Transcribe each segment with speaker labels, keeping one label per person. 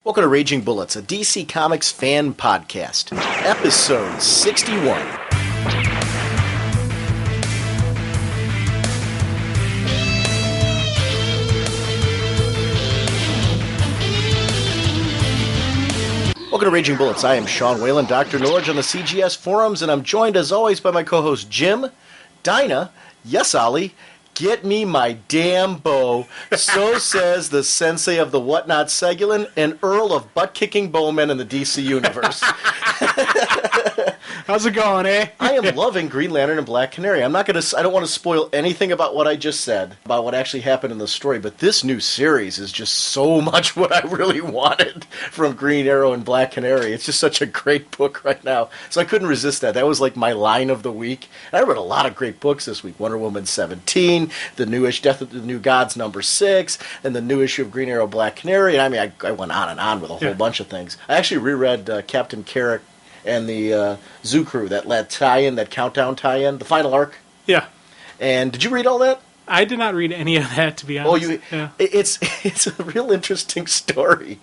Speaker 1: Welcome to Raging Bullets, a DC Comics fan podcast, episode 61. Welcome to Raging Bullets. I am Sean Whalen, Dr. Norge on the CGS forums, and I'm joined as always by my co-host Jim, Dinah, yes Ollie, get me my damn bow. So says the sensei of the Whatnot Segulin and Earl of butt-kicking bowmen in the DC universe.
Speaker 2: How's it going, eh?
Speaker 1: I am loving Green Lantern and Black Canary. I don't want to spoil anything about what I just said, about what actually happened in the story, but this new series is just so much what I really wanted from Green Arrow and Black Canary. It's just such a great book right now. So I couldn't resist that. That was like my line of the week. And I read a lot of great books this week. Wonder Woman 17, the newish Death of the New Gods number 6, and the new issue of Green Arrow, Black Canary. And I went on and on with a whole bunch of things. I actually reread Captain Carrick and the Zoo Crew, that tie-in, that countdown tie-in, the final arc.
Speaker 2: Yeah.
Speaker 1: And did you read all that?
Speaker 2: I did not read any of that, to be honest.
Speaker 1: It's a real interesting story.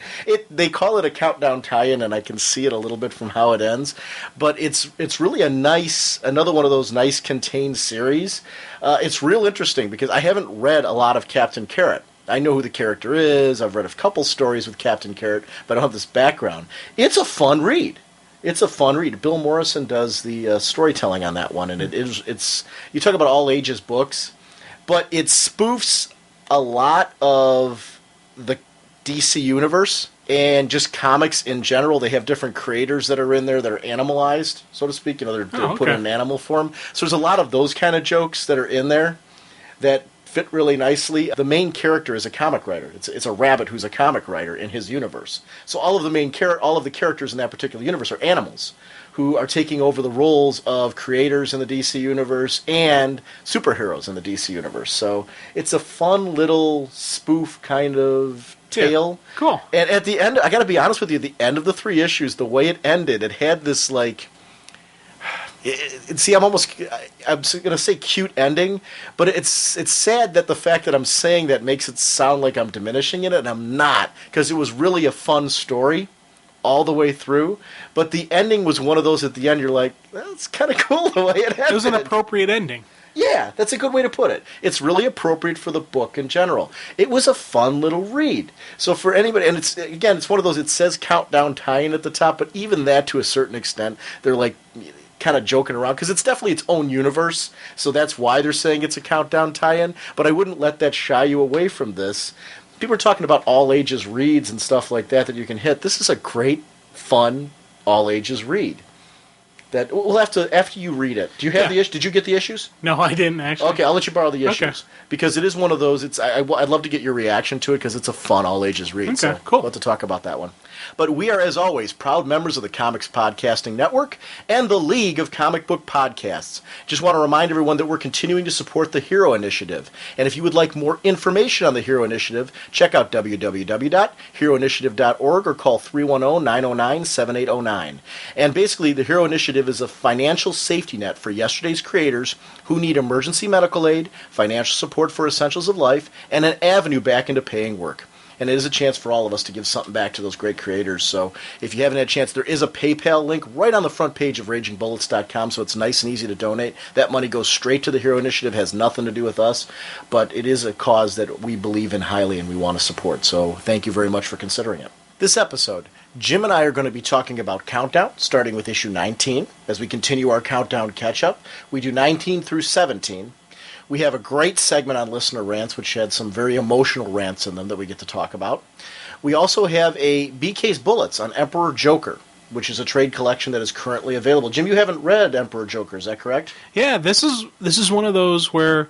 Speaker 1: They call it a countdown tie-in, and I can see it a little bit from how it ends. But it's really another one of those nice contained series. It's real interesting because I haven't read a lot of Captain Carrot. I know who the character is. I've read a couple stories with Captain Carrot, but I don't have this background. It's a fun read. It's a fun read. Bill Morrison does the storytelling on that one, and it's you talk about all ages books, but it spoofs a lot of the DC universe and just comics in general. They have different creators that are in there that are animalized, so to speak. They're put in an animal form. So there's a lot of those kind of jokes that are in there that fit really nicely. The main character is a comic writer. It's a rabbit who's a comic writer in his universe. So all of the characters in that particular universe are animals who are taking over the roles of creators in the DC universe and superheroes in the DC universe. So it's a fun little spoof kind of tale.
Speaker 2: Yeah, cool.
Speaker 1: And at the end, I got to be honest with you, at the end of the 3 issues, the way it ended, it had this like... I'm going to say cute ending, but it's sad that the fact that I'm saying that makes it sound like I'm diminishing it, and I'm not, because it was really a fun story all the way through, but the ending was one of those at the end you're like, that's kind of cool the way it ended.
Speaker 2: It was an appropriate ending.
Speaker 1: Yeah, that's a good way to put it. It's really appropriate for the book in general. It was a fun little read. So for anybody, and it's one of those, it says countdown tie-in at the top, but even that to a certain extent, they're like kind of joking around, because it's definitely its own universe, so that's why they're saying it's a countdown tie-in, but I wouldn't let that shy you away from this. People are talking about all ages reads and stuff like that you can hit. This is a great, fun, all ages read. That we'll have to, after you read it. Do you have the issue? Did you get the issues?
Speaker 2: No, I didn't actually.
Speaker 1: Okay, I'll let you borrow the issues.
Speaker 2: Okay.
Speaker 1: Because it is one of those, I'd love to get your reaction to it, because it's a fun all ages read.
Speaker 2: Okay,
Speaker 1: so
Speaker 2: cool.
Speaker 1: We'll have to talk about that one. But we are, as always, proud members of the Comics Podcasting Network and the League of Comic Book Podcasts. Just want to remind everyone that we're continuing to support the Hero Initiative. And if you would like more information on the Hero Initiative, check out www.heroinitiative.org or call 310-909-7809. And basically, the Hero Initiative is a financial safety net for yesterday's creators who need emergency medical aid, financial support for essentials of life, and an avenue back into paying work. And it is a chance for all of us to give something back to those great creators. So if you haven't had a chance, there is a PayPal link right on the front page of RagingBullets.com, so it's nice and easy to donate. That money goes straight to the Hero Initiative, has nothing to do with us, but it is a cause that we believe in highly and we want to support. So thank you very much for considering it. This episode, Jim and I are going to be talking about Countdown, starting with issue 19. As we continue our Countdown catch-up, we do 19 through 17. We have a great segment on Listener Rants, which had some very emotional rants in them that we get to talk about. We also have a BK's Bullets on Emperor Joker, which is a trade collection that is currently available. Jim, you haven't read Emperor Joker, is that correct?
Speaker 2: Yeah, this is one of those where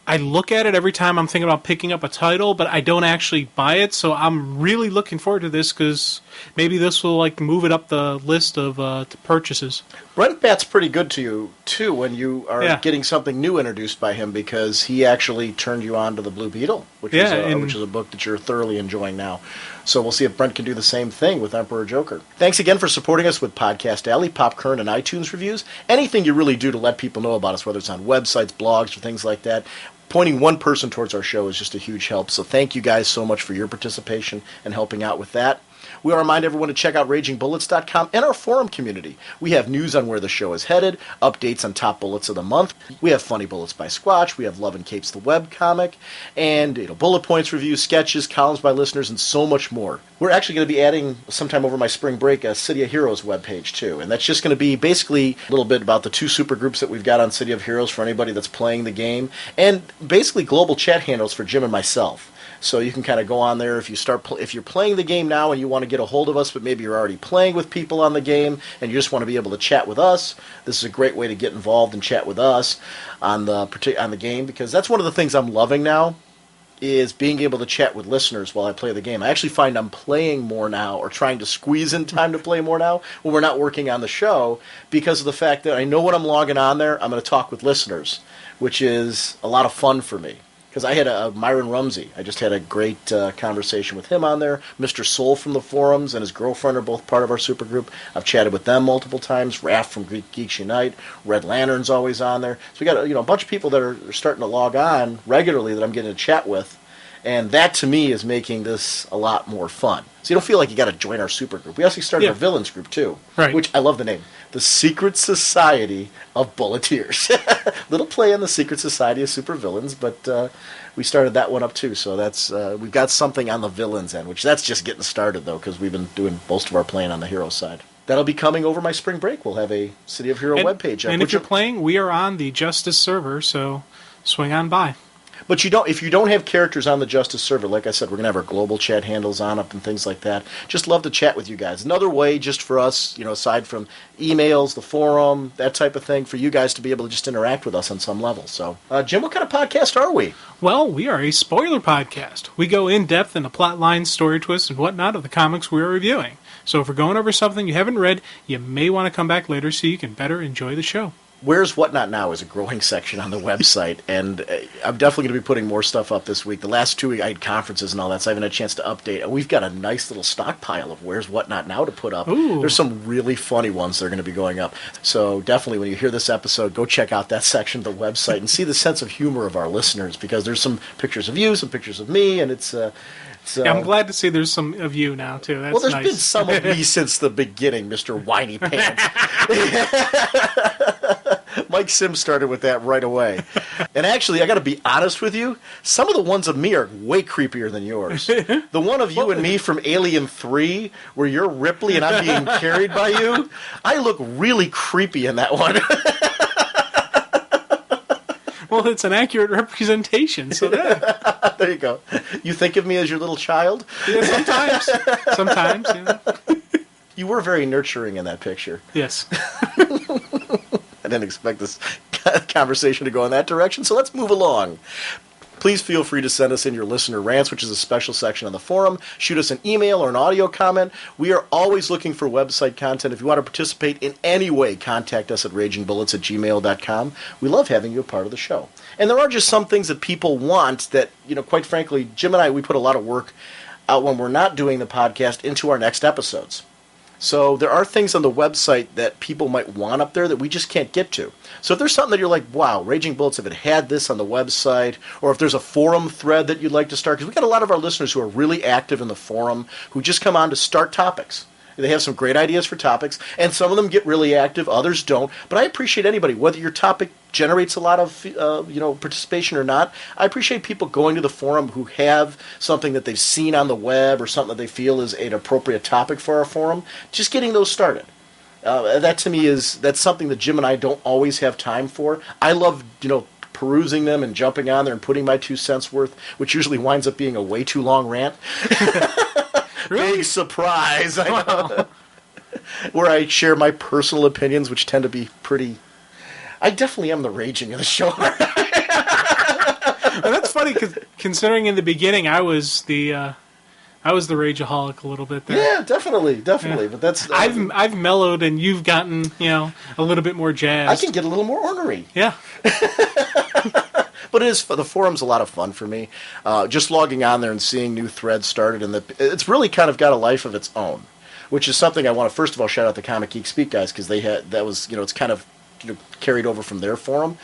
Speaker 2: I look at it every time I'm thinking about picking up a title, but I don't actually buy it, so I'm really looking forward to this, because maybe this will like move it up the list of purchases.
Speaker 1: Brent Bat's pretty good to you, too, when you are getting something new introduced by him, because he actually turned you on to the Blue Beetle, which is a book that you're thoroughly enjoying now. So we'll see if Brent can do the same thing with Emperor Joker. Thanks again for supporting us with Podcast Alley, Pop Current, and iTunes reviews. Anything you really do to let people know about us, whether it's on websites, blogs, or things like that. Pointing one person towards our show is just a huge help. So thank you guys so much for your participation and helping out with that. We want to remind everyone to check out RagingBullets.com and our forum community. We have news on where the show is headed, updates on top bullets of the month. We have Funny Bullets by Squatch. We have Love and Capes the webcomic, and bullet points reviews, sketches, columns by listeners, and so much more. We're actually going to be adding sometime over my spring break a City of Heroes webpage too, and that's just going to be basically a little bit about the 2 super groups that we've got on City of Heroes for anybody that's playing the game, and basically global chat handles for Jim and myself. So you can kind of go on there if you're playing the game now and you want to get a hold of us, but maybe you're already playing with people on the game and you just want to be able to chat with us. This is a great way to get involved and chat with us on the game, because that's one of the things I'm loving now, is being able to chat with listeners while I play the game. I actually find I'm playing more now, or trying to squeeze in time to play more now when we're not working on the show, because of the fact that I know when I'm logging on there, I'm going to talk with listeners, which is a lot of fun for me. Because I had a Myron Rumsey. I just had a great conversation with him on there. Mr. Soul from the forums and his girlfriend are both part of our supergroup. I've chatted with them multiple times. Raph from Geeks Unite. Red Lantern's always on there. So we got a bunch of people that are starting to log on regularly that I'm getting to chat with. And that, to me, is making this a lot more fun. So you don't feel like you got to join our supergroup. We also started a villains group, too.
Speaker 2: Right.
Speaker 1: Which I love the name. The Secret Society of Bulleteers. Little play on the Secret Society of Supervillains, but we started that one up, too. So that's we've got something on the villains end, which that's just getting started, though, because we've been doing most of our playing on the hero side. That'll be coming over my spring break. We'll have a City of Hero webpage.
Speaker 2: And if you're playing, we are on the Justice server, so swing on by.
Speaker 1: But if you don't have characters on the Justice server, like I said, we're going to have our global chat handles on up and things like that. Just love to chat with you guys. Another way just for us, aside from emails, the forum, that type of thing, for you guys to be able to just interact with us on some level. So, Jim, what kind of podcast are we?
Speaker 2: Well, we are a spoiler podcast. We go in-depth into plot lines, story twists, and whatnot of the comics we are reviewing. So if we're going over something you haven't read, you may want to come back later so you can better enjoy the show.
Speaker 1: Where's Whatnot Now is a growing section on the website, and I'm definitely going to be putting more stuff up this week. The last 2 weeks I had conferences and all that, so I haven't had a chance to update. And we've got a nice little stockpile of Where's Whatnot Now to put up.
Speaker 2: Ooh.
Speaker 1: There's some really funny ones that are going to be going up. So definitely when you hear this episode, go check out that section of the website and see the sense of humor of our listeners, because there's some pictures of you, some pictures of me, and it's...
Speaker 2: I'm glad to see there's some of you now, too. That's
Speaker 1: there's
Speaker 2: nice.
Speaker 1: Been some of me since the beginning, Mr. Whiny Pants. Mike Sims started with that right away. And actually, I got to be honest with you, some of the ones of me are way creepier than yours. The one of you and me from Alien 3, where you're Ripley and I'm being carried by you, I look really creepy in that one.
Speaker 2: Well, it's an accurate representation, so there.
Speaker 1: There you go. You think of me as your little child?
Speaker 2: Yeah, sometimes. Sometimes,
Speaker 1: You were very nurturing in that picture.
Speaker 2: Yes.
Speaker 1: I didn't expect this conversation to go in that direction, so let's move along. Please feel free to send us in your listener rants, which is a special section on the forum. Shoot us an email or an audio comment. We are always looking for website content. If you want to participate in any way, contact us at ragingbullets@gmail.com. We love having you a part of the show. And there are just some things that people want that, quite frankly, Jim and I, we put a lot of work out when we're not doing the podcast into our next episodes. So there are things on the website that people might want up there that we just can't get to. So if there's something that you're like, wow, Raging Bullets, if it had this on the website, or if there's a forum thread that you'd like to start, because we've got a lot of our listeners who are really active in the forum, who just come on to start topics. They have some great ideas for topics, and some of them get really active, others don't. But I appreciate anybody, whether your topic generates a lot of participation or not. I appreciate people going to the forum who have something that they've seen on the web or something that they feel is an appropriate topic for our forum. Just getting those started. That to me that's something that Jim and I don't always have time for. I love perusing them and jumping on there and putting my 2 cents worth, which usually winds up being a way too long rant.
Speaker 2: Really?
Speaker 1: Big surprise, I know. Where I share my personal opinions, which tend to be pretty... I definitely am the raging of the show.
Speaker 2: Well, that's funny, because considering in the beginning I was the rageaholic a little bit there.
Speaker 1: Yeah, definitely.
Speaker 2: Yeah.
Speaker 1: But that's...
Speaker 2: I've mellowed, and you've gotten a little bit more jazzed.
Speaker 1: I can get a little more ornery.
Speaker 2: Yeah.
Speaker 1: But the forum's a lot of fun for me. Just logging on there and seeing new threads started, and it's really kind of got a life of its own, which is something I want to first of all shout out the Comic Geek Speak guys, because it's kind of carried over from their forum.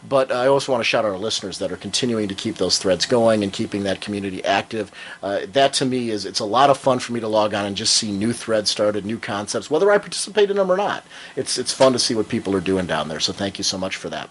Speaker 1: But I also want to shout out our listeners that are continuing to keep those threads going and keeping that community active. That to me it's a lot of fun for me to log on and just see new threads started, new concepts, whether I participate in them or not. It's fun to see what people are doing down there. So thank you so much for that.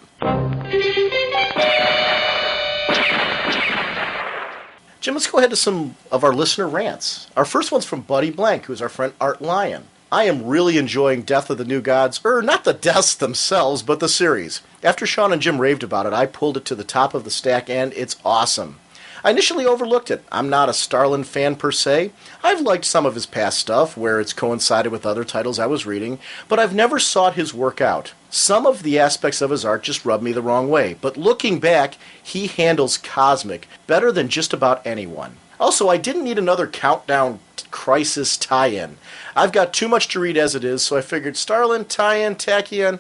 Speaker 1: Jim, let's go ahead to some of our listener rants. Our first one's from Buddy Blank, who's our friend Art Lyon. I am really enjoying Death of the New Gods, not the deaths themselves, but the series. After Sean and Jim raved about it, I pulled it to the top of the stack, and it's awesome. I initially overlooked it. I'm not a Starlin fan per se. I've liked some of his past stuff, where it's coincided with other titles I was reading, but I've never sought his work out. Some of the aspects of his art just rub me the wrong way, but looking back, he handles Cosmic better than just about anyone. Also, I didn't need another Countdown Crisis tie-in. I've got too much to read as it is, so I figured Starlin, tie-in, Tachyon,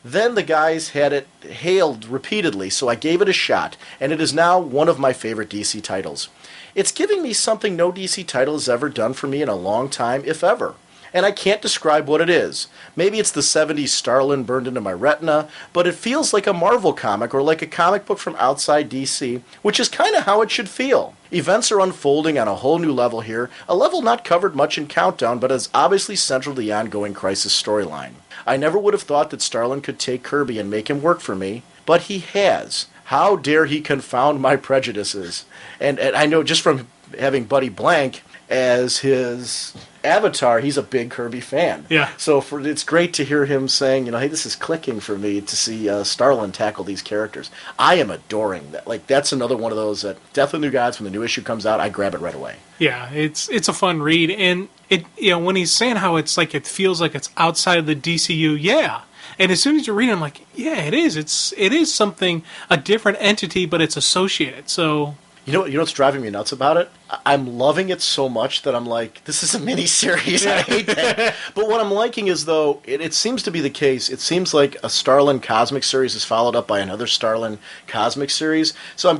Speaker 1: Then the guys had it hailed repeatedly, so I gave it a shot, and it is now one of my favorite DC titles. It's giving me something no DC title has ever done for me in a long time, if ever. And I can't describe what it is. Maybe it's the 70s Starlin burned into my retina, but it feels like a Marvel comic or like a comic book from outside DC, which is kind of how it should feel. Events are unfolding on a whole new level here, a level not covered much in Countdown, but is obviously central to the ongoing Crisis storyline. I never would have thought that Starlin could take Kirby and make him work for me, but he has. How dare he confound my prejudices? And I know just from having Buddy Blank as his avatar, he's a big Kirby fan.
Speaker 2: Yeah.
Speaker 1: So it's great to hear him saying, hey, this is clicking for me to see Starlin tackle these characters. I am adoring that. Like, that's another one of those that Death of the New Gods, when the new issue comes out, I grab it right away.
Speaker 2: Yeah, it's a fun read, and it when he's saying how it's like it feels like it's outside of the DCU, yeah. And as soon as you read it, I'm like, yeah, it is. It is something, a different entity, but it's associated. So
Speaker 1: You know what's driving me nuts about it? I'm loving it so much that I'm like, this is a mini-series. I hate that. But what I'm liking is, though, it seems to be the case. It seems like a Starlin Cosmic series is followed up by another Starlin Cosmic series. So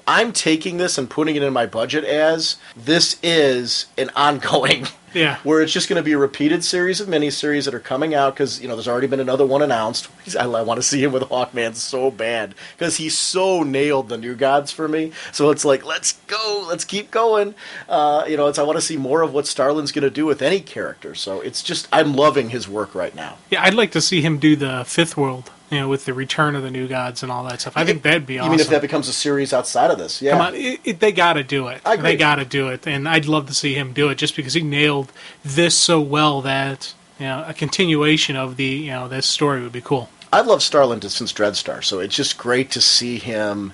Speaker 1: I'm taking this and putting it in my budget as this is an ongoing.
Speaker 2: Yeah.
Speaker 1: Where it's just going to be a repeated series of miniseries that are coming out because, there's already been another one announced. I want to see him with Hawkman so bad because he so nailed the New Gods for me. So it's like, let's go. Let's keep going. I want to see more of what Starlin's going to do with any character. So it's just, I'm loving his work right now.
Speaker 2: Yeah, I'd like to see him do the Fifth World. With the return of the New Gods and all that stuff. I think that'd be awesome.
Speaker 1: Even if that becomes a series outside of this, yeah.
Speaker 2: Come on, they got to do it.
Speaker 1: I agree.
Speaker 2: They got to do it, and I'd love to see him do it just because he nailed this so well that a continuation of the this story would be cool.
Speaker 1: I've loved Starlin since Dreadstar, so it's just great to see him.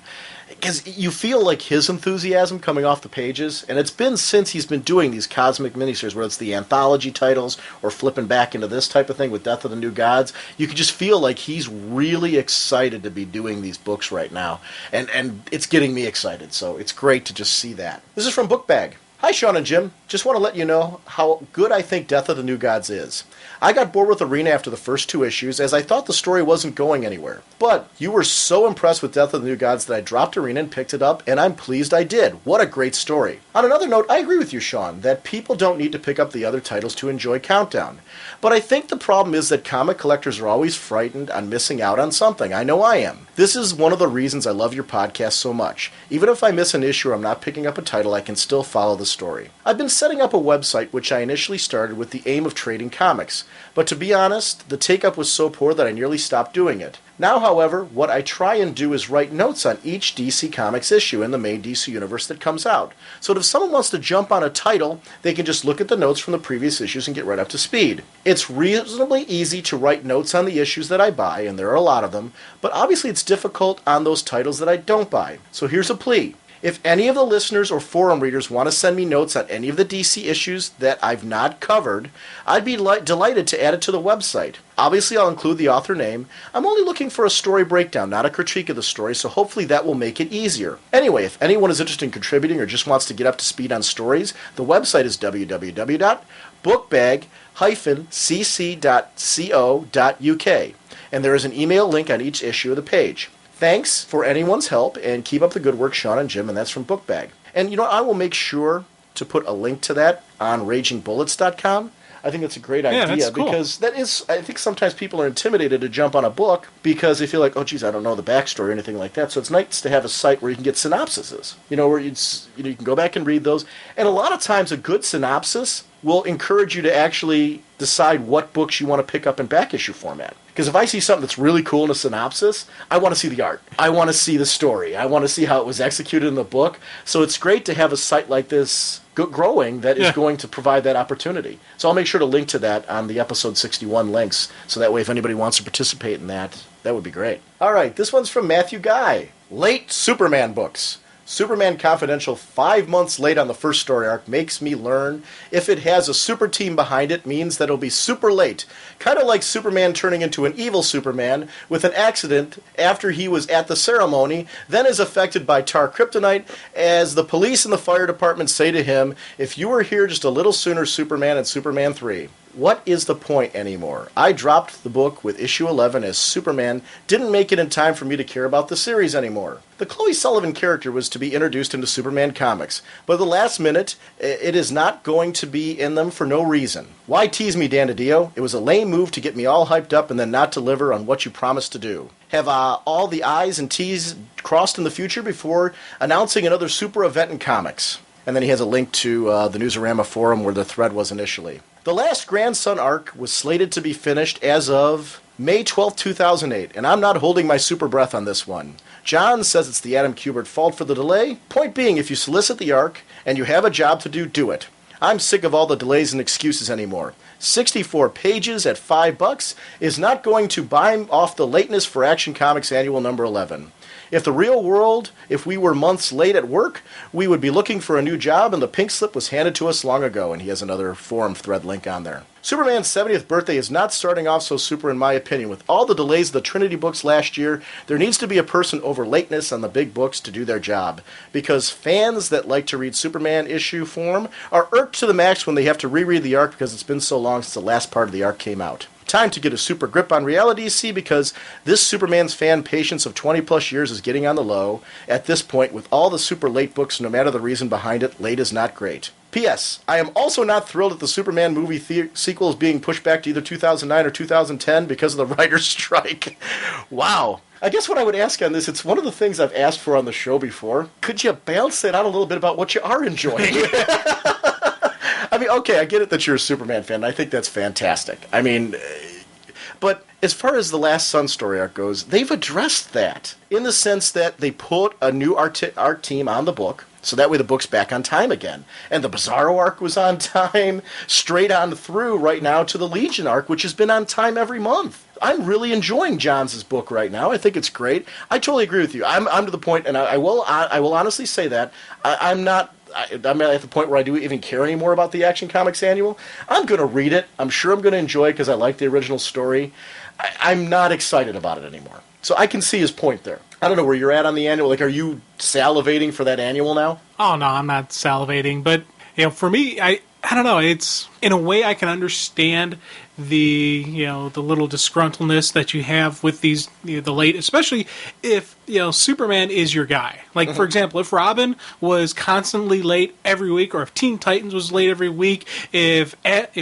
Speaker 1: Because you feel like his enthusiasm coming off the pages, and it's been since he's been doing these cosmic miniseries, whether it's the anthology titles or flipping back into this type of thing with Death of the New Gods. You can just feel like he's really excited to be doing these books right now, and it's getting me excited. So it's great to just see that. This is from Bookbag. Hi, Sean and Jim. Just want to let you know how good I think Death of the New Gods is. I got bored with Arena after the first 2 issues, as I thought the story wasn't going anywhere. But you were so impressed with Death of the New Gods that I dropped Arena and picked it up, and I'm pleased I did. What a great story. On another note, I agree with you, Sean, that people don't need to pick up the other titles to enjoy Countdown. But I think the problem is that comic collectors are always frightened on missing out on something. I know I am. This is one of the reasons I love your podcast so much. Even if I miss an issue or I'm not picking up a title, I can still follow the story. I've been setting up a website which I initially started with the aim of trading comics, but to be honest, the take-up was so poor that I nearly stopped doing it. Now, however, what I try and do is write notes on each DC Comics issue in the main DC universe that comes out, so that if someone wants to jump on a title, they can just look at the notes from the previous issues and get right up to speed. It's reasonably easy to write notes on the issues that I buy, and there are a lot of them, but obviously it's difficult on those titles that I don't buy. So here's a plea. If any of the listeners or forum readers want to send me notes on any of the DC issues that I've not covered, I'd be delighted to add it to the website. Obviously, I'll include the author name. I'm only looking for a story breakdown, not a critique of the story, so hopefully that will make it easier. Anyway, if anyone is interested in contributing or just wants to get up to speed on stories, the website is www.bookbag-cc.co.uk, and there is an email link on each issue of the page. Thanks for anyone's help, and keep up the good work, Sean and Jim, and that's from Bookbag. And I will make sure to put a link to that on ragingbullets.com. I think that's a great
Speaker 2: Yeah,
Speaker 1: idea
Speaker 2: that's cool.
Speaker 1: because that is, I think sometimes people are intimidated to jump on a book because they feel like, oh, geez, I don't know the backstory or anything like that. So it's nice to have a site where you can get synopsises, where you can go back and read those. And a lot of times a good synopsis will encourage you to actually decide what books you want to pick up in back issue format. Because if I see something that's really cool in a synopsis, I want to see the art. I want to see the story. I want to see how it was executed in the book. So it's great to have a site like this growing that is going to provide that opportunity. So I'll make sure to link to that on the episode 61 links. So that way if anybody wants to participate in that, that would be great. All right, this one's from Matthew Guy. Late Superman books. Superman Confidential 5 months late on the first story arc makes me learn if it has a super team behind it means that it'll be super late. Kind of like Superman turning into an evil Superman with an accident after he was at the ceremony, then is affected by tar kryptonite as the police and the fire department say to him, if you were here just a little sooner, Superman and Superman 3. What is the point anymore? I dropped the book with issue 11 as Superman didn't make it in time for me to care about the series anymore. The Chloe Sullivan character was to be introduced into Superman comics, but at the last minute, it is not going to be in them for no reason. Why tease me, Dan DiDio? It was a lame move to get me all hyped up and then not deliver on what you promised to do. Have all the I's and T's crossed in the future before announcing another super event in comics. And then he has a link to the Newsarama forum where the thread was initially. The last Grandson arc was slated to be finished as of May 12, 2008, and I'm not holding my super breath on this one. John says it's the Adam Kubert fault for the delay. Point being, if you solicit the arc and you have a job to do, do it. I'm sick of all the delays and excuses anymore. 64 pages at $5 is not going to buy off the lateness for Action Comics Annual number 11. If the real world, if we were months late at work, we would be looking for a new job and the pink slip was handed to us long ago. And he has another forum thread link on there. Superman's 70th birthday is not starting off so super in my opinion. With all the delays of the Trinity books last year, there needs to be a person over lateness on the big books to do their job. Because fans that like to read Superman issue form are irked to the max when they have to reread the arc because it's been so long since the last part of the arc came out. Time to get a super grip on reality, DC, because this Superman's fan patience of 20 plus years is getting on the low. At this point, with all the super late books, no matter the reason behind it, late is not great. P.S. I am also not thrilled that the Superman movie sequel is being pushed back to either 2009 or 2010 because of the writer's strike. Wow. I guess what I would ask on this, it's one of the things I've asked for on the show before. Could you balance that out a little bit about what you are enjoying? I mean, okay, I get it that you're a Superman fan. I think that's fantastic. I mean, but as far as the Last Sun story arc goes, they've addressed that in the sense that they put a new art team on the book, so that way the book's back on time again. And the Bizarro arc was on time, straight on through right now to the Legion arc, which has been on time every month. I'm really enjoying Johns' book right now. I think it's great. I totally agree with you. I'm to the point, and I will honestly say that I'm not at the point where I do even care anymore about the Action Comics Annual. I'm going to read it. I'm sure I'm going to enjoy it because I like the original story. I'm not excited about it anymore. So I can see his point there. I don't know where you're at on the annual. Like, are you salivating for that annual now?
Speaker 2: Oh, no, I'm not salivating. But, for me, I don't know. It's, in a way, I can understand the little disgruntledness that you have with these, the late, especially if, Superman is your guy. Like, for example, if Robin was constantly late every week, or if Teen Titans was late every week, if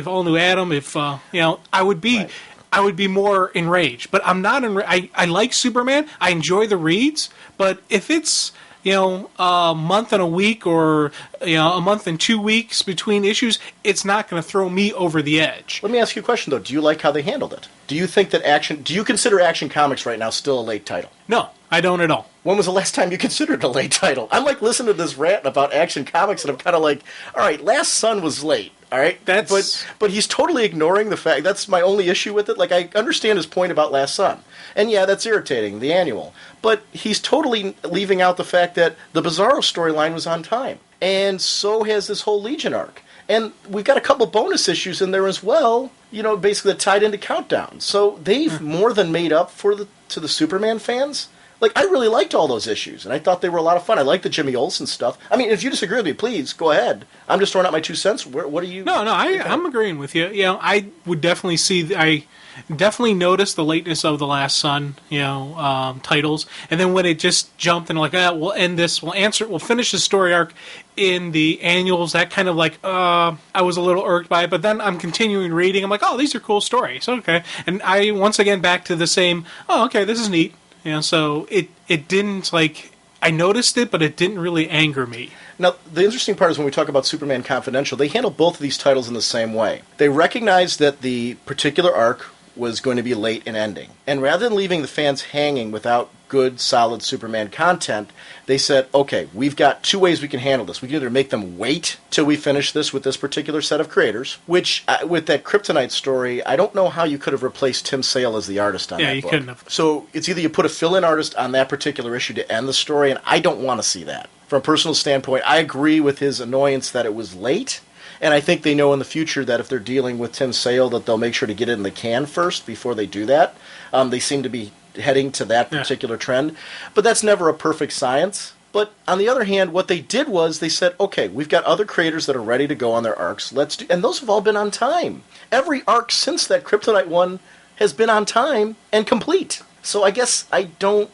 Speaker 2: All New Adam, I would be... Right. I would be more enraged, but I'm not enraged. I like Superman. I enjoy the reads, but if it's a month and a week or a month and 2 weeks between issues, it's not going to throw me over the edge.
Speaker 1: Let me ask you a question though. Do you like how they handled it? Do you think that do you consider Action Comics right now still a late title?
Speaker 2: No, I don't at all.
Speaker 1: When was the last time you considered a late title? I'm like listening to this rant about Action Comics and I'm kind of like, all right, Last Sun was late. All right, but he's totally ignoring the fact. That's my only issue with it. Like, I understand his point about Last Sun, and yeah, that's irritating, the annual. But he's totally leaving out the fact that the Bizarro storyline was on time, and so has this whole Legion arc. And we've got a couple bonus issues in there as well. Basically that tied into Countdown. So they've more than made up to the Superman fans Like, I really liked all those issues, and I thought they were a lot of fun. I liked the Jimmy Olsen stuff. I mean, if you disagree with me, please, go ahead. I'm just throwing out my 2 cents. What do you...
Speaker 2: No, I'm agreeing with you. You know, I would definitely I definitely noticed the lateness of the Last Son, titles, and then when it just jumped and like, we'll end this, we'll finish the story arc in the annuals. That kind of like, I was a little irked by it, but then I'm continuing reading. I'm like, oh, these are cool stories, okay, and I once again back to the same. Oh, okay, this is neat. So it didn't like. I noticed it, but it didn't really anger me.
Speaker 1: Now, the interesting part is when we talk about Superman Confidential, they handle both of these titles in the same way. They recognize that the particular arc was going to be late in ending. And rather than leaving the fans hanging without good, solid Superman content, they said, okay, we've got 2 ways we can handle this. We can either make them wait till we finish this with this particular set of creators, which, with that Kryptonite story, I don't know how you could have replaced Tim Sale as the artist on that book. Yeah, you
Speaker 2: couldn't have.
Speaker 1: So it's either you put a fill-in artist on that particular issue to end the story, and I don't want to see that. From a personal standpoint, I agree with his annoyance that it was late, and I think they know in the future that if they're dealing with Tim Sale, that they'll make sure to get it in the can first before they do that. They seem to be heading to that particular trend. But that's never a perfect science. But on the other hand, what they did was they said, okay, we've got other creators that are ready to go on their arcs. And those have all been on time. Every arc since that Kryptonite one has been on time and complete. So I guess I don't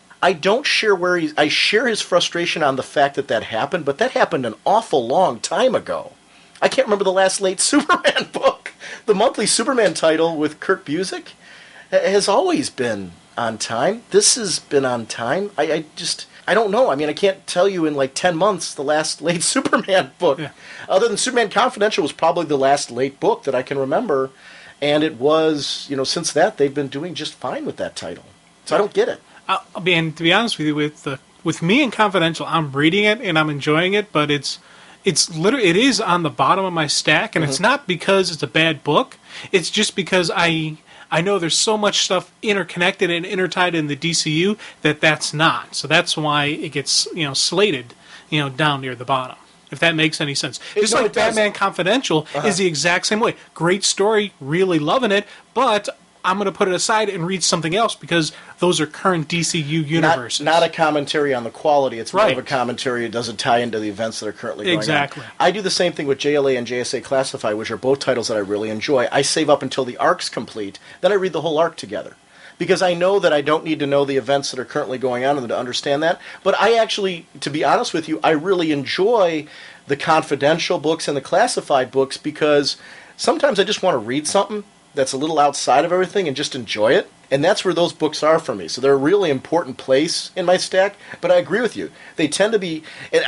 Speaker 1: share I share his frustration on the fact that happened, but that happened an awful long time ago. I can't remember the last late Superman book. The monthly Superman title with Kurt Busiek has always been on time. This has been on time. I don't know. I mean, I can't tell you in like 10 months the last late Superman book. Yeah. Other than Superman Confidential was probably the last late book that I can remember. And it was, since that, they've been doing just fine with that title. So I don't get it.
Speaker 2: To be honest with you, with me and Confidential, I'm reading it and I'm enjoying it, but it is on the bottom of my stack, and it's not because it's a bad book. It's just because I know there's so much stuff interconnected and intertied in the DCU that's not. So that's why it gets slated down near the bottom. If that makes any sense. Just like Batman Confidential is the exact same way. Great story, really loving it, but I'm going to put it aside and read something else because those are current DCU universes.
Speaker 1: Not a commentary on the quality. It's more of a commentary. It doesn't tie into the events that are currently going on. I do the same thing with JLA and JSA Classified, which are both titles that I really enjoy. I save up until the arc's complete, then I read the whole arc together. Because I know that I don't need to know the events that are currently going on to understand that. But I actually, to be honest with you, I really enjoy the Confidential books and the Classified books because sometimes I just want to read something that's a little outside of everything and just enjoy it. And that's where those books are for me. So they're a really important place in my stack. But I agree with you. They tend to be, and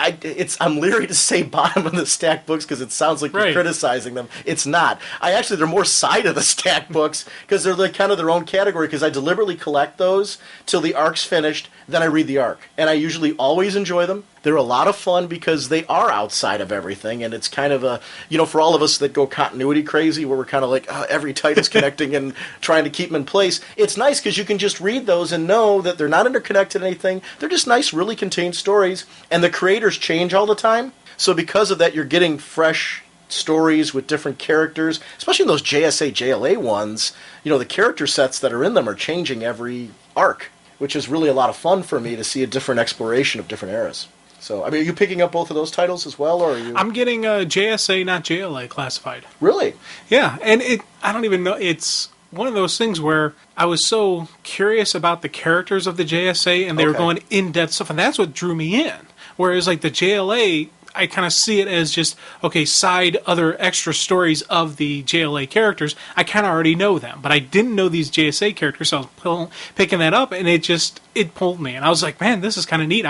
Speaker 1: I'm leery to say bottom of the stack books because it sounds like you're criticizing them. It's not. They're more side of the stack books because they're like kind of their own category because I deliberately collect those till the arc's finished, then I read the arc. And I usually always enjoy them. They're a lot of fun because they are outside of everything, and it's kind of a, for all of us that go continuity crazy, where we're kind of like, every title's connecting and trying to keep them in place. It's nice because you can just read those and know that they're not interconnected to anything. They're just nice, really contained stories, and the creators change all the time. So because of that, you're getting fresh stories with different characters, especially in those JSA, JLA ones. The character sets that are in them are changing every arc, which is really a lot of fun for me to see a different exploration of different eras. So, are you picking up both of those titles as well, or are you?
Speaker 2: I'm getting JSA, not JLA, Classified.
Speaker 1: Really?
Speaker 2: Yeah, and I don't even know. It's one of those things where I was so curious about the characters of the JSA, and they were going in-depth stuff, and that's what drew me in. Whereas, like the JLA, I kind of see it as just side other extra stories of the JLA characters. I kind of already know them, but I didn't know these JSA characters, so I was picking that up, and it pulled me, and I was like, man, this is kind of neat.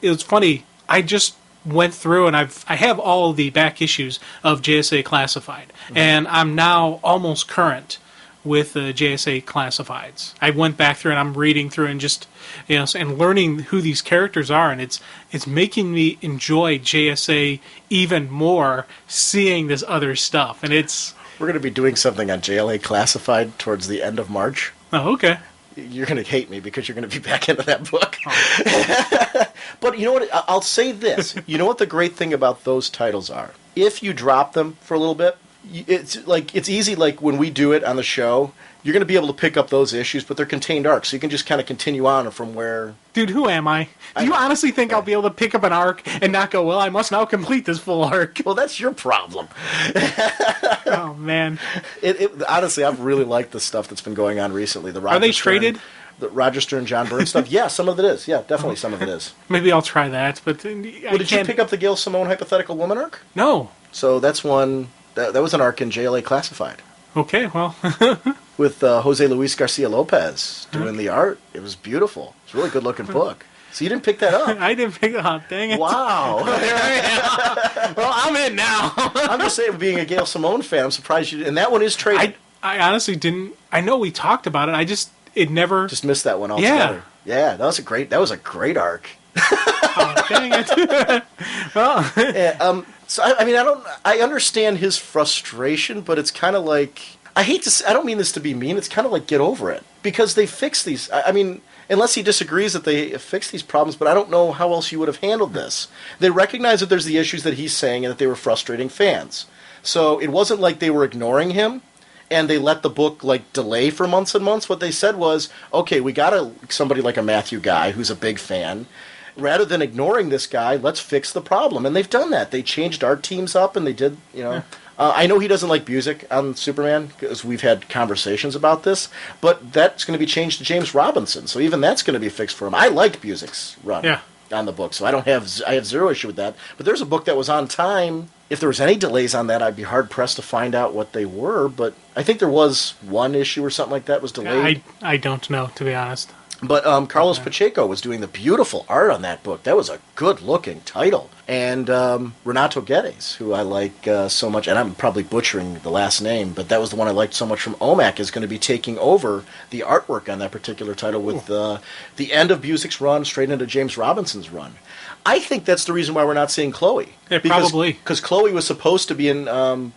Speaker 2: It was funny. I just went through, and I have all the back issues of JSA Classified, and I'm now almost current with the JSA Classifieds. I went back through and I'm reading through and just and learning who these characters are, and it's making me enjoy JSA even more, seeing this other stuff. And
Speaker 1: we're going to be doing something on JLA Classified towards the end of March.
Speaker 2: Oh, okay.
Speaker 1: You're going to hate me because you're going to be back into that book. Oh. But you know what? I'll say this. You know what the great thing about those titles are? If you drop them for a little bit, it's easy. Like when we do it on the show, you're going to be able to pick up those issues, but they're contained arcs, so you can just kind of continue on from where.
Speaker 2: Dude, who am I? Do you honestly think I'll be able to pick up an arc and not go, well, I must now complete this full arc?
Speaker 1: Well, that's your problem.
Speaker 2: Oh, man.
Speaker 1: Honestly, I've really liked the stuff that's been going on recently.
Speaker 2: Are they traded?
Speaker 1: The Roger Stern, John Byrne stuff. Yeah, some of it is. Yeah, definitely some of it is.
Speaker 2: Maybe I'll try that. But
Speaker 1: did you pick up the Gail Simone Hypothetical Woman arc?
Speaker 2: No.
Speaker 1: So that's one. That was an arc in JLA Classified.
Speaker 2: Okay, well.
Speaker 1: With Jose Luis Garcia Lopez doing the art. It was beautiful. It's a really good looking book. So you didn't pick that up?
Speaker 2: I didn't pick it up. Dang it.
Speaker 1: Wow.
Speaker 2: There I am. Well, I'm in now.
Speaker 1: I'm just saying, being a Gail Simone fan, I'm surprised you. And that one is traded.
Speaker 2: I honestly didn't. I know we talked about it. It never.
Speaker 1: Just missed that one altogether. Yeah, that was a great arc.
Speaker 2: Oh, dang it. Well.
Speaker 1: Yeah, so I understand his frustration, but it's kind of like, I don't mean this to be mean, it's kind of like, get over it. Because they fixed these, unless he disagrees that they fixed these problems, but I don't know how else you would have handled this. They recognize that there's the issues that he's saying and that they were frustrating fans. So it wasn't like they were ignoring him and they let the book delay for months and months. What they said was, okay, we got somebody like a Matthew Guy who's a big fan. Rather than ignoring this guy, let's fix the problem. And they've done that. They changed art teams up, and they did, I know he doesn't like Busiek on Superman, because we've had conversations about this, but that's going to be changed to James Robinson, so even that's going to be fixed for him. I like Busiek's run on the book, so I have zero issue with that. But there's a book that was on time. If there was any delays on that, I'd be hard-pressed to find out what they were, but I think there was one issue or something like that was delayed.
Speaker 2: I don't know, to be honest.
Speaker 1: But Carlos Pacheco was doing the beautiful art on that book. That was a good-looking title. And Renato Guedes, who I like so much, and I'm probably butchering the last name, but that was the one I liked so much from OMAC, is going to be taking over the artwork on that particular title with the end of Busiek's run straight into James Robinson's run. I think that's the reason why we're not seeing Chloe.
Speaker 2: Yeah, probably.
Speaker 1: Because Chloe was supposed to be in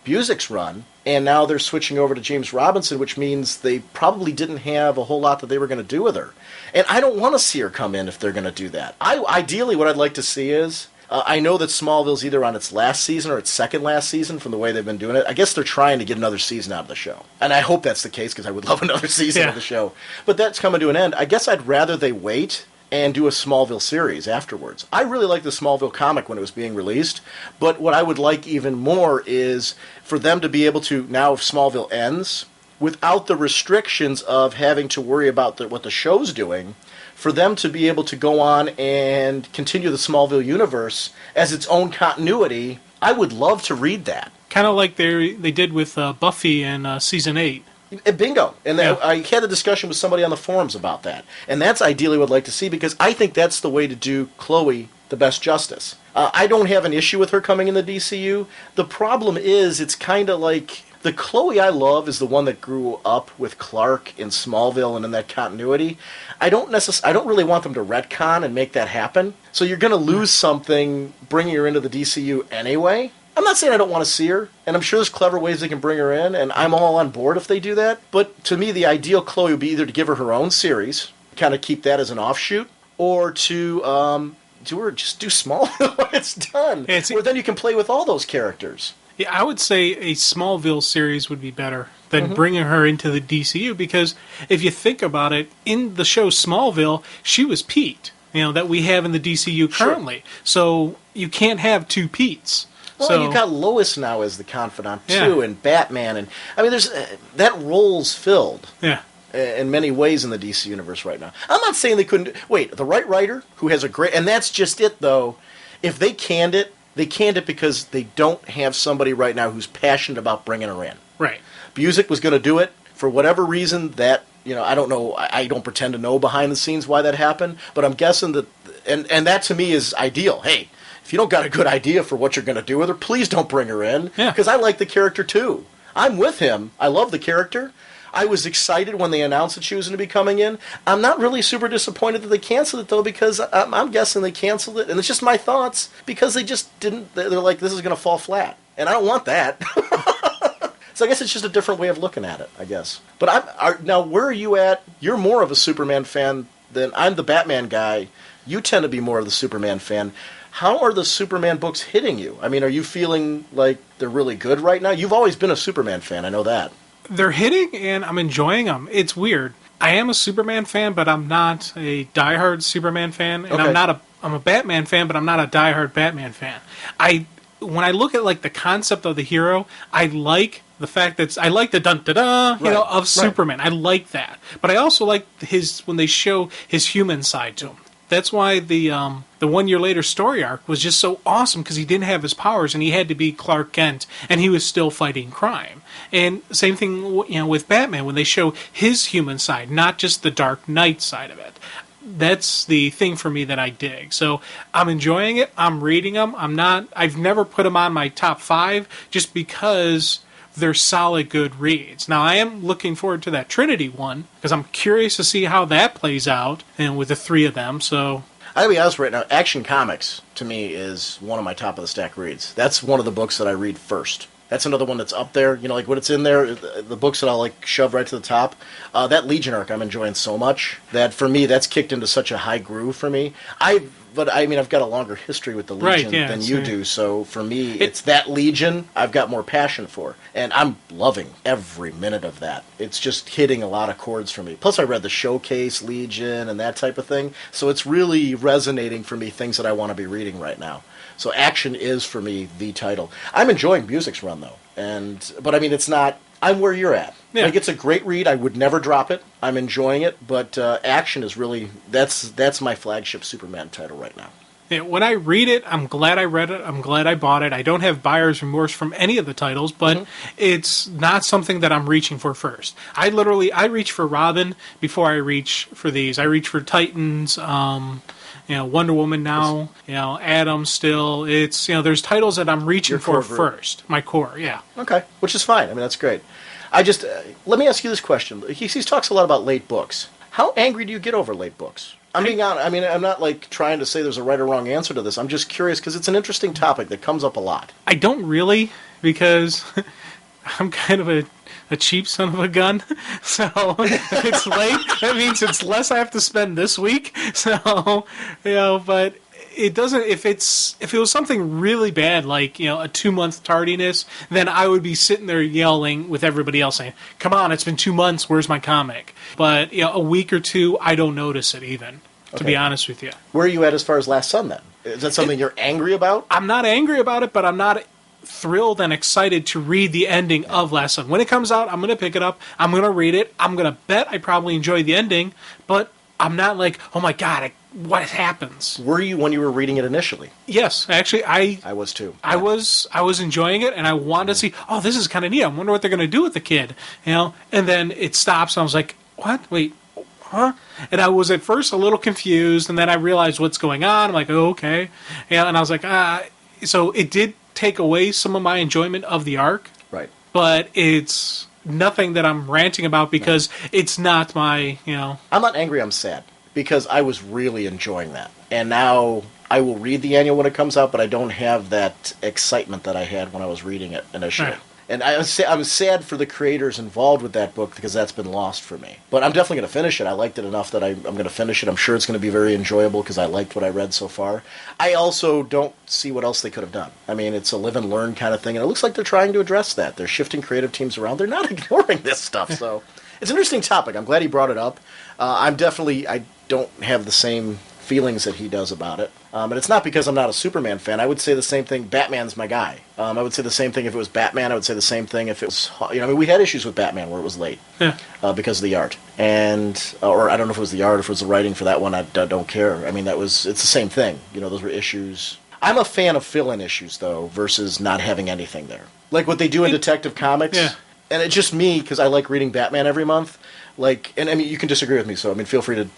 Speaker 1: Busiek's run, and now they're switching over to James Robinson, which means they probably didn't have a whole lot that they were going to do with her. And I don't want to see her come in if they're going to do that. Ideally, what I'd like to see is, I know that Smallville's either on its last season or its second last season from the way they've been doing it. I guess they're trying to get another season out of the show. And I hope that's the case, because I would love another season of the show. But that's coming to an end. I guess I'd rather they wait and do a Smallville series afterwards. I really liked the Smallville comic when it was being released, but what I would like even more is for them to be able to, now if Smallville ends, without the restrictions of having to worry about what the show's doing, for them to be able to go on and continue the Smallville universe as its own continuity. I would love to read that.
Speaker 2: Kind of like they did with Buffy in Season 8.
Speaker 1: Bingo. And I had a discussion with somebody on the forums about that. And that's ideally what I'd like to see, because I think that's the way to do Chloe the best justice. I don't have an issue with her coming in the DCU. The problem is, it's kind of like, the Chloe I love is the one that grew up with Clark in Smallville and in that continuity. I don't really want them to retcon and make that happen. So you're going to lose something bringing her into the DCU anyway. I'm not saying I don't want to see her, and I'm sure there's clever ways they can bring her in, and I'm all on board if they do that. But to me, the ideal Chloe would be either to give her own series, kind of keep that as an offshoot, or to just do Smallville when it's done. Where then you can play with all those characters.
Speaker 2: Yeah, I would say a Smallville series would be better than bringing her into the DCU, because if you think about it, in the show Smallville, she was Pete, that we have in the DCU currently. Sure. So you can't have two Petes.
Speaker 1: Well, you've got Lois now as the confidant, too, and Batman. And there's that role's filled in many ways in the DC universe right now. I'm not saying they couldn't. Wait, the right writer, who has a great... And that's just it, though. If they canned it because they don't have somebody right now who's passionate about bringing her in.
Speaker 2: Right.
Speaker 1: Busiek was going to do it. For whatever reason, that... I don't know. I don't pretend to know behind the scenes why that happened. But I'm guessing that... And that, to me, is ideal. Hey... If you don't got a good idea for what you're going to do with her, please don't bring her in. Because I like the character, too. I'm with him. I love the character. I was excited when they announced that she was going to be coming in. I'm not really super disappointed that they canceled it, though, because I'm guessing they canceled it. And it's just my thoughts, because they just didn't... They're like, this is going to fall flat. And I don't want that. So I guess it's just a different way of looking at it, I guess. But now, where are you at? You're more of a Superman fan than... I'm the Batman guy. You tend to be more of the Superman fan. How are the Superman books hitting you? I mean, are you feeling like they're really good right now? You've always been a Superman fan, I know that.
Speaker 2: They're hitting, and I'm enjoying them. It's weird. I am a Superman fan, but I'm not a diehard Superman fan, and
Speaker 1: Okay.
Speaker 2: I'm a Batman fan, but I'm not a diehard Batman fan. When I look at like the concept of the hero, I like the fact that I like the dun da da,
Speaker 1: Right,
Speaker 2: of
Speaker 1: right.
Speaker 2: Superman. I like that, but I also like his when they show his human side to him. That's why the 1 year later story arc was just so awesome because he didn't have his powers and he had to be Clark Kent and he was still fighting crime. And same thing, with Batman when they show his human side, not just the Dark Knight side of it. That's the thing for me that I dig. So I'm enjoying it. I'm reading them. I've never put them on my top 5 just because they're solid, good reads. Now I am looking forward to that Trinity one because I'm curious to see how that plays out, and with the 3 of them. So
Speaker 1: I gotta be honest right now, Action Comics, to me, is one of my top of the stack reads. That's one of the books that I read first. That's another one that's up there. Like when it's in there, the books that I'll like shove right to the top. That Legion arc I'm enjoying so much that for me that's kicked into such a high groove for me. But I mean I've got a longer history with the Legion than you do, so for me it's that Legion I've got more passion for, and I'm loving every minute of that. It's just hitting a lot of chords for me. Plus I read the Showcase Legion and that type of thing, so it's really resonating for me, things that I want to be reading right now. So Action is for me the title. I'm enjoying Music's run though, but I mean it's not. I'm where you're at.
Speaker 2: Yeah.
Speaker 1: Like it's a great read. I would never drop it. I'm enjoying it, but Action is really that's my flagship Superman title right now.
Speaker 2: yeah, when I read it, I'm glad I read it. I'm glad I bought it. I don't have buyer's remorse from any of the titles, but it's not something that I'm reaching for first. I reach for Robin before I reach for these. I reach for Titans. Wonder Woman now, Atom still. It's, there's titles that I'm reaching
Speaker 1: Your
Speaker 2: for
Speaker 1: core group.
Speaker 2: first. My core, yeah.
Speaker 1: Okay, which is fine. I mean that's great. I just let me ask you this question. He talks a lot about late books. How angry do you get over late books? I'm being honest. I mean, I'm not like trying to say there's a right or wrong answer to this. I'm just curious because it's an interesting topic that comes up a lot.
Speaker 2: I don't really, because I'm kind of a cheap son of a gun. So if it's late, that means it's less I have to spend this week. So, but it doesn't, if it was something really bad, like, a 2-month tardiness, then I would be sitting there yelling with everybody else saying, come on, it's been 2 months, where's my comic? But, a week or two, I don't notice it even, to be honest with you.
Speaker 1: Where are you at as far as Last Son then? Is that something you're angry about?
Speaker 2: I'm not angry about it, but I'm not thrilled and excited to read the ending of Last Son. When it comes out, I'm going to pick it up. I'm going to read it. I'm going to bet I probably enjoy the ending, but I'm not like, oh my God, what happens?
Speaker 1: Were you when you were reading it initially?
Speaker 2: Yes, actually,
Speaker 1: I was too.
Speaker 2: I was enjoying it, and I wanted to see, oh, this is kind of neat. I wonder what they're going to do with the kid, And then it stops, and I was like, what? Wait, huh? And I was at first a little confused, and then I realized what's going on. I'm like, oh, okay. And I was like, so it did take away some of my enjoyment of the arc.
Speaker 1: Right.
Speaker 2: But it's nothing that I'm ranting about because it's not my,
Speaker 1: I'm not angry, I'm sad. Because I was really enjoying that. And now I will read the annual when it comes out, but I don't have that excitement that I had when I was reading it initially.
Speaker 2: Right.
Speaker 1: And I'm sad for the creators involved with that book because that's been lost for me. But I'm definitely going to finish it. I liked it enough that I'm going to finish it. I'm sure it's going to be very enjoyable because I liked what I read so far. I also don't see what else they could have done. I mean, it's a live and learn kind of thing, and it looks like they're trying to address that. They're shifting creative teams around. They're not ignoring this stuff, so it's an interesting topic. I'm glad he brought it up. I don't have the same feelings that he does about it. And it's not because I'm not a Superman fan. I would say the same thing. Batman's my guy. I would say the same thing if it was Batman. I would say the same thing if it was... we had issues with Batman where it was late because of the art. Or I don't know if it was the art or if it was the writing for that one. I don't care. I mean, it's the same thing. Those were issues. I'm a fan of fill-in issues, though, versus not having anything there. Like what they do in Detective Comics.
Speaker 2: Yeah.
Speaker 1: And it's just me, because I like reading Batman every month. And I mean, you can disagree with me, so feel free to...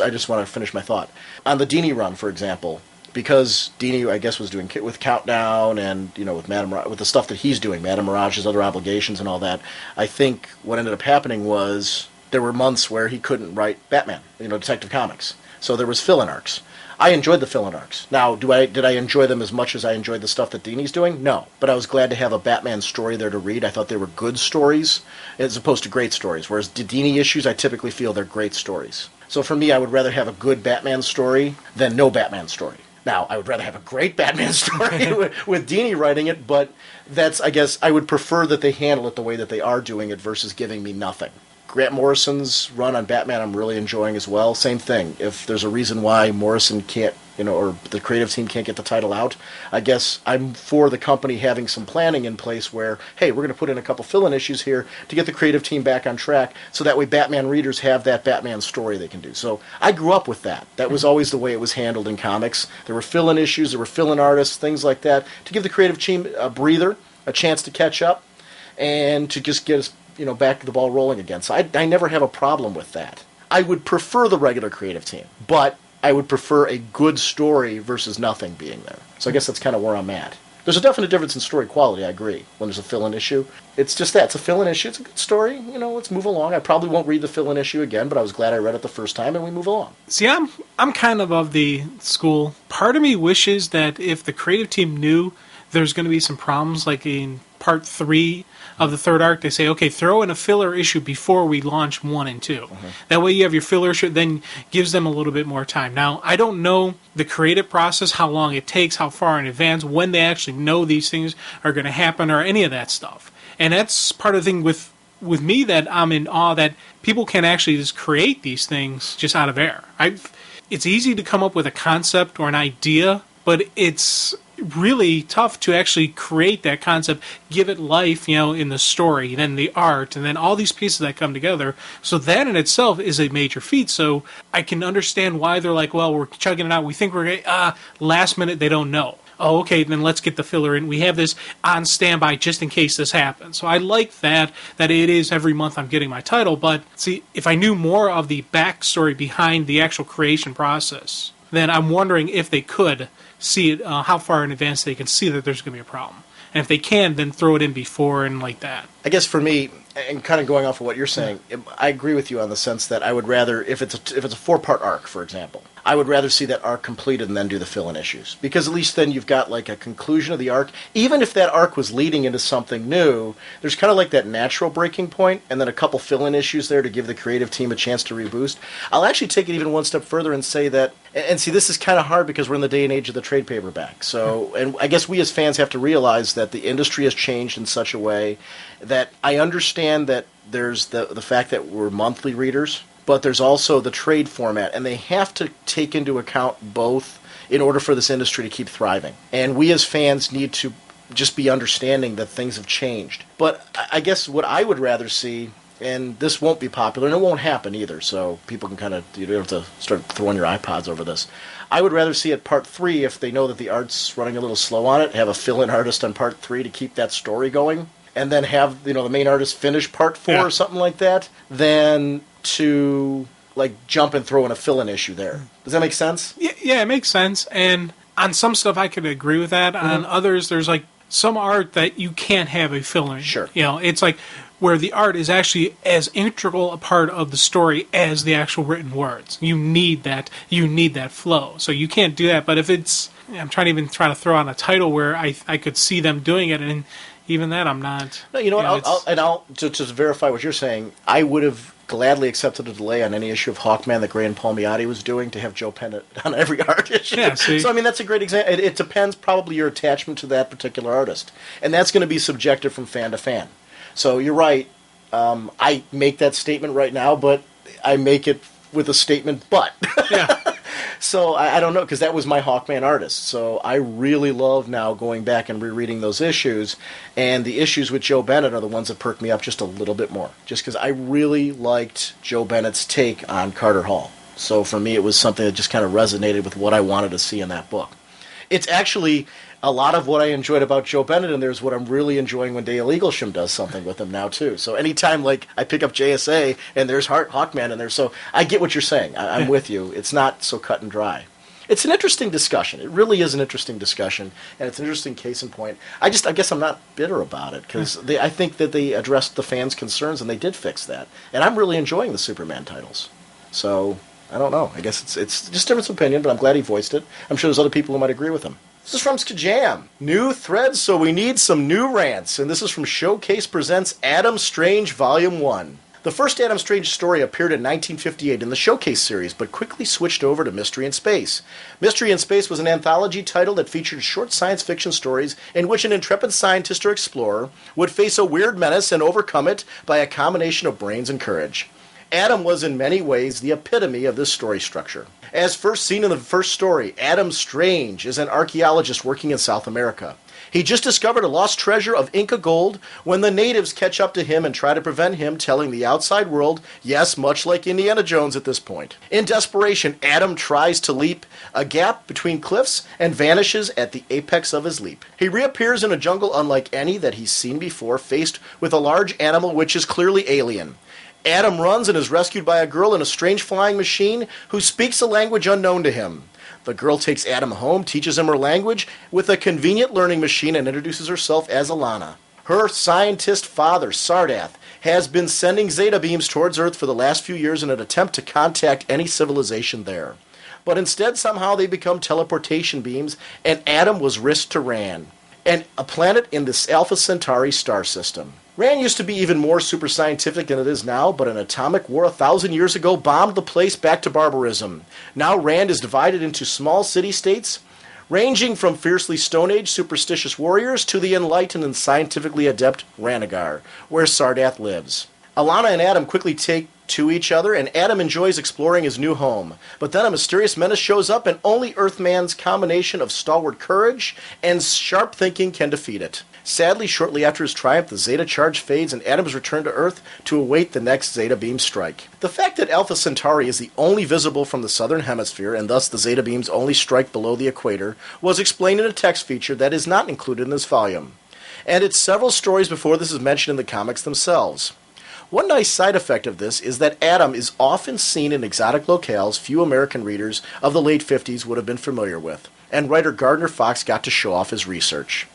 Speaker 1: I just want to finish my thought. On the Dini run, for example, because Dini, I guess, was doing with Countdown and, with with the stuff that he's doing, Madame Mirage's other obligations and all that, I think what ended up happening was there were months where he couldn't write Batman, Detective Comics. So there was fill-in arcs. I enjoyed the fill-in arcs. Now, did I enjoy them as much as I enjoyed the stuff that Dini's doing? No. But I was glad to have a Batman story there to read. I thought they were good stories as opposed to great stories. Whereas the Dini issues, I typically feel they're great stories. So for me, I would rather have a good Batman story than no Batman story. Now, I would rather have a great Batman story with Dini writing it, but that's, I guess, I would prefer that they handle it the way that they are doing it versus giving me nothing. Grant Morrison's run on Batman I'm really enjoying as well. Same thing. If there's a reason why Morrison can't, or the creative team can't get the title out, I guess I'm for the company having some planning in place where, hey, we're going to put in a couple fill-in issues here to get the creative team back on track so that way Batman readers have that Batman story they can do. So I grew up with that. That was always the way it was handled in comics. There were fill-in issues, there were fill-in artists, things like that, to give the creative team a breather, a chance to catch up, and to just get us back to the ball rolling again. So I never have a problem with that. I would prefer the regular creative team, but I would prefer a good story versus nothing being there. So I guess that's kind of where I'm at. There's a definite difference in story quality, I agree, when there's a fill-in issue. It's just that. It's a fill-in issue. It's a good story. Let's move along. I probably won't read the fill-in issue again, but I was glad I read it the first time, and we move along.
Speaker 2: See, I'm kind of the school. Part of me wishes that if the creative team knew there's going to be some problems, like in part 3 of the third arc, they say, okay, throw in a filler issue before we launch 1 and 2. Mm-hmm. That way you have your filler issue, then gives them a little bit more time. Now, I don't know the creative process, how long it takes, how far in advance, when they actually know these things are going to happen, or any of that stuff. And that's part of the thing with me that I'm in awe that people can actually just create these things just out of air. It's easy to come up with a concept or an idea, but it's really tough to actually create that concept, give it life, in the story, then the art, and then all these pieces that come together. So that in itself is a major feat. So I can understand why they're like, well, we're chugging it out. We think we're last minute, they don't know. Oh, okay, then let's get the filler in. We have this on standby just in case this happens. So I like that it is every month I'm getting my title. But see, if I knew more of the backstory behind the actual creation process, then I'm wondering if they could see it, how far in advance they can see that there's going to be a problem. And if they can, then throw it in before and like that.
Speaker 1: I guess for me, and kind of going off of what you're saying, I agree with you on the sense that I would rather, if it's a 4-part arc, for example, I would rather see that arc completed and then do the fill-in issues. Because at least then you've got like a conclusion of the arc. Even if that arc was leading into something new, there's kind of like that natural breaking point and then a couple fill-in issues there to give the creative team a chance to reboost. I'll actually take it even one step further and say that, and see, this is kind of hard because we're in the day and age of the trade paperback. So, and I guess we as fans have to realize that the industry has changed in such a way that I understand that there's the fact that we're monthly readers, but there's also the trade format, and they have to take into account both in order for this industry to keep thriving. And we as fans need to just be understanding that things have changed. But I guess what I would rather see, and this won't be popular, and it won't happen either, so people can kind of, you don't have to start throwing your iPods over this. I would rather see it part 3 if they know that the art's running a little slow on it, have a fill-in artist on part 3 to keep that story going, and then have the main artist finish part 4 or something like that, than to jump and throw in a fill-in issue there. Does that make sense?
Speaker 2: Yeah, it makes sense. And on some stuff I could agree with that. Mm-hmm. On others, there's some art that you can't have a fill-in.
Speaker 1: Sure.
Speaker 2: It's where the art is actually as integral a part of the story as the actual written words. You need that flow. So you can't do that. But if it's, I'm trying to throw on a title where I could see them doing it, and even that I'm not.
Speaker 1: No, you know what? I'll to verify what you're saying, I would have gladly accepted a delay on any issue of Hawkman that Gray and Palmiotti was doing to have Joe Pennant on every art issue.
Speaker 2: Yeah, see?
Speaker 1: So, that's a great example. It depends probably your attachment to that particular artist. And that's going to be subjective from fan to fan. So you're right. I make that statement right now, but I make it with a statement but.
Speaker 2: Yeah.
Speaker 1: So I don't know, because that was my Hawkman artist. So I really love now going back and rereading those issues. And the issues with Joe Bennett are the ones that perk me up just a little bit more. Just because I really liked Joe Bennett's take on Carter Hall. So for me, it was something that just kind of resonated with what I wanted to see in that book. It's actually a lot of what I enjoyed about Joe Bennett, and there's what I'm really enjoying when Dale Eaglesham does something with him now, too. So anytime, I pick up JSA, and there's Hawkman in there, so I get what you're saying. I'm with you. It's not so cut and dry. It's an interesting discussion. It really is an interesting discussion, and it's an interesting case in point. I guess I'm not bitter about it, because I think that they addressed the fans' concerns, and they did fix that. And I'm really enjoying the Superman titles. So, I don't know. I guess it's just a difference of opinion, but I'm glad he voiced it. I'm sure there's other people who might agree with him. This is from Skajam. New threads, so we need some new rants. And this is from Showcase Presents Adam Strange Volume 1. The first Adam Strange story appeared in 1958 in the Showcase series, but quickly switched over to Mystery in Space. Mystery in Space was an anthology title that featured short science fiction stories in which an intrepid scientist or explorer would face a weird menace and overcome it by a combination of brains and courage. Adam was in many ways the epitome of this story structure. As first seen in the first story, Adam Strange is an archaeologist working in South America. He just discovered a lost treasure of Inca gold when the natives catch up to him and try to prevent him telling the outside world, yes, much like Indiana Jones at this point. In desperation, Adam tries to leap a gap between cliffs and vanishes at the apex of his leap. He reappears in a jungle unlike any that he's seen before, faced with a large animal which is clearly alien. Adam runs and is rescued by a girl in a strange flying machine who speaks a language unknown to him. The girl takes Adam home, teaches him her language with a convenient learning machine, and introduces herself as Alana. Her scientist father, Sardath, has been sending Zeta beams towards Earth for the last few years in an attempt to contact any civilization there. But instead, somehow they become teleportation beams, and Adam was risked to Ran, and a planet in this Alpha Centauri star system. Ran used to be even more super scientific than it is now, but an atomic war 1,000 years ago bombed the place back to barbarism. Now Rand is divided into small city-states, ranging from fiercely Stone Age superstitious warriors to the enlightened and scientifically adept Ranagar, where Sardath lives. Alana and Adam quickly take to each other, and Adam enjoys exploring his new home. But then a mysterious menace shows up, and only Earthman's combination of stalwart courage and sharp thinking can defeat it. Sadly, shortly after his triumph, the Zeta charge fades and Adam is returned to Earth to await the next Zeta beam strike. The fact that Alpha Centauri is the only visible from the southern hemisphere, and thus the Zeta beams only strike below the equator, was explained in a text feature that is not included in this volume. And it's several stories before this is mentioned in the comics themselves. One nice side effect of this is that Adam is often seen in exotic locales few American readers of the late 50s would have been familiar with, and writer Gardner Fox got to show off his research.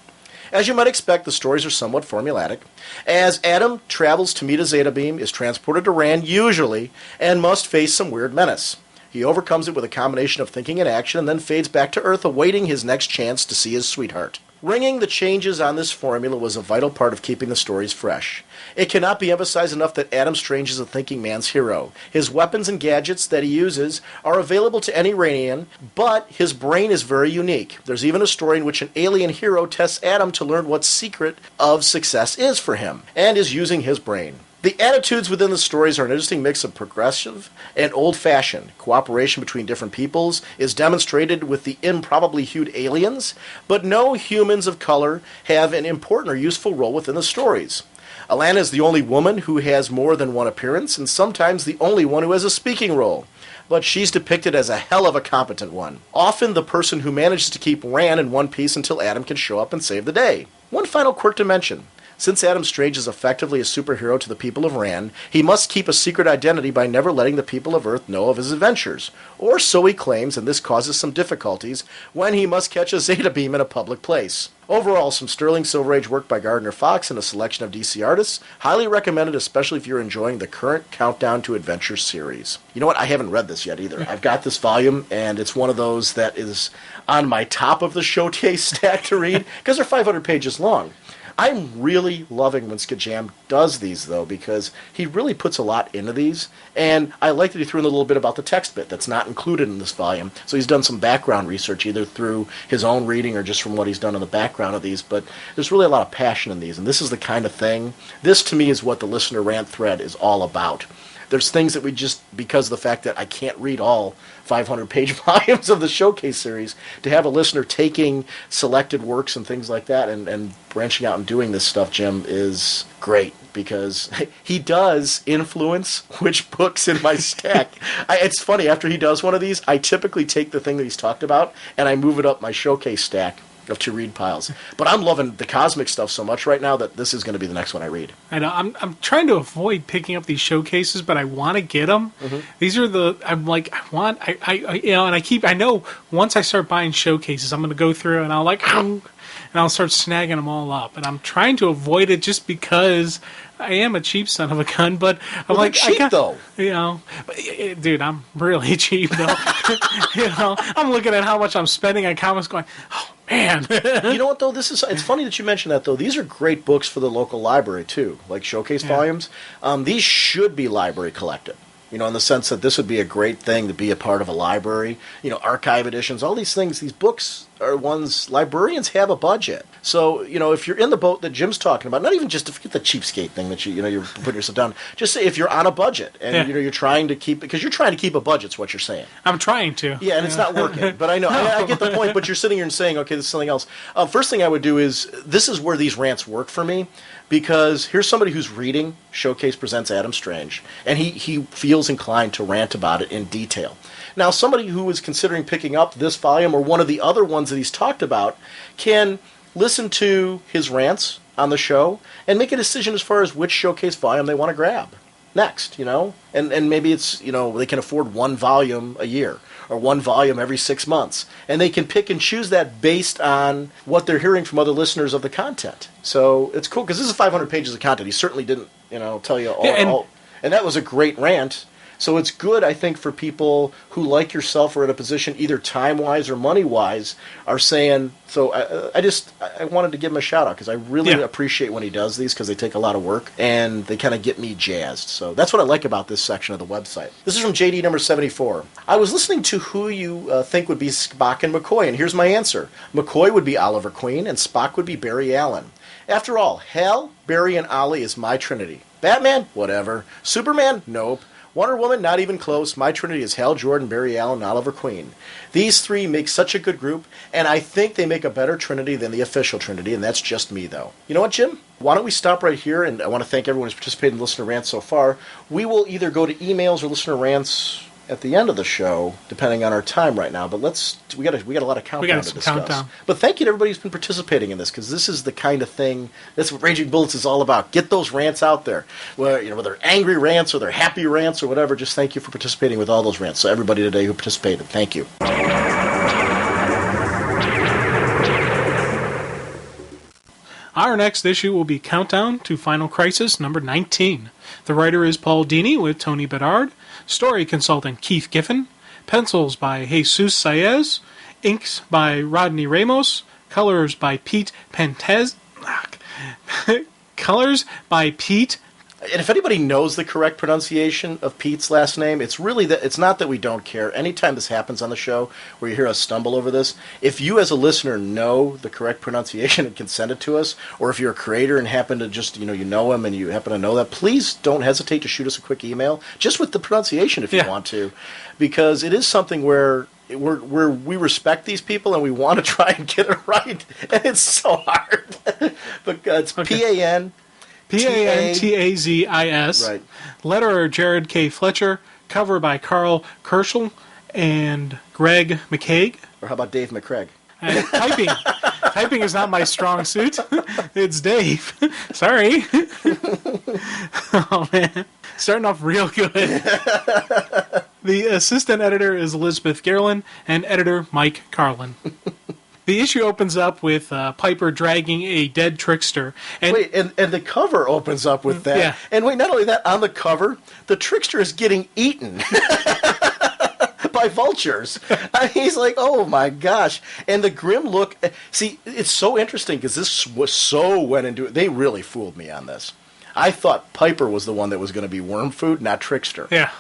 Speaker 1: As you might expect, the stories are somewhat formulaic, as Adam travels to meet a Zeta beam, is transported to Rand usually, and must face some weird menace. He overcomes it with a combination of thinking and action, and then fades back to Earth awaiting his next chance to see his sweetheart. Ringing the changes on this formula was a vital part of keeping the stories fresh. It cannot be emphasized enough that Adam Strange is a thinking man's hero. His weapons and gadgets that he uses are available to any Ranian, but his brain is very unique. There's even a story in which an alien hero tests Adam to learn what secret of success is for him, and is using his brain. The attitudes within the stories are an interesting mix of progressive and old-fashioned. Cooperation between different peoples is demonstrated with the improbably hued aliens, but no humans of color have an important or useful role within the stories. Alana is the only woman who has more than one appearance, and sometimes the only one who has a speaking role. But she's depicted as a hell of a competent one. Often the person who manages to keep Rand in one piece until Adam can show up and save the day. One final quirk to mention. Since Adam Strange is effectively a superhero to the people of Rand, he must keep a secret identity by never letting the people of Earth know of his adventures. Or so he claims, and this causes some difficulties when he must catch a Zeta beam in a public place. Overall, some sterling Silver Age work by Gardner Fox and a selection of DC artists. Highly recommended, especially if you're enjoying the current Countdown to Adventure series. You know what? I haven't read this yet either. I've got this volume, and it's one of those that is on my top of the showcase stack to read, because they're 500 pages long. I'm really loving when Skajam does these, though, because he really puts a lot into these, and I like that he threw in a little bit about the text bit that's not included in this volume. So he's done some background research, either through his own reading or just from what he's done in the background of these, but there's really a lot of passion in these, and this is the kind of thing, this to me is what the listener rant thread is all about. There's things that we just, because of the fact that I can't read all 500-page volumes of the Showcase series, to have a listener taking selected works and things like that and branching out and doing this stuff, Jim, is great, because he does influence which books in my stack. It's funny, after he does one of these, I typically take the thing that he's talked about and I move it up my Showcase stack of to read piles. But I'm loving the cosmic stuff so much right now that this is going to be the next one I read.
Speaker 2: I know. I'm trying to avoid picking up these showcases, but I want to get them. Mm-hmm. These are the. I'm like, I know once I start buying showcases, I'm going to go through and and I'll start snagging them all up. And I'm trying to avoid it just because I am a cheap son of a gun. But I'm like,
Speaker 1: cheap though.
Speaker 2: Dude, I'm really cheap though. I'm looking at how much I'm spending on comics, going, oh Man.
Speaker 1: You know what, though? It's funny that you mentioned that, though. These are great books for the local library, too, like showcase volumes. These should be library collected. In the sense that this would be a great thing to be a part of a library. Archive editions, all these things, these books are ones, librarians have a budget. So, if you're in the boat that Jim's talking about, not even just to forget the cheapskate thing that you're putting yourself down, just say if you're on a budget and, you're trying to keep, because you're trying to keep a budget's what you're saying.
Speaker 2: I'm trying to.
Speaker 1: Yeah, and it's not working. But I know, I get the point, but you're sitting here and saying, okay, this is something else. First thing I would do is, this is where these rants work for me. Because here's somebody who's reading Showcase Presents Adam Strange, and he feels inclined to rant about it in detail. Now, somebody who is considering picking up this volume or one of the other ones that he's talked about can listen to his rants on the show and make a decision as far as which Showcase volume they want to grab next, And maybe it's, they can afford one volume a year or one volume every 6 months. And they can pick and choose that based on what they're hearing from other listeners of the content. So it's cool, because this is 500 pages of content. He certainly didn't, tell you all. And that was a great rant. So it's good, I think, for people who, like yourself, are in a position, either time-wise or money-wise, are saying, so I wanted to give him a shout-out, because I really appreciate when he does these, because they take a lot of work, and they kind of get me jazzed. So that's what I like about this section of the website. This is from JD number 74. I was listening to who you think would be Spock and McCoy, and here's my answer. McCoy would be Oliver Queen, and Spock would be Barry Allen. After all, Hal, Barry, and Ollie is my trinity. Batman? Whatever. Superman? Nope. Wonder Woman, not even close. My trinity is Hal Jordan, Barry Allen, and Oliver Queen. These three make such a good group, and I think they make a better trinity than the official trinity, and that's just me, though. You know what, Jim? Why don't we stop right here, and I want to thank everyone who's participated in Listener Rants so far. We will either go to emails or Listener Rants at the end of the show, depending on our time right now. But we got a lot of countdown to discuss. But thank you to everybody who's been participating in this, because this is the kind of thing, that's what Raging Bullets is all about. Get those rants out there. Whether they're angry rants or they're happy rants or whatever, just thank you for participating with all those rants. So everybody today who participated, thank you.
Speaker 2: Our next issue will be Countdown to Final Crisis number 19. The writer is Paul Dini with Tony Bedard. Story consultant Keith Giffen. Pencils by Jesus Saez. Inks by Rodney Ramos. Colors by Pete Pentez. Colors by Pete.
Speaker 1: And if anybody knows the correct pronunciation of Pete's last name, it's really that it's not that we don't care. Anytime this happens on the show, where you hear us stumble over this, if you as a listener know the correct pronunciation and can send it to us, or if you're a creator and happen to just you know him and you happen to know that, please don't hesitate to shoot us a quick email, just with the pronunciation if you want to, because it is something where we respect these people and we want to try and get it right, and it's so hard. But it's P-A-N.
Speaker 2: P-A-N-T-A-Z-I-S.
Speaker 1: Right.
Speaker 2: Letterer Jared K. Fletcher. Cover by Carl Kerschel and Greg McCaig.
Speaker 1: Or how about Dave McCraig?
Speaker 2: Typing. Typing is not my strong suit. It's Dave. Sorry. Oh, man. Starting off real good. The assistant editor is Elizabeth Garland and editor Mike Carlin. The issue opens up with Piper dragging a dead trickster. And
Speaker 1: and the cover opens up with that.
Speaker 2: Yeah.
Speaker 1: And wait, not only that, on the cover, the trickster is getting eaten by vultures. He's like, oh my gosh. And the grim look. See, it's so interesting because this was so went into it. They really fooled me on this. I thought Piper was the one that was going to be worm food, not trickster.
Speaker 2: Yeah.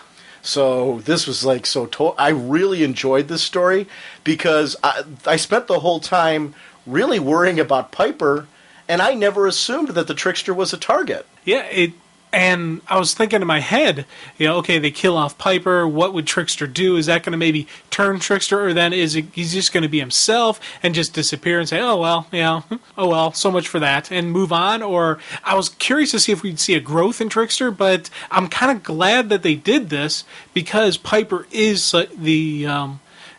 Speaker 1: So this was like I really enjoyed this story because I spent the whole time really worrying about Piper, and I never assumed that the trickster was a target.
Speaker 2: Yeah, and I was thinking in my head, okay, they kill off Piper. What would Trickster do? Is that going to maybe turn Trickster, or then he's just going to be himself and just disappear and say, oh well, so much for that, and move on? Or I was curious to see if we'd see a growth in Trickster, but I'm kind of glad that they did this because Piper is he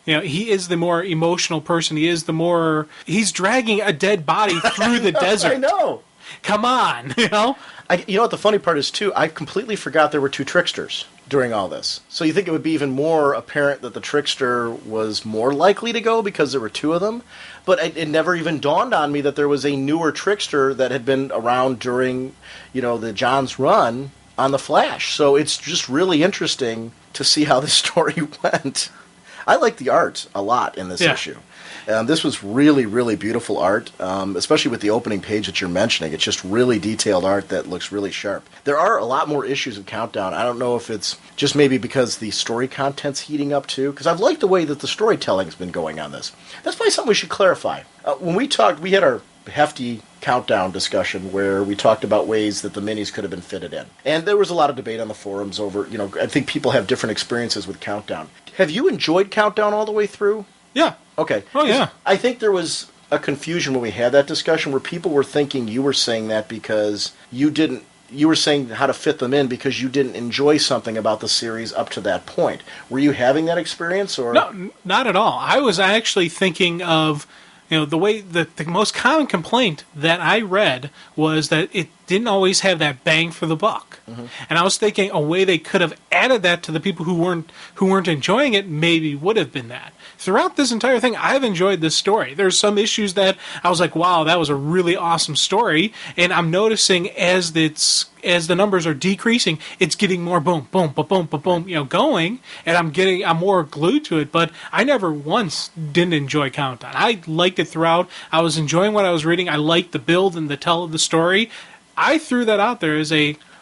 Speaker 2: is the more emotional person. He's dragging a dead body through the desert.
Speaker 1: I know.
Speaker 2: Come on,
Speaker 1: You know what the funny part is, too? I completely forgot there were two tricksters during all this. So you think it would be even more apparent that the trickster was more likely to go because there were two of them? But it never even dawned on me that there was a newer trickster that had been around during, the John's run on The Flash. So it's just really interesting to see how this story went. I like the art a lot in this issue. This was really, really beautiful art, especially with the opening page that you're mentioning. It's just really detailed art that looks really sharp. There are a lot more issues of Countdown. I don't know if it's just maybe because the story content's heating up too, because I've liked the way that the storytelling's been going on this. That's probably something we should clarify. When we talked, we had our hefty Countdown discussion where we talked about ways that the minis could have been fitted in. And there was a lot of debate on the forums over, I think people have different experiences with Countdown. Have you enjoyed Countdown all the way through?
Speaker 2: Yeah.
Speaker 1: Okay.
Speaker 2: Oh, yeah.
Speaker 1: I think there was a confusion when we had that discussion where people were thinking you were saying that because you were saying how to fit them in because you didn't enjoy something about the series up to that point. Were you having that experience? Or
Speaker 2: No, not at all. I was actually thinking of, the way the most common complaint that I read was that it didn't always have that bang for the buck. Mm-hmm. And I was thinking a way they could have added that to the people who weren't enjoying it maybe would have been that. Throughout this entire thing, I've enjoyed this story. There's some issues that I was like, wow, that was a really awesome story. And I'm noticing as the numbers are decreasing, it's getting more boom, boom, boom, boom, boom, boom, going. And I'm more glued to it. But I never once didn't enjoy Countdown. I liked it throughout. I was enjoying what I was reading. I liked the build and the tell of the story. I threw that out there as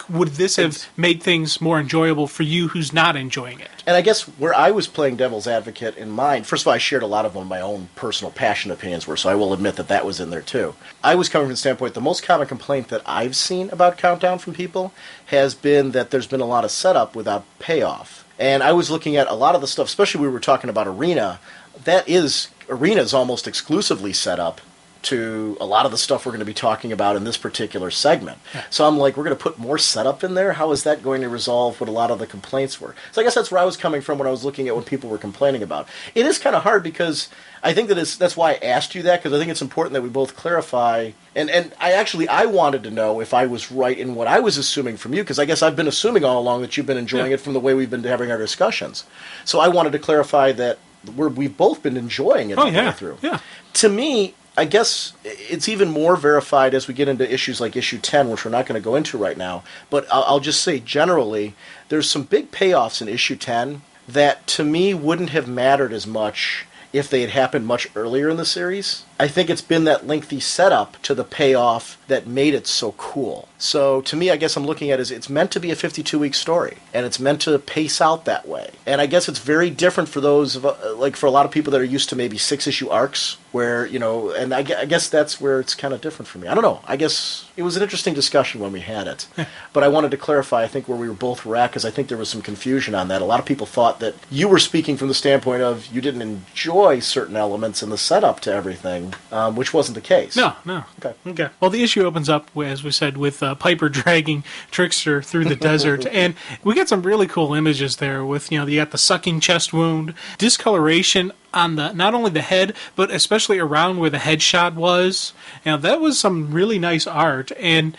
Speaker 2: would this have made things more enjoyable for you who's not enjoying it?
Speaker 1: And I guess where I was playing devil's advocate in mind, first of all, I shared a lot of my own personal passion opinions were, so I will admit that was in there too. I was coming from the standpoint, the most common complaint that I've seen about Countdown from people has been that there's been a lot of setup without payoff. And I was looking at a lot of the stuff, especially we were talking about Arena, Arena is almost exclusively set up to a lot of the stuff we're going to be talking about in this particular segment. Yeah. So I'm like, we're going to put more setup in there? How is that going to resolve what a lot of the complaints were? So I guess that's where I was coming from when I was looking at what people were complaining about. It is kind of hard because I think that's why I asked you that, because I think it's important that we both clarify. And I wanted to know if I was right in what I was assuming from you, because I guess I've been assuming all along that you've been enjoying it from the way we've been having our discussions. So I wanted to clarify that we've both been enjoying it all the way through.
Speaker 2: Yeah.
Speaker 1: To me, I guess it's even more verified as we get into issues like issue 10, which we're not going to go into right now. But I'll just say generally, there's some big payoffs in issue 10 that to me wouldn't have mattered as much if they had happened much earlier in the series. I think it's been that lengthy setup to the payoff that made it so cool. So to me, I guess I'm looking at it as it's meant to be a 52-week story, and it's meant to pace out that way. And I guess it's very different for those, for a lot of people that are used to maybe 6-issue arcs, where, and I guess that's where it's kind of different for me. I don't know. I guess it was an interesting discussion when we had it. But I wanted to clarify, I think, where we were both at, because I think there was some confusion on that. A lot of people thought that you were speaking from the standpoint of you didn't enjoy certain elements in the setup to everything, which wasn't the case.
Speaker 2: No. Okay. Well, the issue opens up, as we said, with Piper dragging Trickster through the desert, and we get some really cool images there with, you got the sucking chest wound, discoloration on not only the head, but especially around where the headshot was. That was some really nice art, and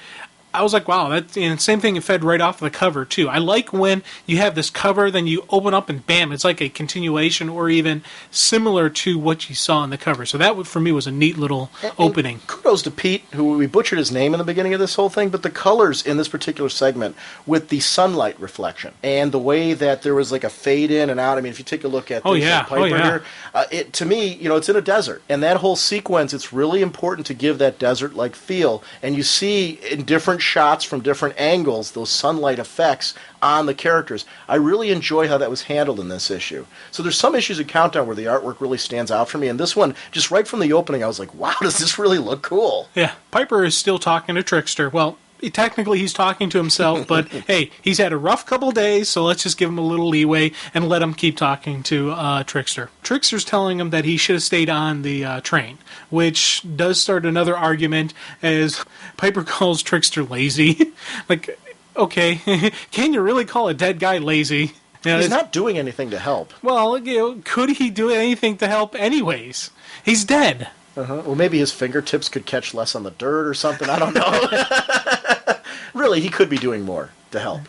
Speaker 2: I was like, wow, and same thing, it fed right off the cover, too. I like when you have this cover, then you open up and bam, it's like a continuation or even similar to what you saw in the cover. So that, for me, was a neat little opening.
Speaker 1: And kudos to Pete, who we butchered his name in the beginning of this whole thing, but the colors in this particular segment with the sunlight reflection and the way that there was like a fade in and out. I mean, if you take a look at Piper here, to me, it's in a desert. And that whole sequence, it's really important to give that desert-like feel. And you see in different shots from different angles those sunlight effects on the characters. I really enjoy how that was handled in this issue. So there's some issues of Countdown where the artwork really stands out for me, and this one, just right from the opening, I was like, wow, does this really look cool?
Speaker 2: Yeah, Piper is still talking to Trickster. Well, technically he's talking to himself, but hey, he's had a rough couple days, so let's just give him a little leeway and let him keep talking to Trickster. Trickster's telling him that he should have stayed on the train, which does start another argument as Piper calls Trickster lazy. Like, okay, can you really call a dead guy lazy?
Speaker 1: He's not doing anything to help.
Speaker 2: Well, could he do anything to help anyways? He's dead.
Speaker 1: Well, maybe his fingertips could catch less on the dirt or something. I don't know. Really, he could be doing more to help.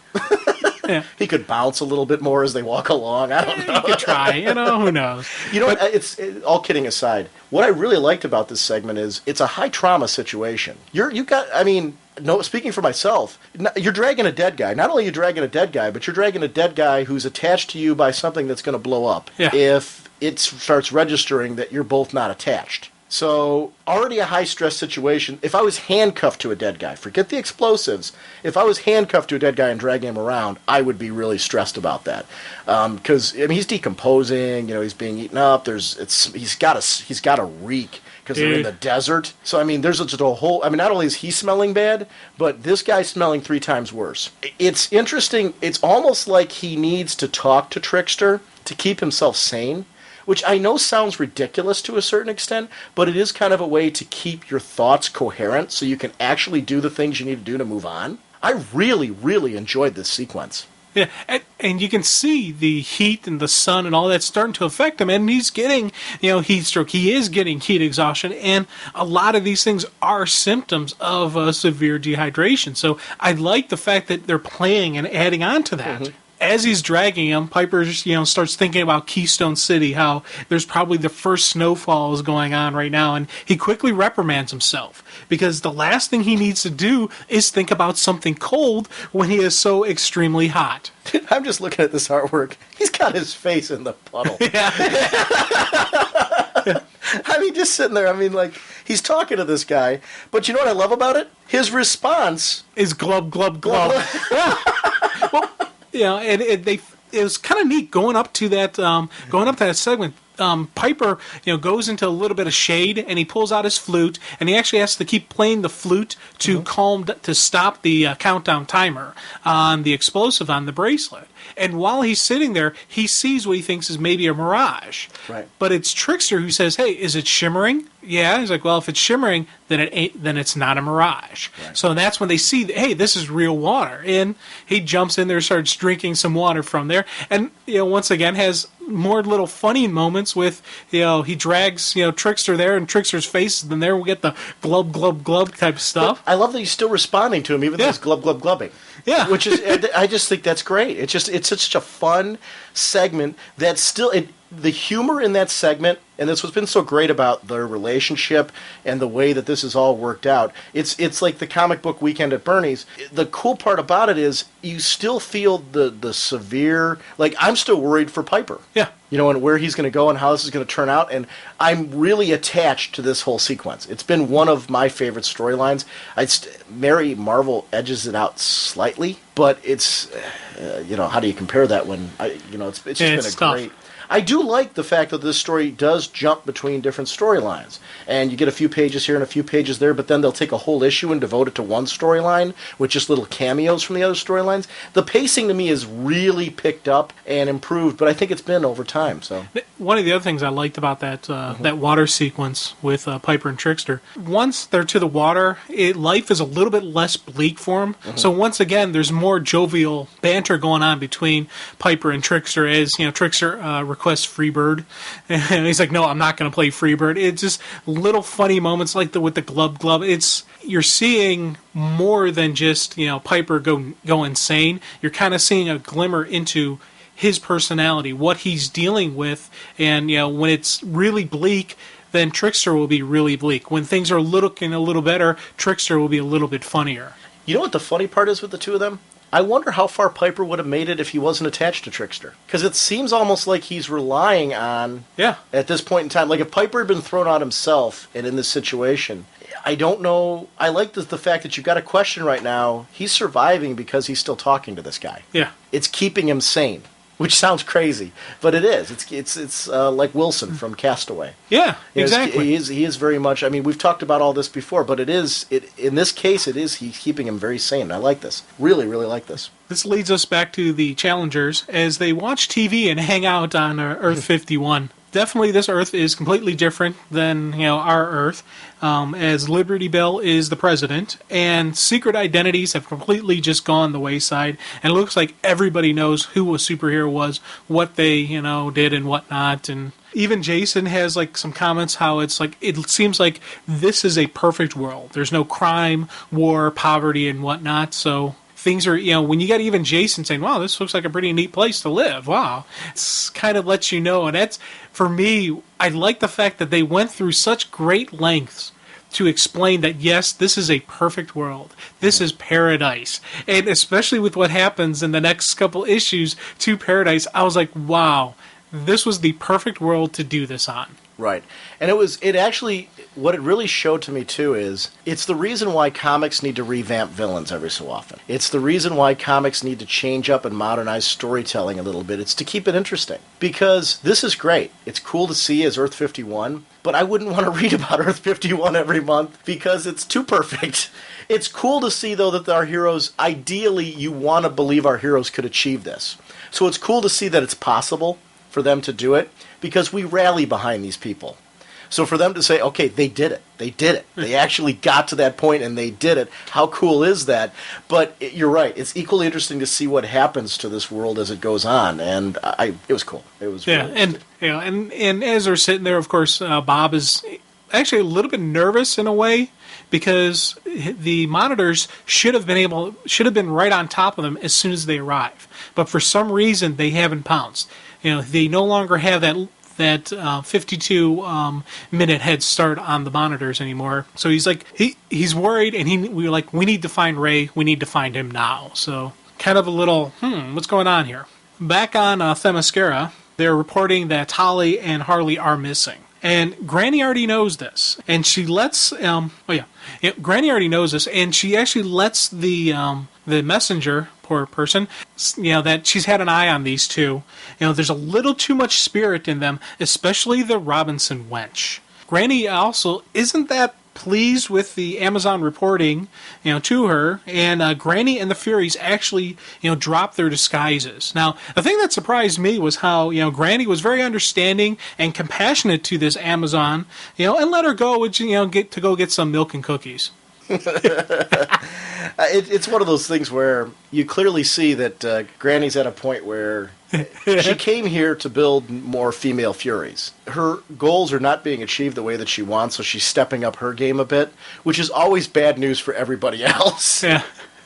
Speaker 2: Yeah.
Speaker 1: He could bounce a little bit more as they walk along. I don't know.
Speaker 2: He could try. Who knows?
Speaker 1: It's all kidding aside. What I really liked about this segment is it's a high trauma situation. no, speaking for myself, you're dragging a dead guy. Not only are you dragging a dead guy, but you're dragging a dead guy who's attached to you by something that's going to blow up if it starts registering that you're both not attached. So, already a high-stress situation. If I was handcuffed to a dead guy, forget the explosives, if I was handcuffed to a dead guy and dragging him around, I would be really stressed about that. Because, he's decomposing, he's being eaten up, he's got a reek because they're in the desert. So, there's just a whole... not only is he smelling bad, but this guy's smelling 3 times worse. It's interesting. It's almost like he needs to talk to Trickster to keep himself sane, which I know sounds ridiculous to a certain extent, but it is kind of a way to keep your thoughts coherent so you can actually do the things you need to do to move on. I really, really enjoyed this sequence.
Speaker 2: Yeah, and you can see the heat and the sun and all that starting to affect him, and he's getting, heat stroke. He is getting heat exhaustion, and a lot of these things are symptoms of severe dehydration. So I like the fact that they're playing and adding on to that. Mm-hmm. As he's dragging him, Piper starts thinking about Keystone City, how there's probably the first snowfall is going on right now, and he quickly reprimands himself because the last thing he needs to do is think about something cold when he is so extremely hot.
Speaker 1: I'm just looking at this artwork. He's got his face in the puddle. Yeah. Just sitting there. He's talking to this guy, but you know what I love about it? His response
Speaker 2: is glub, glub, glub. Well, it was kind of neat going up to that segment. Piper, goes into a little bit of shade, and he pulls out his flute, and he actually has to keep playing the flute to to stop the countdown timer on the explosive on the bracelet. And while he's sitting there, he sees what he thinks is maybe a mirage.
Speaker 1: Right.
Speaker 2: But it's Trickster who says, "Hey, is it shimmering?" Yeah. He's like, "Well, if it's shimmering, then it ain't. Then it's not a mirage." Right. So that's when they see, hey, this is real water, and he jumps in there, starts drinking some water from there, and once again has more little funny moments with he drags Trickster there, and Trickster's face, and then there we get the glub glub glub type of stuff.
Speaker 1: But I love that he's still responding to him, even though he's glub glub glubbing.
Speaker 2: Yeah,
Speaker 1: which is I just think that's great. It's such a fun segment that still the humor in that segment, and that's what's been so great about their relationship and the way that this is all worked out. It's like the comic book Weekend at Bernie's. The cool part about it is you still feel the severe, I'm still worried for Piper.
Speaker 2: Yeah.
Speaker 1: And where he's going to go and how this is going to turn out, and I'm really attached to this whole sequence. It's been one of my favorite storylines. Mary Marvel edges it out slightly, but it's, how do you compare that when, it's just been a
Speaker 2: tough.
Speaker 1: Great... I do like the fact that this story does jump between different storylines. And you get a few pages here and a few pages there, but then they'll take a whole issue and devote it to one storyline with just little cameos from the other storylines. The pacing to me is really picked up and improved, but I think it's been over time. So
Speaker 2: one of the other things I liked about that that water sequence with Piper and Trickster, once they're to the water, life is a little bit less bleak for them. Mm-hmm. So once again, there's more jovial banter going on between Piper and Trickster as Trickster requests Freebird, and he's like, "No, I'm not going to play Freebird." It's just little funny moments like with the glub glub. You're seeing more than just Piper go insane. You're kind of seeing a glimmer into his personality, what he's dealing with, and when it's really bleak, then Trickster will be really bleak. When things are looking a little better, Trickster will be a little bit funnier.
Speaker 1: You know what the funny part is with the two of them? I wonder how far Piper would have made it if he wasn't attached to Trickster. Because it seems almost like he's relying on, at this point in time, like if Piper had been thrown out himself and in this situation, I don't know. I like the fact that you've got a question right now. He's surviving because he's still talking to this guy.
Speaker 2: Yeah.
Speaker 1: It's keeping him sane. Which sounds crazy, but it is. It's like Wilson from Castaway.
Speaker 2: Yeah, exactly.
Speaker 1: He is very much. We've talked about all this before, but in this case, he's keeping him very sane. I like this. Really, really like this.
Speaker 2: This leads us back to the Challengers as they watch TV and hang out on Earth 51. Definitely, this Earth is completely different than our Earth, as Liberty Bell is the president, and secret identities have completely just gone the wayside. And it looks like everybody knows who a superhero was, what they did and whatnot. And even Jason has some comments how it seems like this is a perfect world. There's no crime, war, poverty, and whatnot. So things are, when you got even Jason saying, "Wow, this looks like a pretty neat place to live." Wow. It's kind of lets you know. And that's, for me, I like the fact that they went through such great lengths to explain that, yes, this is a perfect world. This is paradise. And especially with what happens in the next couple issues to Paradise, I was like, wow, this was the perfect world to do this on.
Speaker 1: Right. And it actually, what it really showed to me too is, it's the reason why comics need to revamp villains every so often. It's the reason why comics need to change up and modernize storytelling a little bit. It's to keep it interesting. Because this is great. It's cool to see as Earth 51, but I wouldn't want to read about Earth 51 every month because it's too perfect. It's cool to see, though, that our heroes, ideally, you want to believe our heroes could achieve this. So it's cool to see that it's possible for them to do it, because we rally behind these people. So for them to say, okay, they did it. They did it. They actually got to that point and they did it. How cool is that? But you're right. It's equally interesting to see what happens to this world as it goes on. And it was cool. It was really
Speaker 2: and as they're sitting there, of course, Bob is actually a little bit nervous in a way, because the monitors should have been right on top of them as soon as they arrive. But for some reason, they haven't pounced. They no longer have that 52 minute head start on the monitors anymore. So he's like, he's worried, and we need to find Ray. We need to find him now. So kind of a little, what's going on here? Back on Themyscira, they're reporting that Holly and Harley are missing. And Granny already knows this, and she lets Granny already knows this, and she actually lets the messenger, poor person, that she's had an eye on these two. There's a little too much spirit in them, especially the Robinson wench. Granny also isn't that pleased with the Amazon reporting, to her, and Granny and the Furies actually, drop their disguises. Now, the thing that surprised me was how, Granny was very understanding and compassionate to this Amazon, and let her go, get some milk and cookies.
Speaker 1: It's one of those things where you clearly see that Granny's at a point where she came here to build more female Furies. Her goals are not being achieved the way that she wants, so she's stepping up her game a bit, which is always bad news for everybody else.
Speaker 2: Yeah.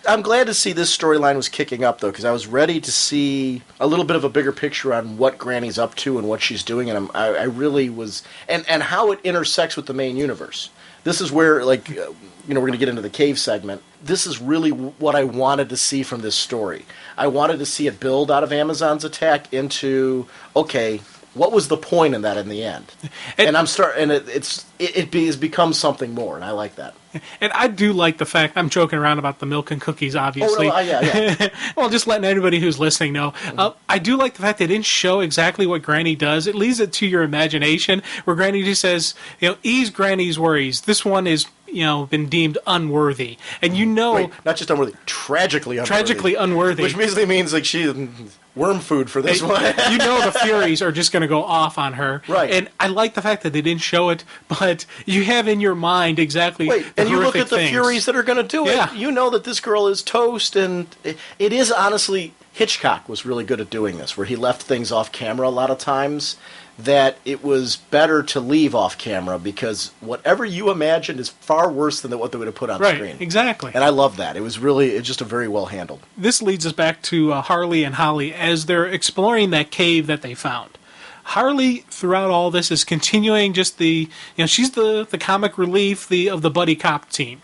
Speaker 1: I'm glad to see this storyline was kicking up, though, because I was ready to see a little bit of a bigger picture on what Granny's up to and what she's doing, and I really was... And how it intersects with the main universe. This is where, we're going to get into the cave segment. This is really what I wanted to see from this story. I wanted to see it build out of Amazon's attack into, okay, what was the point in that in the end? And it has become something more, and I like that.
Speaker 2: And I do like the fact, I'm joking around about the milk and cookies, obviously.
Speaker 1: Oh, no, yeah.
Speaker 2: Well, just letting anybody who's listening know. I do like the fact they didn't show exactly what Granny does. It leaves it to your imagination, where Granny just says, ease Granny's worries. This one is, been deemed unworthy. And
Speaker 1: Wait, not just unworthy, tragically unworthy.
Speaker 2: Tragically unworthy.
Speaker 1: Which basically means, she... worm food for this one.
Speaker 2: The Furies are just going to go off on her.
Speaker 1: Right.
Speaker 2: And I like the fact that they didn't show it, but you have in your mind exactly
Speaker 1: and you look at the
Speaker 2: things.
Speaker 1: Furies that are going to do it. You know that this girl is toast, and it is honestly... Hitchcock was really good at doing this, where he left things off camera a lot of times, that it was better to leave off camera, because whatever you imagined is far worse than what they would have put on screen.
Speaker 2: Right, exactly.
Speaker 1: And I love that. It's just a very well handled.
Speaker 2: This leads us back to Harley and Holly as they're exploring that cave that they found. Harley, throughout all this, is continuing just she's the comic relief of the buddy cop team.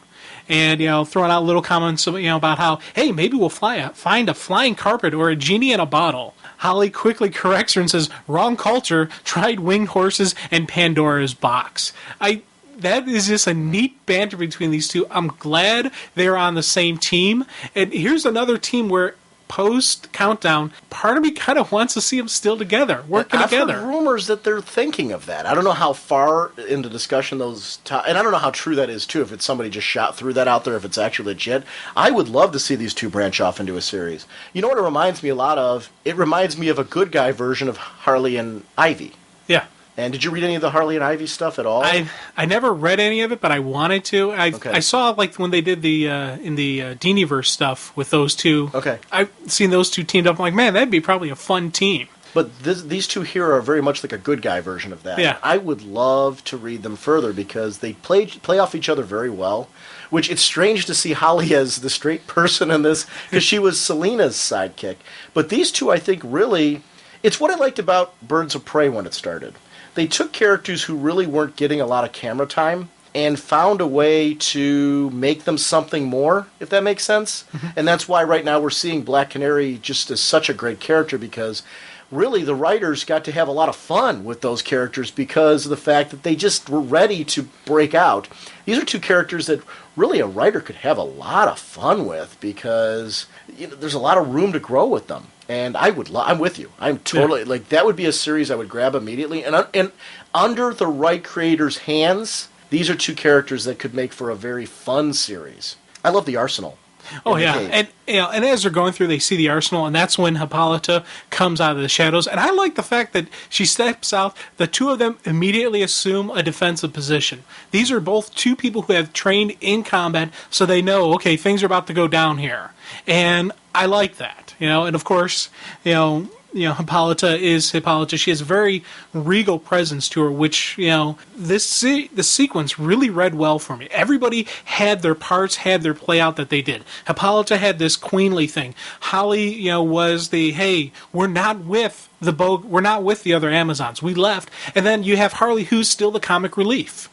Speaker 2: And, throwing out little comments, about how, hey, maybe we'll find a flying carpet or a genie in a bottle. Holly quickly corrects her and says, wrong culture, tried winged horses and Pandora's box. That is just a neat banter between these two. I'm glad they're on the same team. And here's another team where, post-countdown, part of me kind of wants to see them still together, working together.
Speaker 1: I've heard rumors that they're thinking of that. I don't know how far into discussion and I don't know how true that is, too, if it's somebody just threw that out there, if it's actually legit. I would love to see these two branch off into a series. You know what it reminds me a lot of? It reminds me of a good guy version of Harley and Ivy.
Speaker 2: Yeah.
Speaker 1: And did you read any of the Harley and Ivy stuff at all?
Speaker 2: I never read any of it, but I wanted to. I saw when they did the in the Diniverse stuff with those two.
Speaker 1: Okay.
Speaker 2: I've seen those two teamed up. I'm like, man, that'd be probably a fun team.
Speaker 1: But these two here are very much like a good guy version of that.
Speaker 2: Yeah.
Speaker 1: I would love to read them further because they play off each other very well. Which it's strange to see Holly as the straight person in this, because she was Selena's sidekick. But these two, I think, really, it's what I liked about Birds of Prey when it started. They took characters who really weren't getting a lot of camera time and found a way to make them something more, if that makes sense. And that's why right now we're seeing Black Canary just as such a great character, because really the writers got to have a lot of fun with those characters because of the fact that they just were ready to break out. These are two characters that really a writer could have a lot of fun with, because there's a lot of room to grow with them. And I'm with you. I'm totally like, that would be a series I would grab immediately. And under the right creator's hands, these are two characters that could make for a very fun series. I love the Arsenal.
Speaker 2: Oh yeah, and as they're going through, they see the Arsenal, and that's when Hippolyta comes out of the shadows. And I like the fact that she steps out. The two of them immediately assume a defensive position. These are both two people who have trained in combat, so they know, okay, things are about to go down here, and I like that. And of course, Hippolyta is Hippolyta. She has a very regal presence to her, which, the sequence really read well for me. Everybody had their parts, had their play out that they did. Hippolyta had this queenly thing. Holly, was the, hey, we're not with the other Amazons. We left. And then you have Harley, who's still the comic relief.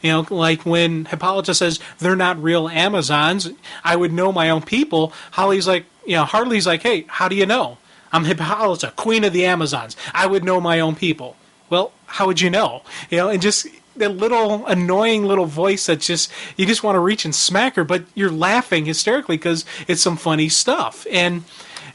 Speaker 2: Like when Hippolyta says they're not real Amazons, I would know my own people. Harley's like, hey, how do you know? I'm Hippolyta, queen of the Amazons. I would know my own people. Well, how would you know? And just that little annoying little voice that you just want to reach and smack her, but you're laughing hysterically because it's some funny stuff. And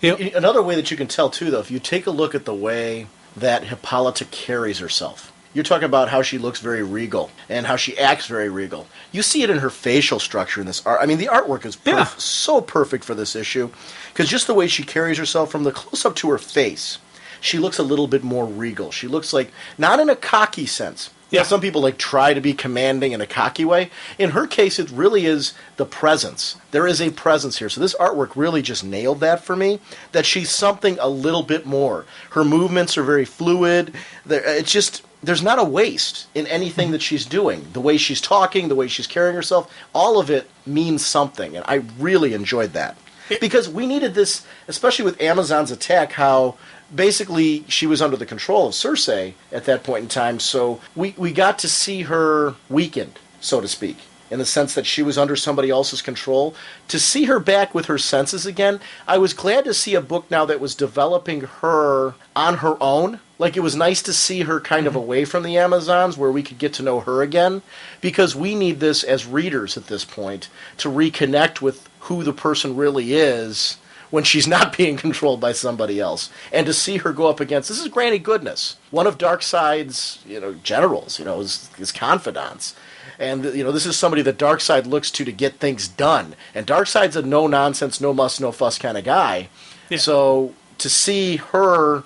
Speaker 1: another way that you can tell too, though, if you take a look at the way that Hippolyta carries herself. You're talking about how she looks very regal and how she acts very regal. You see it in her facial structure in this art. I mean, the artwork is so perfect for this issue, because just the way she carries herself from the close-up to her face, she looks a little bit more regal. She looks like, not in a cocky sense. Yeah, some people try to be commanding in a cocky way. In her case, it really is the presence. There is a presence here. So this artwork really just nailed that for me, that she's something a little bit more. Her movements are very fluid. There's not a waste in anything that she's doing. The way she's talking, the way she's carrying herself, all of it means something. And I really enjoyed that. Because we needed this, especially with Amazon's attack, how basically she was under the control of Cersei at that point in time. So we got to see her weakened, so to speak, in the sense that she was under somebody else's control. To see her back with her senses again, I was glad to see a book now that was developing her on her own. Like, it was nice to see her kind of away from the Amazons, where we could get to know her again, because we need this as readers at this point to reconnect with who the person really is when she's not being controlled by somebody else. And to see her go up against, this is Granny Goodness, one of Darkseid's, generals, his confidants. And, this is somebody that Darkseid looks to get things done. And Darkseid's a no-nonsense, no-muss, no-fuss kind of guy. Yeah. So to see her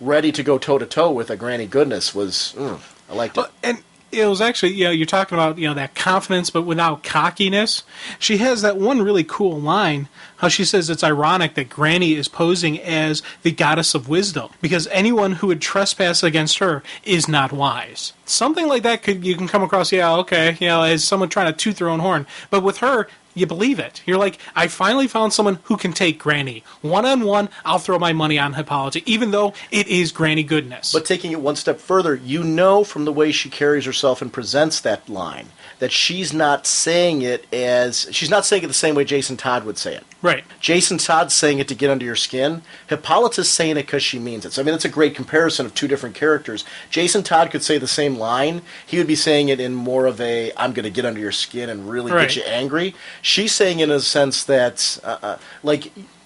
Speaker 1: ready to go toe-to-toe with a Granny Goodness was, I liked it.
Speaker 2: And it was actually, you're talking about, that confidence, but without cockiness. She has that one really cool line, how she says it's ironic that Granny is posing as the goddess of wisdom, because anyone who would trespass against her is not wise. Something like that you can come across, as someone trying to toot their own horn. But with her, you believe it. You're like, I finally found someone who can take Granny. One-on-one, I'll throw my money on Hippolyta, even though it is Granny Goodness.
Speaker 1: But taking it one step further, from the way she carries herself and presents that line, that she's not saying it the same way Jason Todd would say it.
Speaker 2: Right.
Speaker 1: Jason Todd's saying it to get under your skin. Hippolyta's saying it because she means it. So, that's a great comparison of two different characters. Jason Todd could say the same line. He would be saying it in more of a, I'm going to get under your skin and really get you angry. She's saying it in a sense that,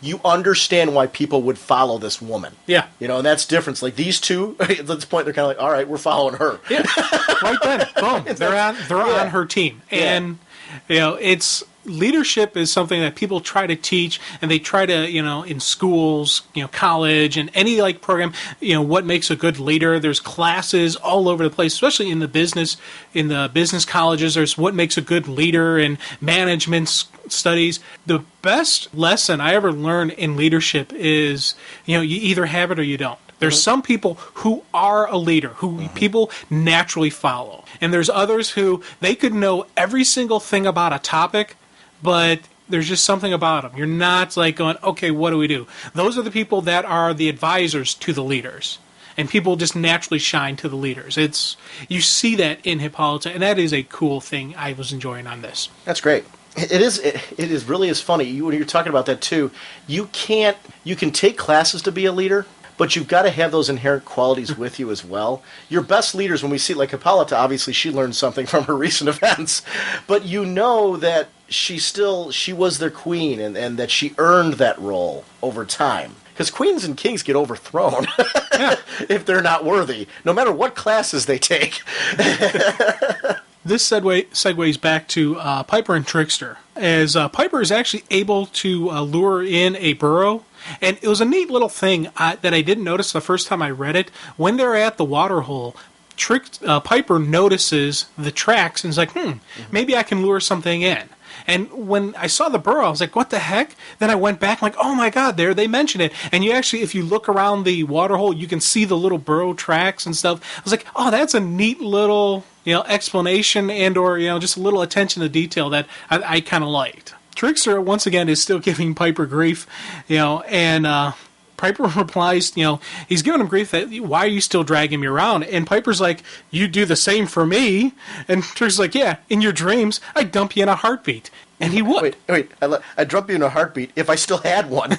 Speaker 1: you understand why people would follow this woman.
Speaker 2: Yeah.
Speaker 1: And that's different. Like, these two, at this point, they're kind of like, all right, we're following her.
Speaker 2: Yeah. Right then. Boom. They're on her team. And, it's... Leadership is something that people try to teach, and they try to, in schools, college, and any program, what makes a good leader. There's classes all over the place, especially in the business colleges. There's what makes a good leader and management studies. The best lesson I ever learned in leadership is, you either have it or you don't. There's some people who are a leader, who people naturally follow. And there's others who they could know every single thing about a topic, but there's just something about them. You're not going, okay, what do we do? Those are the people that are the advisors to the leaders. and people just naturally shine to the leaders. You see that in Hippolyta, and that is a cool thing I was enjoying on this.
Speaker 1: That's great. It is really is funny. When you're talking about that too, you can take classes to be a leader, but you've got to have those inherent qualities with you as well. Your best leaders, when we see, like Hippolyta, obviously she learned something from her recent events, but you know that she was their queen, and that she earned that role over time. Because queens and kings get overthrown if they're not worthy, no matter what classes they take.
Speaker 2: This segues back to Piper and Trickster, as Piper is actually able to lure in a burrow. And it was a neat little thing that I didn't notice the first time I read it. When they're at the water hole, Piper notices the tracks and is like, maybe I can lure something in. And when I saw the burrow, I was like, what the heck? Then I went back, like, oh my God, there they mention it. And you actually, if you look around the water hole, you can see the little burrow tracks and stuff. I was like, oh, that's a neat little, explanation and or, just a little attention to detail that I kind of liked. Trickster, once again, is still giving Piper grief, and Piper replies, he's giving him grief that, why are you still dragging me around? And Piper's like, you do the same for me. And Trickster's like, yeah, in your dreams, I'd dump you in a heartbeat. And he would.
Speaker 1: Wait, I'd dump you in a heartbeat if I still had one.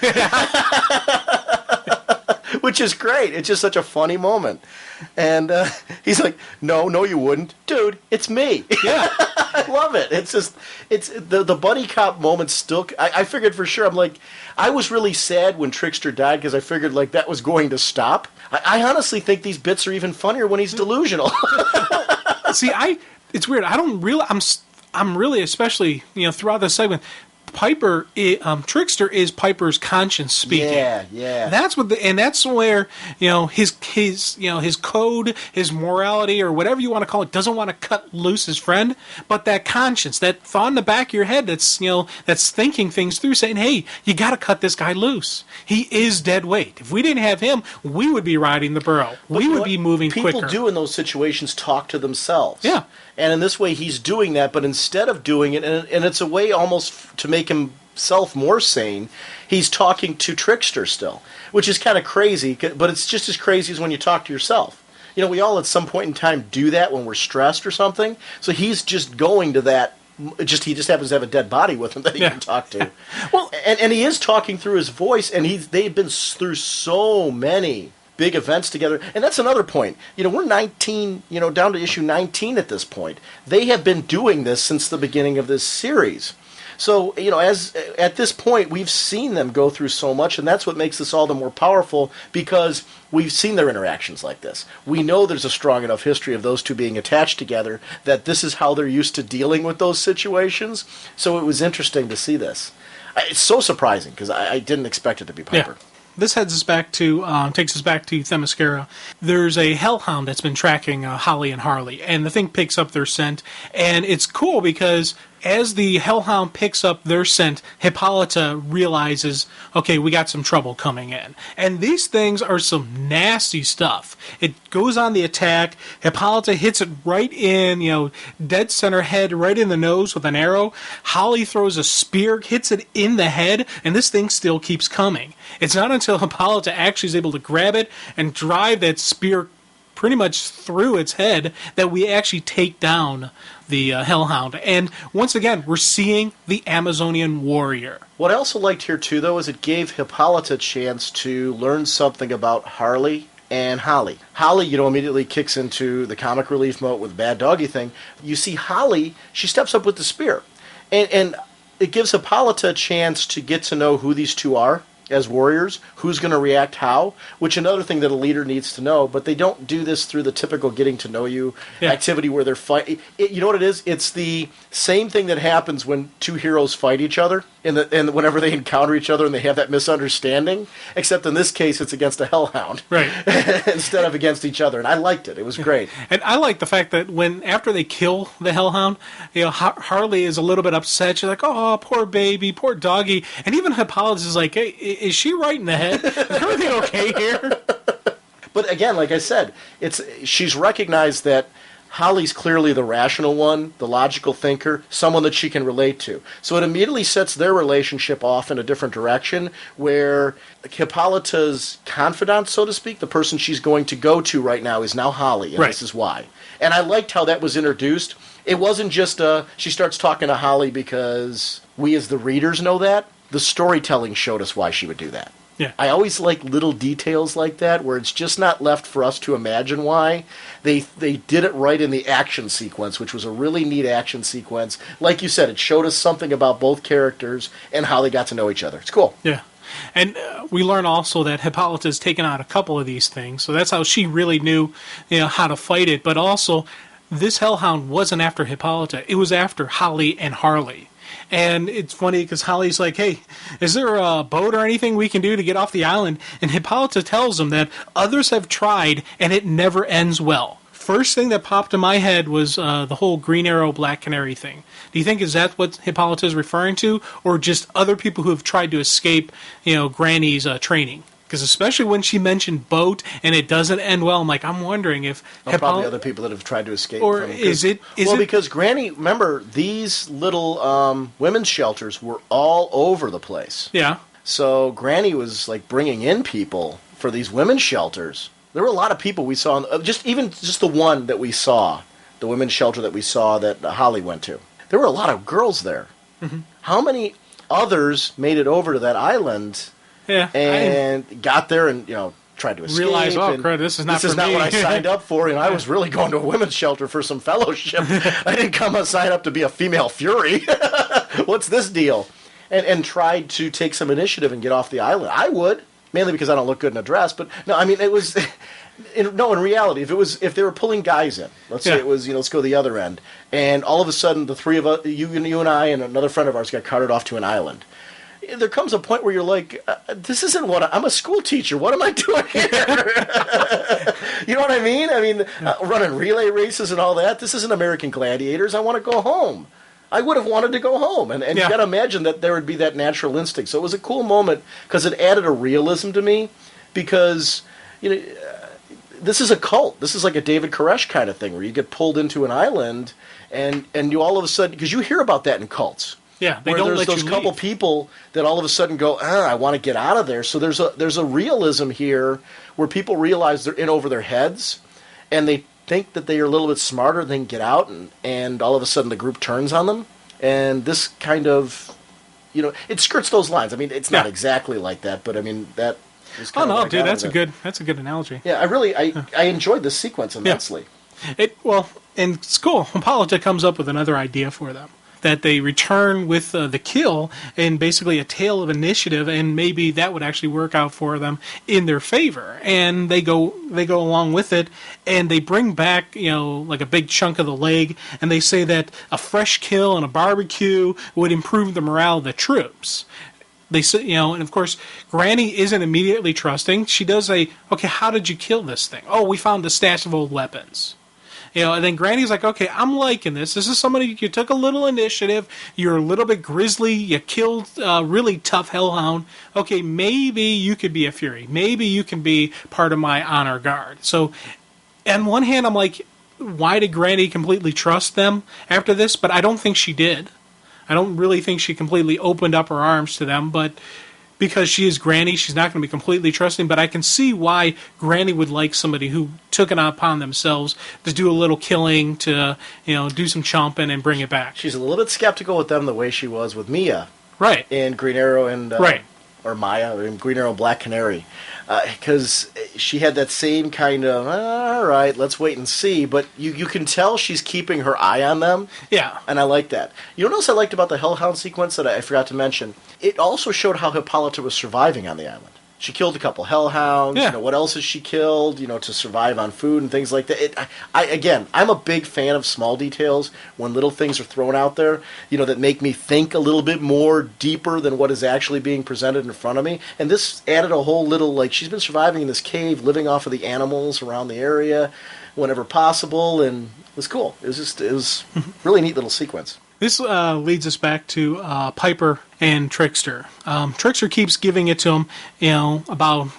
Speaker 1: Which is great. It's just such a funny moment. And he's like, no, you wouldn't. Dude, it's me.
Speaker 2: Yeah.
Speaker 1: I love it. It's the buddy cop moment still. I figured for sure. I'm like, I was really sad when Trickster died because I figured like that was going to stop. I honestly think these bits are even funnier when he's delusional.
Speaker 2: See, it's weird. I'm really, especially, throughout this segment, Trickster is Piper's conscience speaking.
Speaker 1: Yeah.
Speaker 2: That's that's where his code, his morality, or whatever you want to call it, doesn't want to cut loose his friend, but that conscience, that thought in the back of your head, that's thinking things through, saying, hey, you got to cut this guy loose. He is dead weight. If we didn't have him, we would be riding the burrow. We would be moving quicker.
Speaker 1: People do in those situations talk to themselves.
Speaker 2: Yeah.
Speaker 1: And in this way, he's doing that, but instead of doing it, and it's a way almost to make himself more sane, he's talking to Trickster still, which is kind of crazy, but it's just as crazy as when you talk to yourself. We all at some point in time do that when we're stressed or something, so he's just going to that. He just happens to have a dead body with him that he can talk to. Well, and he is talking through his voice, and they've been through so many big events together. And that's another point. We're 19, down to issue 19 at this point. They have been doing this since the beginning of this series. So, as at this point, we've seen them go through so much, and that's what makes this all the more powerful, because we've seen their interactions like this. We know there's a strong enough history of those two being attached together that this is how they're used to dealing with those situations. So it was interesting to see this. It's so surprising, because I didn't expect it to be Piper.
Speaker 2: Yeah. This takes us back to Themyscira. There's a hellhound that's been tracking Holly and Harley, and the thing picks up their scent. And it's cool because as the hellhound picks up their scent, Hippolyta realizes, okay, we got some trouble coming in. And these things are some nasty stuff. It goes on the attack. Hippolyta hits it right in, dead center head, right in the nose with an arrow. Holly throws a spear, hits it in the head, and this thing still keeps coming. It's not until Hippolyta actually is able to grab it and drive that spear pretty much through its head that we actually take down the hellhound. And once again, we're seeing the Amazonian warrior.
Speaker 1: What I also liked here, too, though, is it gave Hippolyta a chance to learn something about Harley and Holly. Holly, immediately kicks into the comic relief mode with bad doggy thing. You see Holly, she steps up with the spear. And it gives Hippolyta a chance to get to know who these two are as warriors, who's going to react how, which another thing that a leader needs to know, but they don't do this through the typical getting to know you activity where they're fighting. You know what it is? It's the same thing that happens when two heroes fight each other, and whenever they encounter each other and they have that misunderstanding, except in this case it's against a hellhound.
Speaker 2: Right.
Speaker 1: Instead of against each other, and I liked it. It was great.
Speaker 2: And I like the fact that after they kill the hellhound, Harley is a little bit upset. She's like, oh, poor baby, poor doggy. And even Hippolyta is like, hey, is she right in the head? Is everything okay here?
Speaker 1: But again, like I said, she's recognized that Holly's clearly the rational one, the logical thinker, someone that she can relate to. So it immediately sets their relationship off in a different direction, where Hippolyta's confidant, so to speak, the person she's going to go to right now, is now Holly, and
Speaker 2: Right.
Speaker 1: this is why. And I liked how that was introduced. It wasn't just she starts talking to Holly because we as the readers know that. The storytelling showed us why she would do that.
Speaker 2: Yeah.
Speaker 1: I always like little details like that where it's just not left for us to imagine why. They did it right in the action sequence, which was a really neat action sequence. Like you said, it showed us something about both characters and how they got to know each other. It's cool.
Speaker 2: Yeah. And we learn also that Hippolyta's taken out a couple of these things, so that's how she really knew, how to fight it. But also, this Hellhound wasn't after Hippolyta; it was after Holly and Harley. And it's funny because Holly's like, "Hey, is there a boat or anything we can do to get off the island?" And Hippolyta tells him that others have tried and it never ends well. First thing that popped in my head was the whole Green Arrow, Black Canary thing. Do you think is that what Hippolyta is referring to, or just other people who have tried to escape, Granny's training? Because especially when she mentioned boat and it doesn't end well, I'm wondering if
Speaker 1: Probably other people that have tried to escape.
Speaker 2: Or
Speaker 1: from it.
Speaker 2: is it?
Speaker 1: Because Granny, remember, these little women's shelters were all over the place.
Speaker 2: Yeah.
Speaker 1: So Granny was like bringing in people for these women's shelters. There were a lot of people we saw, just the one that we saw, the women's shelter that we saw that Holly went to. There were a lot of girls there. Mm-hmm. How many others made it over to that island?
Speaker 2: Yeah,
Speaker 1: and got there and tried to escape.
Speaker 2: Realize, crud, this is not
Speaker 1: what I signed up for. I was
Speaker 2: Yeah.
Speaker 1: really going to a women's shelter for some fellowship. I didn't come and sign up to be a female fury. What's this deal? And tried to take some initiative and get off the island. I would, mainly because I don't look good in a dress. But no, I mean it was. In reality, if they were pulling guys in, let's say it was let's go the other end, and all of a sudden the three of us, you and I and another friend of ours, got carted off to an island. There comes a point where you're like, this isn't I'm a school teacher. What am I doing here? You know what I mean? Running relay races and all that. This isn't American Gladiators. I want to go home. I would have wanted to go home. And you got to imagine that there would be that natural instinct. So it was a cool moment because it added a realism to me because, this is a cult. This is like a David Koresh kind of thing where you get pulled into an island and you all of a sudden, because you hear about that in cults.
Speaker 2: Yeah, they
Speaker 1: where
Speaker 2: don't
Speaker 1: there's
Speaker 2: let
Speaker 1: those
Speaker 2: you
Speaker 1: couple
Speaker 2: leave.
Speaker 1: people that all of a sudden go, I want to get out of there. So there's a realism here where people realize they're in over their heads, and they think that they are a little bit smarter than get out, and all of a sudden the group turns on them. And this kind of, it skirts those lines. It's not exactly like that, but that is kind of.
Speaker 2: Oh no, dude, that's a good analogy.
Speaker 1: Yeah, I enjoyed this sequence immensely.
Speaker 2: In school, Hippolyta comes up with another idea for them. That they return with the kill and basically a tale of initiative, and maybe that would actually work out for them in their favor. And they go along with it, and they bring back like a big chunk of the leg, and they say that a fresh kill and a barbecue would improve the morale of the troops. They say, and of course, Granny isn't immediately trusting. She does okay, how did you kill this thing? Oh, we found a stash of old weapons. And then Granny's like, okay, I'm liking this. This is somebody, you took a little initiative. You're a little bit grisly. You killed a really tough hellhound. Okay, maybe you could be a Fury. Maybe you can be part of my honor guard. So, on one hand, I'm like, why did Granny completely trust them after this? But I don't think she did. I don't really think she completely opened up her arms to them, but because she is Granny, she's not going to be completely trusting, but I can see why Granny would like somebody who took it upon themselves to do a little killing, to do some chomping and bring it back.
Speaker 1: She's a little bit skeptical with them the way she was with Mia.
Speaker 2: Right.
Speaker 1: In Green Arrow and...
Speaker 2: right.
Speaker 1: Or Maya, in Green Arrow and Black Canary. Because she had that same kind of, all right, let's wait and see, but you can tell she's keeping her eye on them.
Speaker 2: Yeah.
Speaker 1: And I like that. You know what else I liked about the Hellhound sequence that I forgot to mention? It also showed how Hippolyta was surviving on the island. She killed a couple hellhounds.
Speaker 2: Yeah.
Speaker 1: What else has she killed? To survive on food and things like that. I'm a big fan of small details when little things are thrown out there. That make me think a little bit more deeper than what is actually being presented in front of me. And this added a whole little she's been surviving in this cave, living off of the animals around the area, whenever possible, and it was cool. It was really neat little sequence.
Speaker 2: This leads us back to Piper and Trickster. Trickster keeps giving it to him, about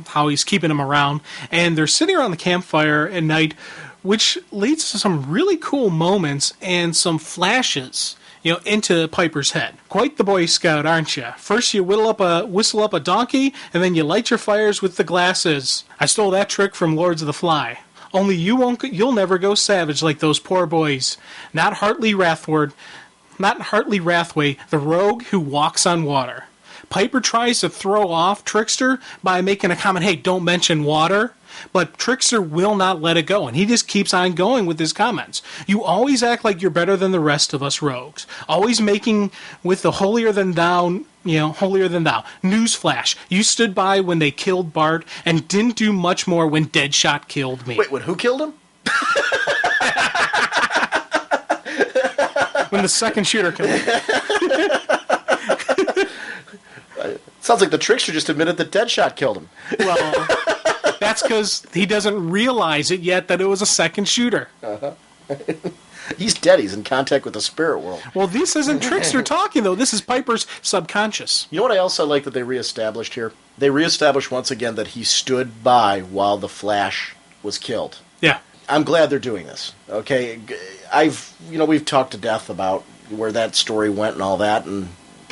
Speaker 2: how he's keeping him around, and they're sitting around the campfire at night, which leads to some really cool moments and some flashes, into Piper's head. Quite the Boy Scout, aren't you? First you whistle up a donkey, and then you light your fires with the glasses. I stole that trick from Lords of the Fly. Only you'll never go savage like those poor boys. Not Hartley Rathway, the rogue who walks on water. Piper tries to throw off Trickster by making a comment, hey, don't mention water. But Trickster will not let it go, and he just keeps on going with his comments. You always act like you're better than the rest of us rogues. Always making with the holier than thou. Newsflash. You stood by when they killed Bart and didn't do much more when Deadshot killed me.
Speaker 1: Wait, who killed him?
Speaker 2: When the second shooter killed him.
Speaker 1: Sounds like the Trickster just admitted that Deadshot killed him.
Speaker 2: Well, that's because he doesn't realize it yet that it was a second shooter.
Speaker 1: Uh-huh. He's dead. He's in contact with the spirit world.
Speaker 2: Well, this isn't Trickster talking, though. This is Piper's subconscious.
Speaker 1: You know what I also like that they reestablished here? They reestablished once again that he stood by while the Flash was killed.
Speaker 2: Yeah.
Speaker 1: I'm glad they're doing this. Okay, we've talked to death about where that story went and all that, and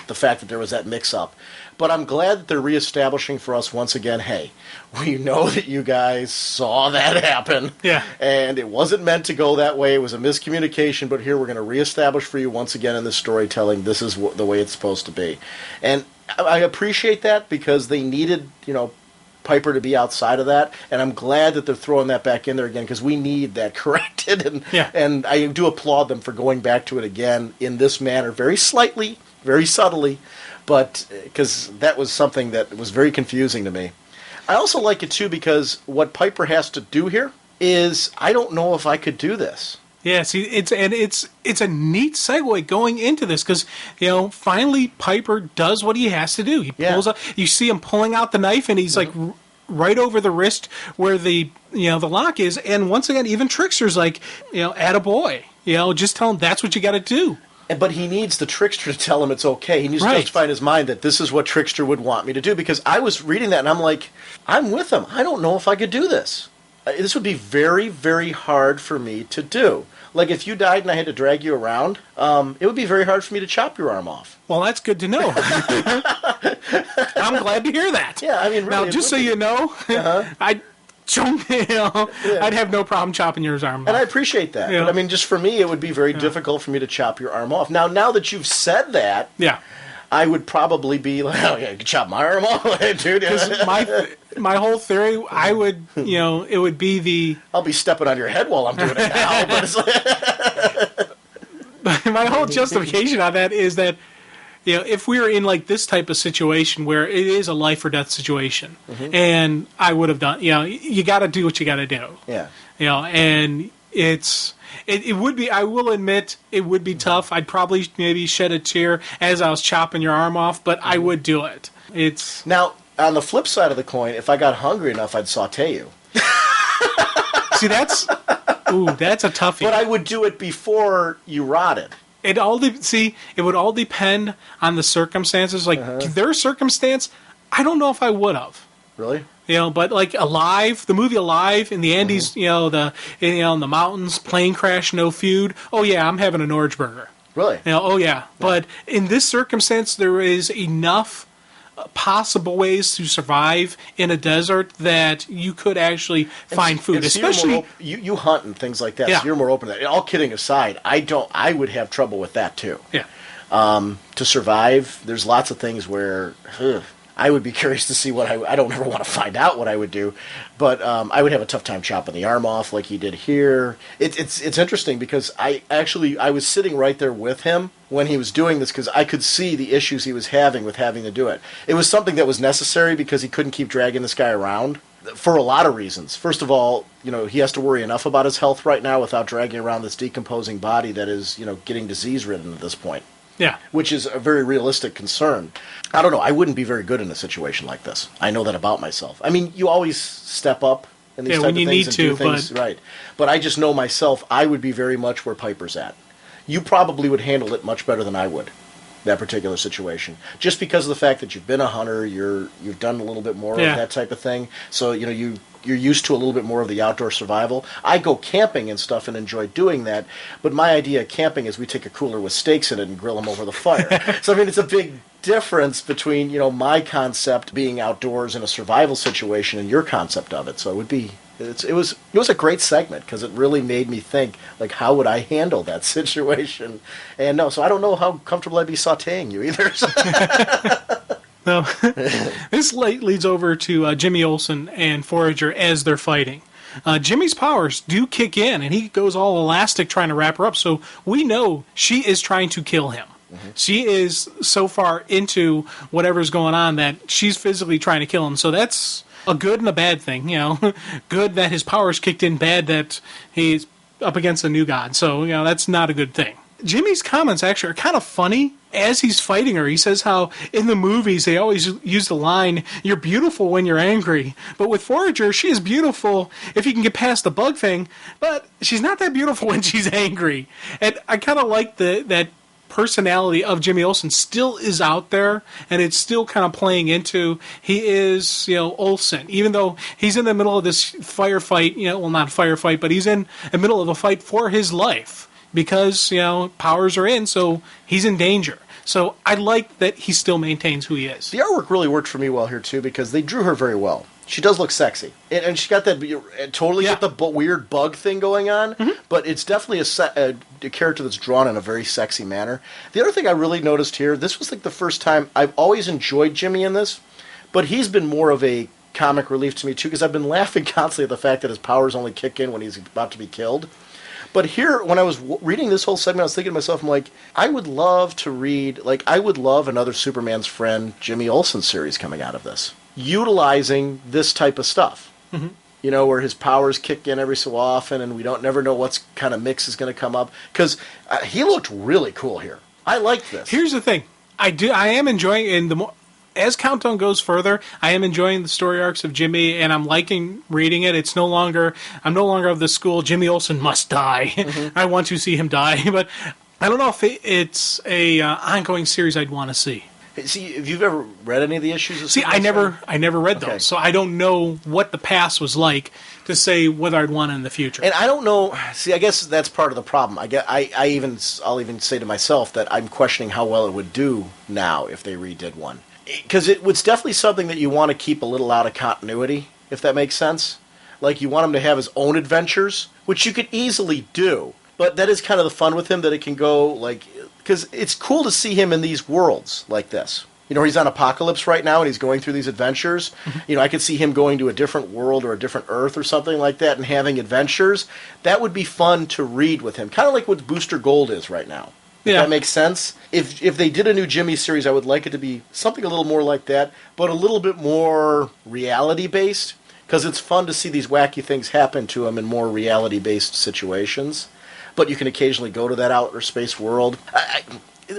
Speaker 1: the fact that there was that mix-up. But I'm glad that they're reestablishing for us once again, hey, we know that you guys saw that happen.
Speaker 2: Yeah.
Speaker 1: And it wasn't meant to go that way. It was a miscommunication, but here we're going to reestablish for you once again in this storytelling, this is the way it's supposed to be. And I appreciate that because they needed, Piper to be outside of that, and I'm glad that they're throwing that back in there again because we need that corrected, and I do applaud them for going back to it again in this manner, very slightly, very subtly, but because that was something that was very confusing to me. I also like it too because what Piper has to do here is I don't know if I could do this.
Speaker 2: Yeah, see, it's a neat segue going into this because finally Piper does what he has to do. He pulls up. You see him pulling out the knife, and he's like right over the wrist where the lock is. And once again, even Trickster's like, attaboy. Just tell him that's what you got to do.
Speaker 1: But he needs the Trickster to tell him it's okay. He needs to justify in his mind that this is what Trickster would want me to do. Because I was reading that, and I'm like, I'm with him. I don't know if I could do this. This would be very, very hard for me to do. Like, if you died and I had to drag you around, it would be very hard for me to chop your arm off.
Speaker 2: Well, that's good to know. I'm glad to hear that.
Speaker 1: Yeah, I mean, really,
Speaker 2: now, just so you know, I'd have no problem chopping your arm off.
Speaker 1: And I appreciate that.
Speaker 2: Yeah.
Speaker 1: But, I mean, just for me, it would be very difficult for me to chop your arm off. Now that you've said that, I would probably be like, oh, yeah, you can chop my arm off, dude.
Speaker 2: My whole theory, I would, it would be the...
Speaker 1: I'll be stepping on your head while I'm doing it now. But it's
Speaker 2: like... My whole justification on that is that, if we were in like this type of situation where it is a life or death situation, and I would have done, you got to do what you got to do.
Speaker 1: Yeah.
Speaker 2: And it would be, I will admit, it would be tough. I'd probably maybe shed a tear as I was chopping your arm off, but I would do it.
Speaker 1: Now, on the flip side of the coin, if I got hungry enough, I'd saute you.
Speaker 2: See, that's a toughie.
Speaker 1: But I would do it before you rotted.
Speaker 2: It would all depend on the circumstances. Like, their circumstance, I don't know if I would have.
Speaker 1: Really?
Speaker 2: But like Alive, the movie Alive in the Andes, in the mountains, plane crash, no food. Oh yeah, I'm having an orange burger.
Speaker 1: Really?
Speaker 2: Oh yeah. But in this circumstance, there is enough possible ways to survive in a desert that you could actually find food. Especially
Speaker 1: you hunt and things like that.
Speaker 2: Yeah.
Speaker 1: So you're more open to that. All kidding aside, I would have trouble with that too.
Speaker 2: Yeah.
Speaker 1: To survive, there's lots of things where I would be curious to see what I don't ever want to find out what I would do, but I would have a tough time chopping the arm off like he did here. It's interesting because I was sitting right there with him when he was doing this because I could see the issues he was having with having to do it. It was something that was necessary because he couldn't keep dragging this guy around for a lot of reasons. First of all, he has to worry enough about his health right now without dragging around this decomposing body that is, getting disease-ridden at this point.
Speaker 2: Yeah.
Speaker 1: Which is a very realistic concern. I don't know. I wouldn't be very good in a situation like this. I know that about myself. I mean, you always step up in these type of things and do things. Right. But I just know myself, I would be very much where Piper's at. You probably would handle it much better than I would, that particular situation. Just because of the fact that you've been a hunter, you've done a little bit more of that type of thing. So, you're used to a little bit more of the outdoor survival. I go camping and stuff and enjoy doing that, but my idea of camping is we take a cooler with steaks in it and grill them over the fire. So I mean, it's a big difference between my concept being outdoors in a survival situation and your concept of it. So it was a great segment because it really made me think, like, how would I handle that situation? And no, so I don't know how comfortable I'd be sautéing you either.
Speaker 2: No. This leads over to Jimmy Olsen and Forager as they're fighting. Jimmy's powers do kick in, and he goes all elastic trying to wrap her up, so we know she is trying to kill him. Mm-hmm. She is so far into whatever's going on that she's physically trying to kill him, so that's a good and a bad thing. Good that his powers kicked in, bad that he's up against a new god, so that's not a good thing. Jimmy's comments actually are kind of funny as he's fighting her. He says how in the movies they always use the line, "You're beautiful when you're angry." But with Forager, she is beautiful if you can get past the bug thing, but she's not that beautiful when she's angry. And I kind of like that personality of Jimmy Olsen still is out there, and it's still kind of playing into he is, Olsen, even though he's in the middle of this firefight, well, not firefight, but he's in the middle of a fight for his life. Because, powers are in, so he's in danger. So I like that he still maintains who he is.
Speaker 1: The artwork really worked for me well here, too, because they drew her very well. She does look sexy. And she got that totally get the weird bug thing going on, but it's definitely a character that's drawn in a very sexy manner. The other thing I really noticed here, this was like the first time, I've always enjoyed Jimmy in this, but he's been more of a comic relief to me, too, because I've been laughing constantly at the fact that his powers only kick in when he's about to be killed. But here, when I was reading this whole segment, I was thinking to myself, I'm like, I would love another Superman's Friend Jimmy Olsen series coming out of this, utilizing this type of stuff. Mm-hmm. Where his powers kick in every so often, and we never know what kind of mix is going to come up. Because he looked really cool here. I liked this.
Speaker 2: Here's the thing. I am enjoying it, and as Countdown goes further, I am enjoying the story arcs of Jimmy, and I'm liking reading it. I'm no longer of the school, Jimmy Olsen must die. Mm-hmm. I want to see him die, but I don't know if it's a ongoing series I'd want to see.
Speaker 1: See, have you ever read any of the issues?
Speaker 2: I never read those, so I don't know what the past was like to say whether I'd want it in the future.
Speaker 1: And I don't know. See, I guess that's part of the problem. I'll even say to myself that I'm questioning how well it would do now if they redid one. Because it was definitely something that you want to keep a little out of continuity, if that makes sense. Like, you want him to have his own adventures, which you could easily do. But that is kind of the fun with him, that it can go, because it's cool to see him in these worlds like this. He's on Apocalypse right now, and he's going through these adventures. I could see him going to a different world or a different Earth or something like that and having adventures. That would be fun to read with him. Kind of like what Booster Gold is right now. If that makes sense. If they did a new Jimmy series, I would like it to be something a little more like that, but a little bit more reality-based, because it's fun to see these wacky things happen to him in more reality-based situations. But you can occasionally go to that outer space world.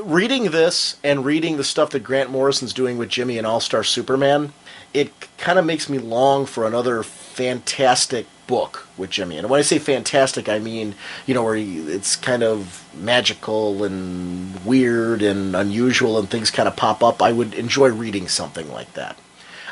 Speaker 1: Reading this and reading the stuff that Grant Morrison's doing with Jimmy and All-Star Superman, it kind of makes me long for another fantastic book with Jimmy. And when I say fantastic, I mean, where it's kind of magical and weird and unusual and things kind of pop up. I would enjoy reading something like that.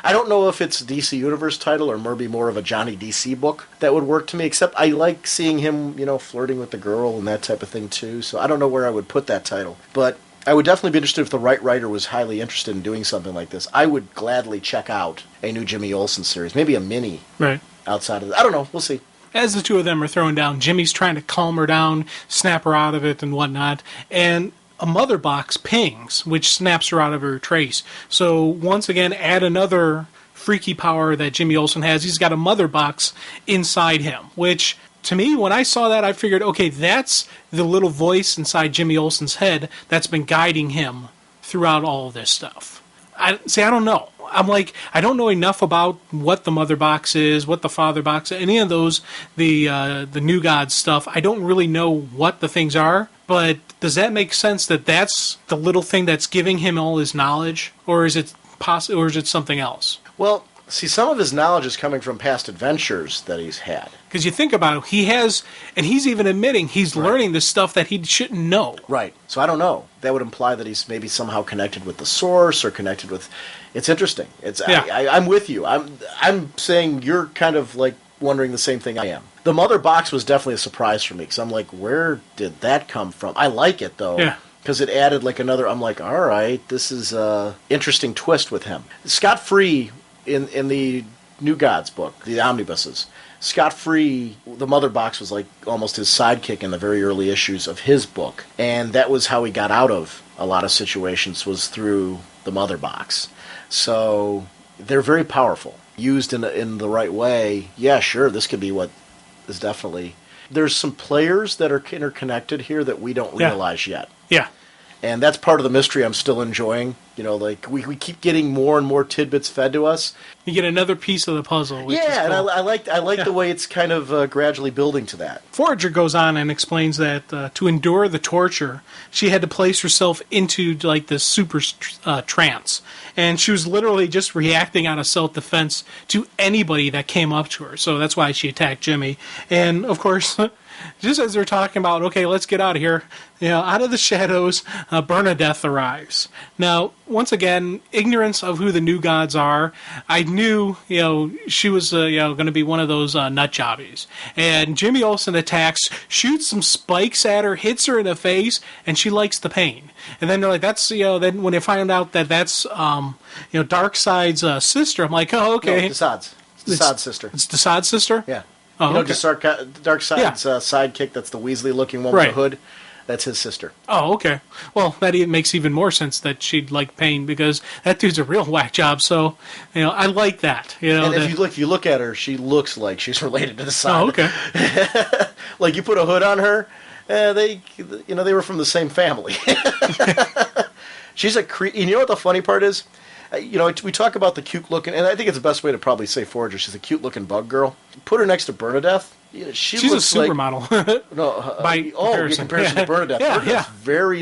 Speaker 1: I don't know if it's a DC Universe title or maybe more of a Johnny DC book that would work to me, except I like seeing him, flirting with the girl and that type of thing too. So I don't know where I would put that title. But I would definitely be interested if the right writer was highly interested in doing something like this. I would gladly check out a new Jimmy Olsen series, maybe a mini.
Speaker 2: Right.
Speaker 1: Outside of that. I don't know. We'll see.
Speaker 2: As the two of them are throwing down, Jimmy's trying to calm her down, snap her out of it and whatnot, and a mother box pings, which snaps her out of her trace. So once again, add another freaky power that Jimmy Olsen has. He's got a mother box inside him, which, to me, when I saw that, I figured, okay, that's the little voice inside Jimmy Olsen's head that's been guiding him throughout all of this stuff. I don't know. I'm like, I don't know enough about what the mother box is, what the father box is, any of those, the New God stuff. I don't really know what the things are, but does that make sense that that's the little thing that's giving him all his knowledge, or is it something else?
Speaker 1: Well, See, some of his knowledge is coming from past adventures that he's had.
Speaker 2: Because you think about it, he has, and he's even admitting he's learning the stuff that he shouldn't know.
Speaker 1: Right. So I don't know. That would imply that he's maybe somehow connected with the source or connected with. It's interesting. It's
Speaker 2: Yeah.
Speaker 1: I'm with you. I'm saying you're kind of like wondering the same thing I am. The mother box was definitely a surprise for me because I'm like, where did that come from? I like it though.
Speaker 2: Yeah.
Speaker 1: Because it added like another. I'm like, all right, this is a interesting twist with him. Scott Free in the New Gods book, the omnibuses. Scott Free, the mother box was like almost his sidekick in the very early issues of his book, and that was how he got out of a lot of situations was through the mother box. So they're very powerful, used in the right way. Yeah, sure, this could be what is definitely. There's some players that are interconnected here that we don't realize yet.
Speaker 2: Yeah.
Speaker 1: And that's part of the mystery I'm still enjoying. You know, like we keep getting more and more tidbits fed to us.
Speaker 2: You get another piece of the puzzle. Which is cool.
Speaker 1: And I like the way it's kind of gradually building to that.
Speaker 2: Forager goes on and explains that to endure the torture, she had to place herself into like this super trance, and she was literally just reacting out of self-defense to anybody that came up to her. So that's why she attacked Jimmy. And of course, just as they're talking about, okay, let's get out of here, out of the shadows, Bernadette arrives. Now, once again, ignorance of who the new gods are, I knew, she was, going to be one of those nut jobbies. And Jimmy Olsen attacks, shoots some spikes at her, hits her in the face, and she likes the pain. And then they're like, that's, then when they find out that that's, Darkseid's sister, I'm like, oh, okay.
Speaker 1: No, Desaad's sister.
Speaker 2: It's Desaad's sister?
Speaker 1: Yeah.
Speaker 2: Oh, okay.
Speaker 1: Darkseid's sidekick, that's the Weasley-looking one with the hood. That's his sister.
Speaker 2: Oh, okay. Well, that makes even more sense that she'd like pain because that dude's a real whack job. So, I like that.
Speaker 1: And if you look at her, she looks like she's related to the side.
Speaker 2: Oh, okay.
Speaker 1: Like you put a hood on her, they were from the same family. She's a you know what the funny part is? We talk about the cute looking, and I think it's the best way to probably say Forager. She's a cute looking bug girl. Put her next to Bernadette. She's
Speaker 2: a supermodel.
Speaker 1: By comparison to Bernadette. Bernadette's very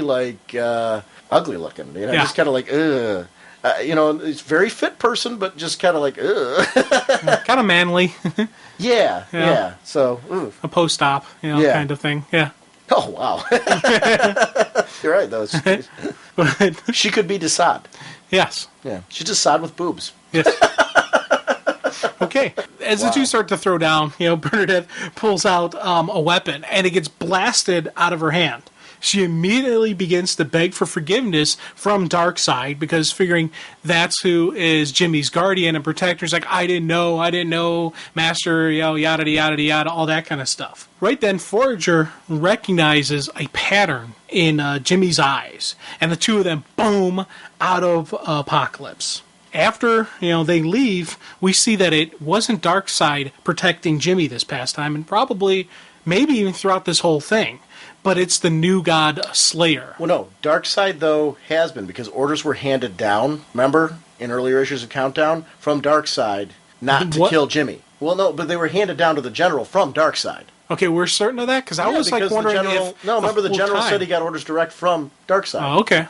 Speaker 1: ugly looking. Just kind of like ugh. It's a very fit person, but just kind of like ugh.
Speaker 2: Kind of manly.
Speaker 1: Yeah. So
Speaker 2: a post-op, kind of thing. Yeah.
Speaker 1: Oh wow. You're right though. She could be Desaad.
Speaker 2: Yes.
Speaker 1: Yeah. She's Desaad with boobs.
Speaker 2: Yes. Okay. As the two start to throw down, Bernadette pulls out a weapon, and it gets blasted out of her hand. She immediately begins to beg for forgiveness from Darkseid because figuring that's who is Jimmy's guardian and protector. She's like, I didn't know, Master, yada, yada, yada, all that kind of stuff. Right then, Forager recognizes a pattern in Jimmy's eyes, and the two of them, boom, out of Apocalypse. After, they leave, we see that it wasn't Darkseid protecting Jimmy this past time, and probably, maybe even throughout this whole thing. But it's the new god Slayer.
Speaker 1: Well, no. Darkseid, though, has been, because orders were handed down, remember, in earlier issues of Countdown, from Darkseid, not to kill Jimmy. Well, no, but they were handed down to the general from Darkseid.
Speaker 2: Okay, we're certain of that? Because I was wondering if...
Speaker 1: No, remember the general said he got orders direct from Darkseid.
Speaker 2: Oh, okay.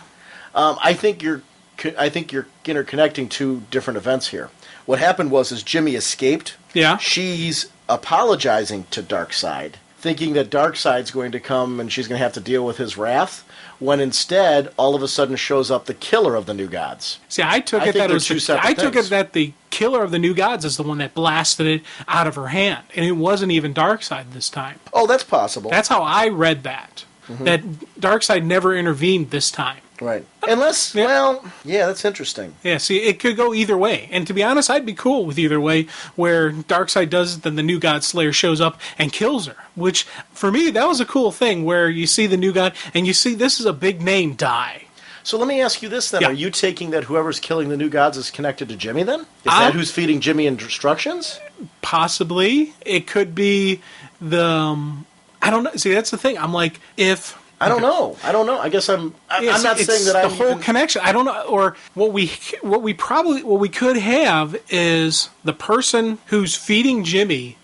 Speaker 1: I think you're interconnecting two different events here. What happened was Jimmy escaped.
Speaker 2: Yeah.
Speaker 1: She's apologizing to Darkseid, thinking that Darkseid's going to come and she's going to have to deal with his wrath, when instead, all of a sudden shows up the killer of the New Gods.
Speaker 2: See, I took it that the killer of the New Gods is the one that blasted it out of her hand, and it wasn't even Darkseid this time.
Speaker 1: Oh, that's possible.
Speaker 2: That's how I read that. Mm-hmm. That Darkseid never intervened this time.
Speaker 1: Right. Unless, that's interesting.
Speaker 2: Yeah, see, it could go either way. And to be honest, I'd be cool with either way, where Darkseid does it, then the new god Slayer shows up and kills her. Which, for me, that was a cool thing, where you see the new god, and you see this is a big name die.
Speaker 1: So let me ask you this, then. Yeah. Are you taking that whoever's killing the new gods is connected to Jimmy, then? Is that who's feeding Jimmy instructions?
Speaker 2: Possibly. It could be the... I don't know. See, that's the thing. I'm like, if...
Speaker 1: I don't know. I guess I'm not saying that
Speaker 2: the whole connection. I don't know. Or what we could have is the person who's feeding Jimmy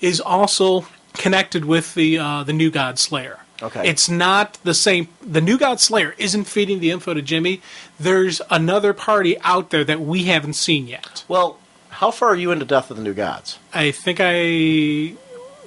Speaker 2: is also connected with the new god Slayer.
Speaker 1: Okay.
Speaker 2: It's not the same. The new god Slayer isn't feeding the info to Jimmy. There's another party out there that we haven't seen yet.
Speaker 1: Well, How far are you into Death of the New Gods?
Speaker 2: I think I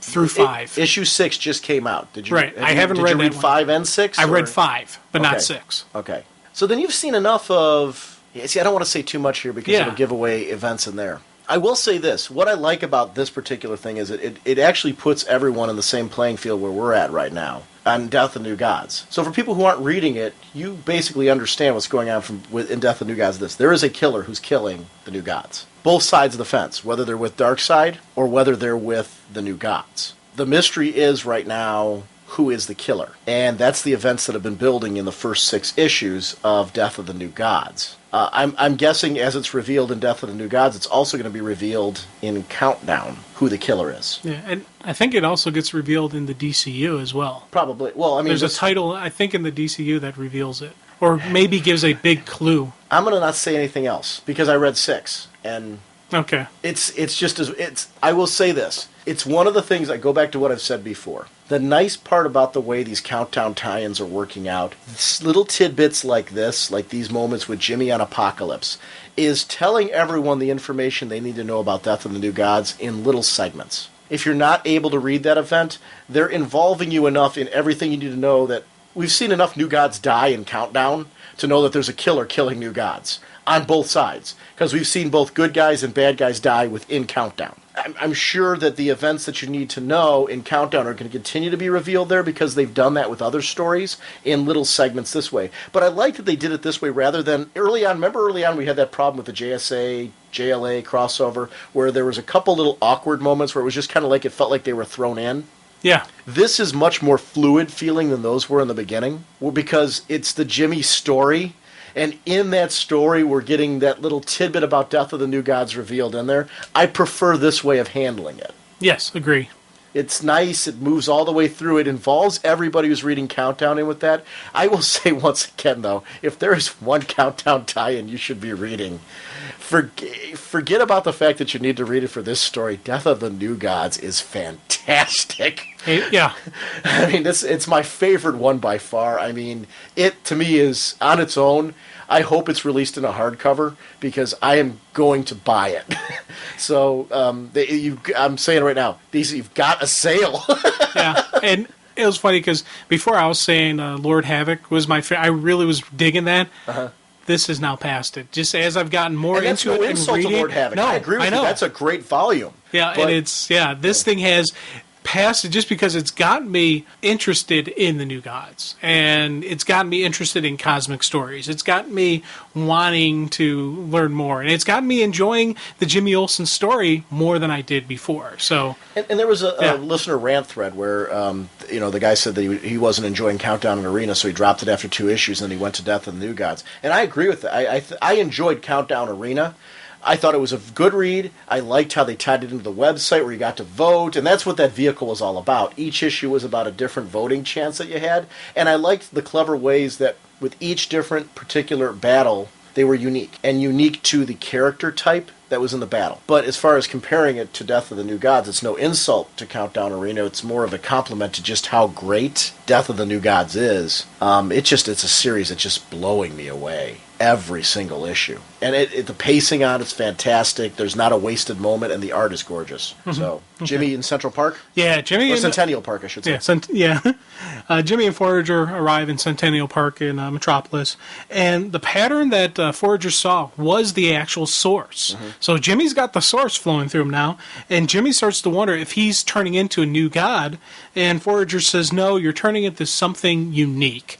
Speaker 2: through 5.
Speaker 1: Issue 6 just came out. Did you?
Speaker 2: Right. I haven't read
Speaker 1: Did you read
Speaker 2: that one.
Speaker 1: 5 and 6?
Speaker 2: I read 5, but
Speaker 1: Okay.
Speaker 2: not 6.
Speaker 1: Okay. So then you've seen enough of... See, I don't want to say too much here because it'll give away events in there. I will say this. What I like about this particular thing is it actually puts everyone in the same playing field where we're at right now on Death of the New Gods. So for people who aren't reading it, you basically understand what's going on in Death of the New Gods. There is a killer who's killing the New Gods. Both sides of the fence, whether they're with Darkseid or whether they're with the New Gods. The mystery is right now who is the killer. And that's the events that have been building in the first 6 issues of Death of the New Gods. I'm guessing as it's revealed in Death of the New Gods, it's also going to be revealed in Countdown who the killer is.
Speaker 2: Yeah, and I think it also gets revealed in the DCU as well.
Speaker 1: Probably. Well, I mean,
Speaker 2: there's a title, I think, in the DCU that reveals it. Or maybe gives a big clue.
Speaker 1: I'm going to not say anything else because I read 6. And
Speaker 2: okay.
Speaker 1: It's just as... I will say this. It's one of the things, I go back to what I've said before. The nice part about the way these Countdown tie-ins are working out, little tidbits like this, like these moments with Jimmy on Apocalypse, is telling everyone the information they need to know about Death of the New Gods in little segments. If you're not able to read that event, they're involving you enough in everything you need to know that we've seen enough New Gods die in Countdown to know that there's a killer killing New Gods on both sides. Because we've seen both good guys and bad guys die within Countdown. I'm sure that the events that you need to know in Countdown are going to continue to be revealed there because they've done that with other stories in little segments this way. But I like that they did it this way rather than early on. Remember early on we had that problem with the JSA, JLA crossover where there was a couple little awkward moments where it was just kind of like it felt like they were thrown in.
Speaker 2: Yeah.
Speaker 1: This is much more fluid feeling than those were in the beginning because it's the Jimmy story. And in that story, we're getting that little tidbit about Death of the New Gods revealed in there. I prefer this way of handling it.
Speaker 2: Yes, agree.
Speaker 1: It's nice. It moves all the way through. It involves everybody who's reading Countdown in with that. I will say once again, though, if there is one Countdown tie-in you should be reading, forget about the fact that you need to read it for this story. Death of the New Gods is fantastic.
Speaker 2: Yeah.
Speaker 1: I mean, it's my favorite one by far. I mean, it, to me, is on its own. I hope it's released in a hardcover because I am going to buy it. So I'm saying it right now. You've got a sale.
Speaker 2: Yeah, and it was funny because before I was saying Lord Havoc was my favorite. I really was digging that. Uh-huh. This has now passed it. Just as I've gotten more into it and reading.
Speaker 1: To Lord Havoc.
Speaker 2: No,
Speaker 1: I agree with you. That's a great volume.
Speaker 2: Yeah, but, and this thing has passed it just because it's gotten me interested in the New Gods. And it's gotten me interested in cosmic stories. It's gotten me wanting to learn more. And it's gotten me enjoying the Jimmy Olsen story more than I did before. So,
Speaker 1: And there was a listener rant thread where the guy said that he wasn't enjoying Countdown and Arena, so he dropped it after 2 issues, and then he went to Death of the New Gods. And I agree with that. I enjoyed Countdown Arena. I thought it was a good read. I liked how they tied it into the website where you got to vote, and that's what that vehicle was all about. Each issue was about a different voting chance that you had, and I liked the clever ways that with each different particular battle, they were unique, and unique to the character type that was in the battle. But as far as comparing it to Death of the New Gods, it's no insult to Countdown Arena. It's more of a compliment to just how great Death of the New Gods is. It's a series that's just blowing me away. Every single issue. And the pacing on it's fantastic. There's not a wasted moment, and the art is gorgeous. Mm-hmm. So, Jimmy in Central Park?
Speaker 2: Yeah, Jimmy
Speaker 1: or Centennial Park, I should say.
Speaker 2: Yeah, Jimmy and Forager arrive in Centennial Park in Metropolis, and the pattern that Forager saw was the actual source. Mm-hmm. So Jimmy's got the source flowing through him now, and Jimmy starts to wonder if he's turning into a new god, and Forager says, no, you're turning into something unique.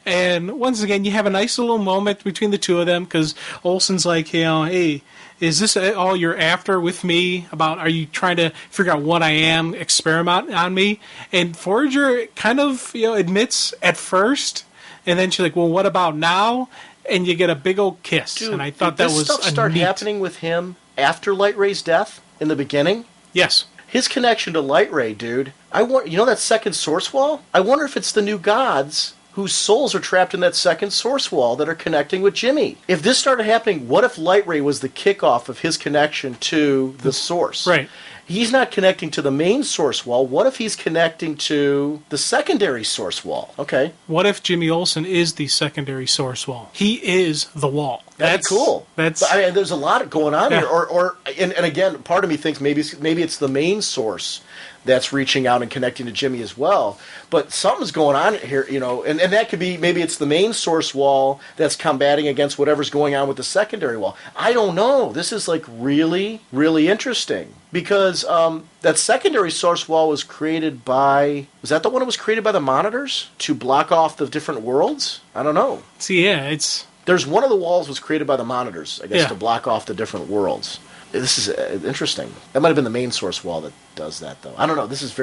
Speaker 2: And once again, you have a nice little moment between the two of them because Olsen's like, hey, is this all you're after with me? Are you trying to figure out what I am, experiment on me? And Forager kind of, admits at first, and then she's like, well, what about now? And you get a big old kiss.
Speaker 1: Dude,
Speaker 2: and I thought that was
Speaker 1: stuff start happening with him after Light Ray's death in the beginning?
Speaker 2: Yes.
Speaker 1: His connection to Light Ray, dude. That second source wall? I wonder if it's the New Gods whose souls are trapped in that second source wall that are connecting with Jimmy. If this started happening, what if Light Ray was the kickoff of his connection to the source?
Speaker 2: Right.
Speaker 1: He's not connecting to the main source wall. What if he's connecting to the secondary source wall? Okay.
Speaker 2: What if Jimmy Olsen is the secondary source wall? He is the wall.
Speaker 1: That's cool.
Speaker 2: That's
Speaker 1: But, I mean, there's a lot going on
Speaker 2: Yeah.
Speaker 1: here. And again, part of me thinks maybe it's the main source that's reaching out and connecting to Jimmy as well. But something's going on here, and that could be maybe it's the main source wall that's combating against whatever's going on with the secondary wall. I don't know. This is like really, really interesting because that secondary source wall was created was that the one that was created by the monitors to block off the different worlds? I don't know.
Speaker 2: See, yeah, it's
Speaker 1: There's one of the walls was created by the monitors, I guess,
Speaker 2: Yeah.
Speaker 1: to block off the different worlds. This is interesting. That might have been the main source wall that does that, though. I don't know. This is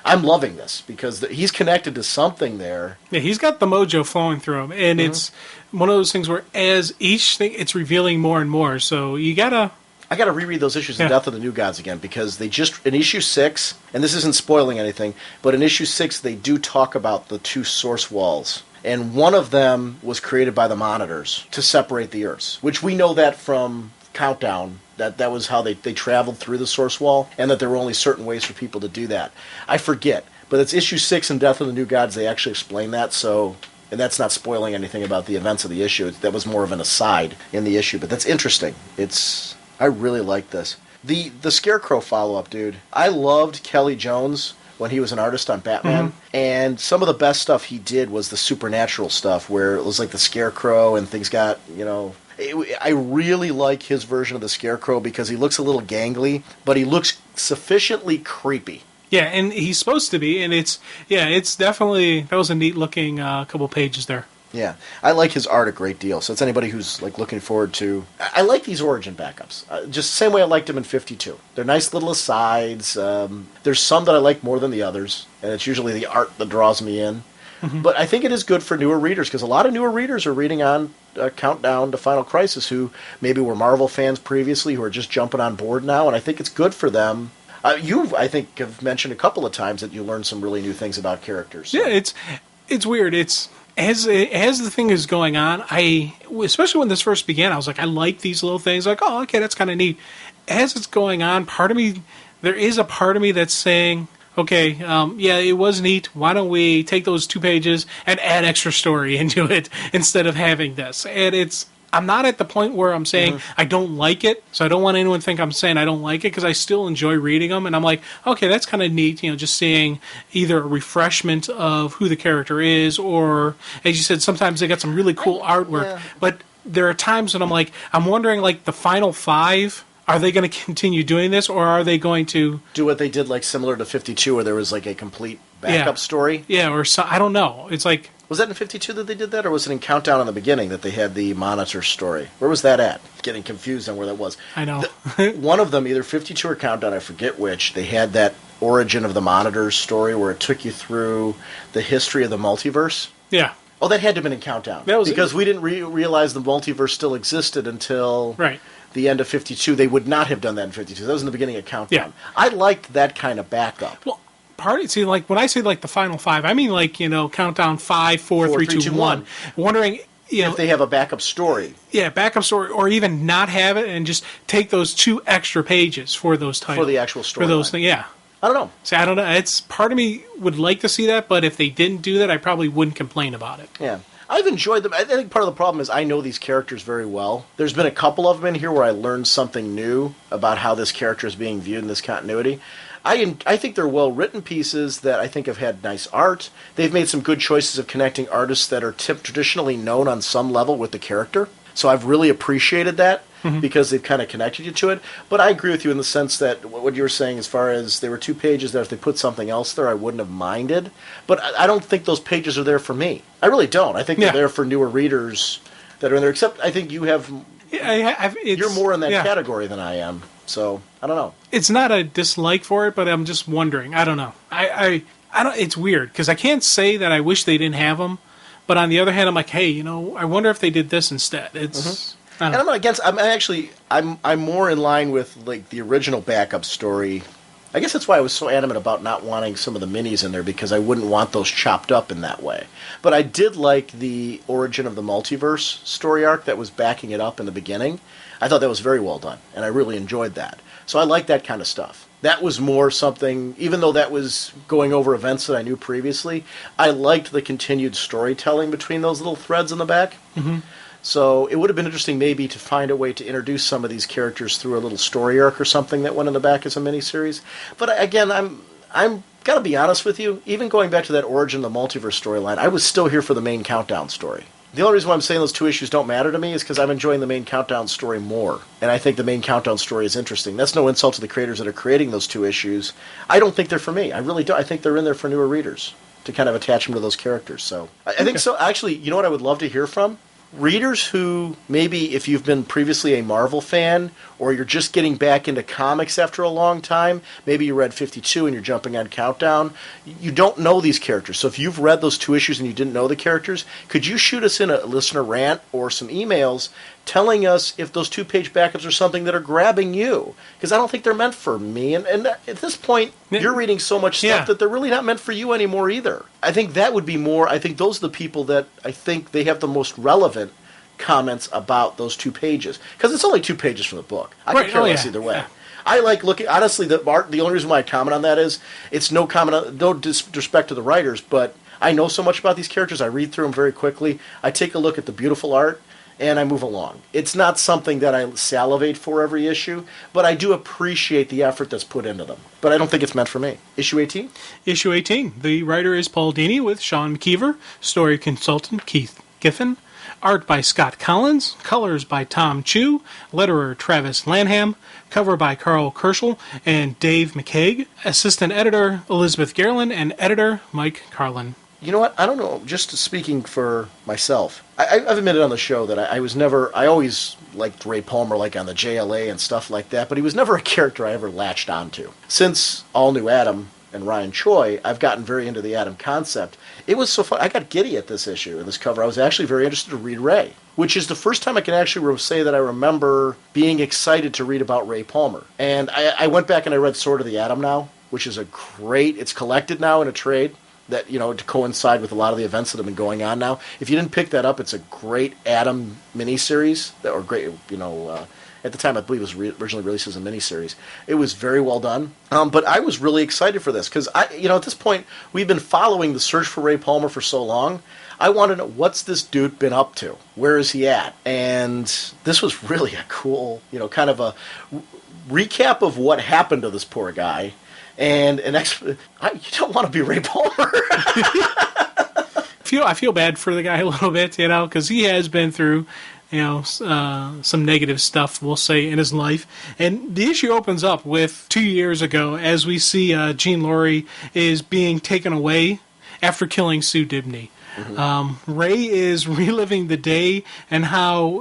Speaker 1: I'm loving this because he's connected to something there.
Speaker 2: yeah, he's got the mojo flowing through him, and it's one of those things where as each thing, it's revealing more and more. So you gotta.
Speaker 1: I got to reread those issues
Speaker 2: Yeah.
Speaker 1: of Death of the New Gods again because they just in issue 6, and this isn't spoiling anything, but in issue 6 they do talk about the two source walls. And one of them was created by the monitors to separate the Earths, which we know that from Countdown, that was how they traveled through the source wall, and that there were only certain ways for people to do that. I forget, but it's issue 6 in Death of the New Gods, they actually explain that, so, and that's not spoiling anything about the events of the issue. That was more of an aside in the issue, but that's interesting. I really like this. The Scarecrow follow-up, dude. I loved Kelly Jones when he was an artist on Batman, and some of the best stuff he did was the supernatural stuff, where it was like the Scarecrow and things got, I really like his version of the Scarecrow because he looks a little gangly, but he looks sufficiently creepy.
Speaker 2: Yeah, and he's supposed to be, and it's definitely, that was a neat looking couple pages there.
Speaker 1: Yeah, I like his art a great deal. So it's anybody who's like looking forward to. I like these origin backups, just the same way I liked them in 52. They're nice little asides. There's some that I like more than the others, and it's usually the art that draws me in. But I think it is good for newer readers because a lot of newer readers are reading on Countdown to Final Crisis who maybe were Marvel fans previously who are just jumping on board now, and I think it's good for them. I think, have mentioned a couple of times that you learn some really new things about characters. So.
Speaker 2: Yeah, it's weird. It's as the thing is going on, especially when this first began, I was like, I like these little things. Like, oh, okay, that's kind of neat. As it's going on, there is a part of me that's saying, okay, yeah, it was neat. Why don't we take those 2 pages and add extra story into it instead of having this? And I'm not at the point where I'm saying I don't like it, so I don't want anyone to think I'm saying I don't like it, because I still enjoy reading them, and I'm like, okay, that's kind of neat, just seeing either a refreshment of who the character is, or, as you said, sometimes they got some really cool artwork,
Speaker 1: yeah.
Speaker 2: but there are times when I'm wondering, like, the final 5, are they going to continue doing this, or are they going to
Speaker 1: do what they did, like similar to 52, where there was like a complete backup story?
Speaker 2: Yeah, or so, I don't know. It's like...
Speaker 1: Was that in 52 that they did that, or was it in Countdown in the beginning that they had the Monitor story? Where was that at? Getting confused on where that was.
Speaker 2: I know.
Speaker 1: One of them, either 52 or Countdown, I forget which, they had that Origin of the Monitors story where it took you through the history of the multiverse.
Speaker 2: Yeah.
Speaker 1: Oh, that had to have been in Countdown.
Speaker 2: That was
Speaker 1: because we didn't realize the multiverse still existed until
Speaker 2: Right.
Speaker 1: the end of 52. They would not have done that in 52. That was in the beginning of Countdown.
Speaker 2: Yeah.
Speaker 1: I liked that kind of backup.
Speaker 2: Well, see, like, when I say, like, the final 5, I mean, like, Countdown 5, 4, 3, 2, 1. Wondering,
Speaker 1: if they have a backup story.
Speaker 2: Yeah, backup story, or even not have it and just take those 2 extra pages for those titles.
Speaker 1: For the actual story.
Speaker 2: For those things, yeah.
Speaker 1: I don't know.
Speaker 2: See, I don't know. It's part of me would like to see that, but if they didn't do that, I probably wouldn't complain about it.
Speaker 1: Yeah. I've enjoyed them. I think part of the problem is I know these characters very well. There's been a couple of them in here where I learned something new about how this character is being viewed in this continuity. I think they're well-written pieces that I think have had nice art. They've made some good choices of connecting artists that are traditionally known on some level with the character. So I've really appreciated that because they've kind of connected you to it. But I agree with you in the sense that what you were saying as far as there were 2 pages that if they put something else there, I wouldn't have minded. But I don't think those pages are there for me. I really don't. I think they're there for newer readers that are in there. Except I think you have...
Speaker 2: Yeah,
Speaker 1: you're more in that category than I am. So, I don't know.
Speaker 2: It's not a dislike for it, but I'm just wondering. I don't know. I don't. It's weird because I can't say that I wish they didn't have them, but on the other hand, I'm like, hey, I wonder if they did this instead. It's.
Speaker 1: And I'm not against. I'm more in line with like the original backup story. I guess that's why I was so adamant about not wanting some of the minis in there because I wouldn't want those chopped up in that way. But I did like the Origin of the Multiverse story arc that was backing it up in the beginning. I thought that was very well done, and I really enjoyed that. So I like that kind of stuff. That was more something, even though that was going over events that I knew previously, I liked the continued storytelling between those little threads in the back.
Speaker 2: Mm-hmm.
Speaker 1: So it would have been interesting maybe to find a way to introduce some of these characters through a little story arc or something that went in the back as a miniseries. But again, I'm gotta be honest with you, even going back to that Origin of the Multiverse storyline, I was still here for the main Countdown story. The only reason why I'm saying those two issues don't matter to me is because I'm enjoying the main Countdown story more. And I think the main Countdown story is interesting. That's no insult to the creators that are creating those two issues. I don't think they're for me. I really don't. I think they're in there for newer readers to kind of attach them to those characters. So I think so. Actually, you know what I would love to hear from? Readers who, maybe if you've been previously a Marvel fan, or you're just getting back into comics after a long time, maybe you read 52 and you're jumping on Countdown, you don't know these characters. So if you've read those two issues and you didn't know the characters, could you shoot us in a listener rant or some emails telling us if those two-page backups are something that are grabbing you? Because I don't think they're meant for me. And at this point, you're reading so much stuff that they're really not meant for you anymore either. I think that would be more, I think those are the people that I think they have the most relevant comments about those 2 pages. Because it's only 2 pages from the book. I could care less either way. Yeah. I like looking, honestly, the only reason why I comment on that is, it's no comment, no disrespect to the writers, but I know so much about these characters, I read through them very quickly, I take a look at the beautiful art, and I move along. It's not something that I salivate for every issue, but I do appreciate the effort that's put into them. But I don't think it's meant for me. Issue 18?
Speaker 2: Issue 18. The writer is Paul Dini with Sean McKeever, story consultant Keith Giffen, art by Scott Collins, colors by Tom Chu, letterer Travis Lanham, cover by Carl Kerschel and Dave McCaig, assistant editor Elizabeth Gerlin, and editor Mike Carlin.
Speaker 1: You know what? I don't know. Just speaking for myself, I've admitted on the show that I always liked Ray Palmer, like on the JLA and stuff like that, but he was never a character I ever latched onto. Since All New Adam and Ryan Choi, I've gotten very into the Adam concept. It was so fun. I got giddy at this issue and this cover. I was actually very interested to read Ray, which is the first time I can actually say that I remember being excited to read about Ray Palmer. And I went back and I read Sword of the Atom now, which is it's collected now in a trade that, to coincide with a lot of the events that have been going on now. If you didn't pick that up, it's a great Adam miniseries, or great, at the time I believe it was originally released as a miniseries. It was very well done. But I was really excited for this, because at this point, we've been following the search for Ray Palmer for so long. I want to know, what's this dude been up to? Where is he at? And this was really a cool, kind of a recap of what happened to this poor guy. And you don't want to be Ray Palmer.
Speaker 2: I feel bad for the guy a little bit, because he has been through, some negative stuff, we'll say, in his life. And the issue opens up with 2 years ago, as we see Jean Laurie is being taken away after killing Sue Dibney. Mm-hmm. Ray is reliving the day and how,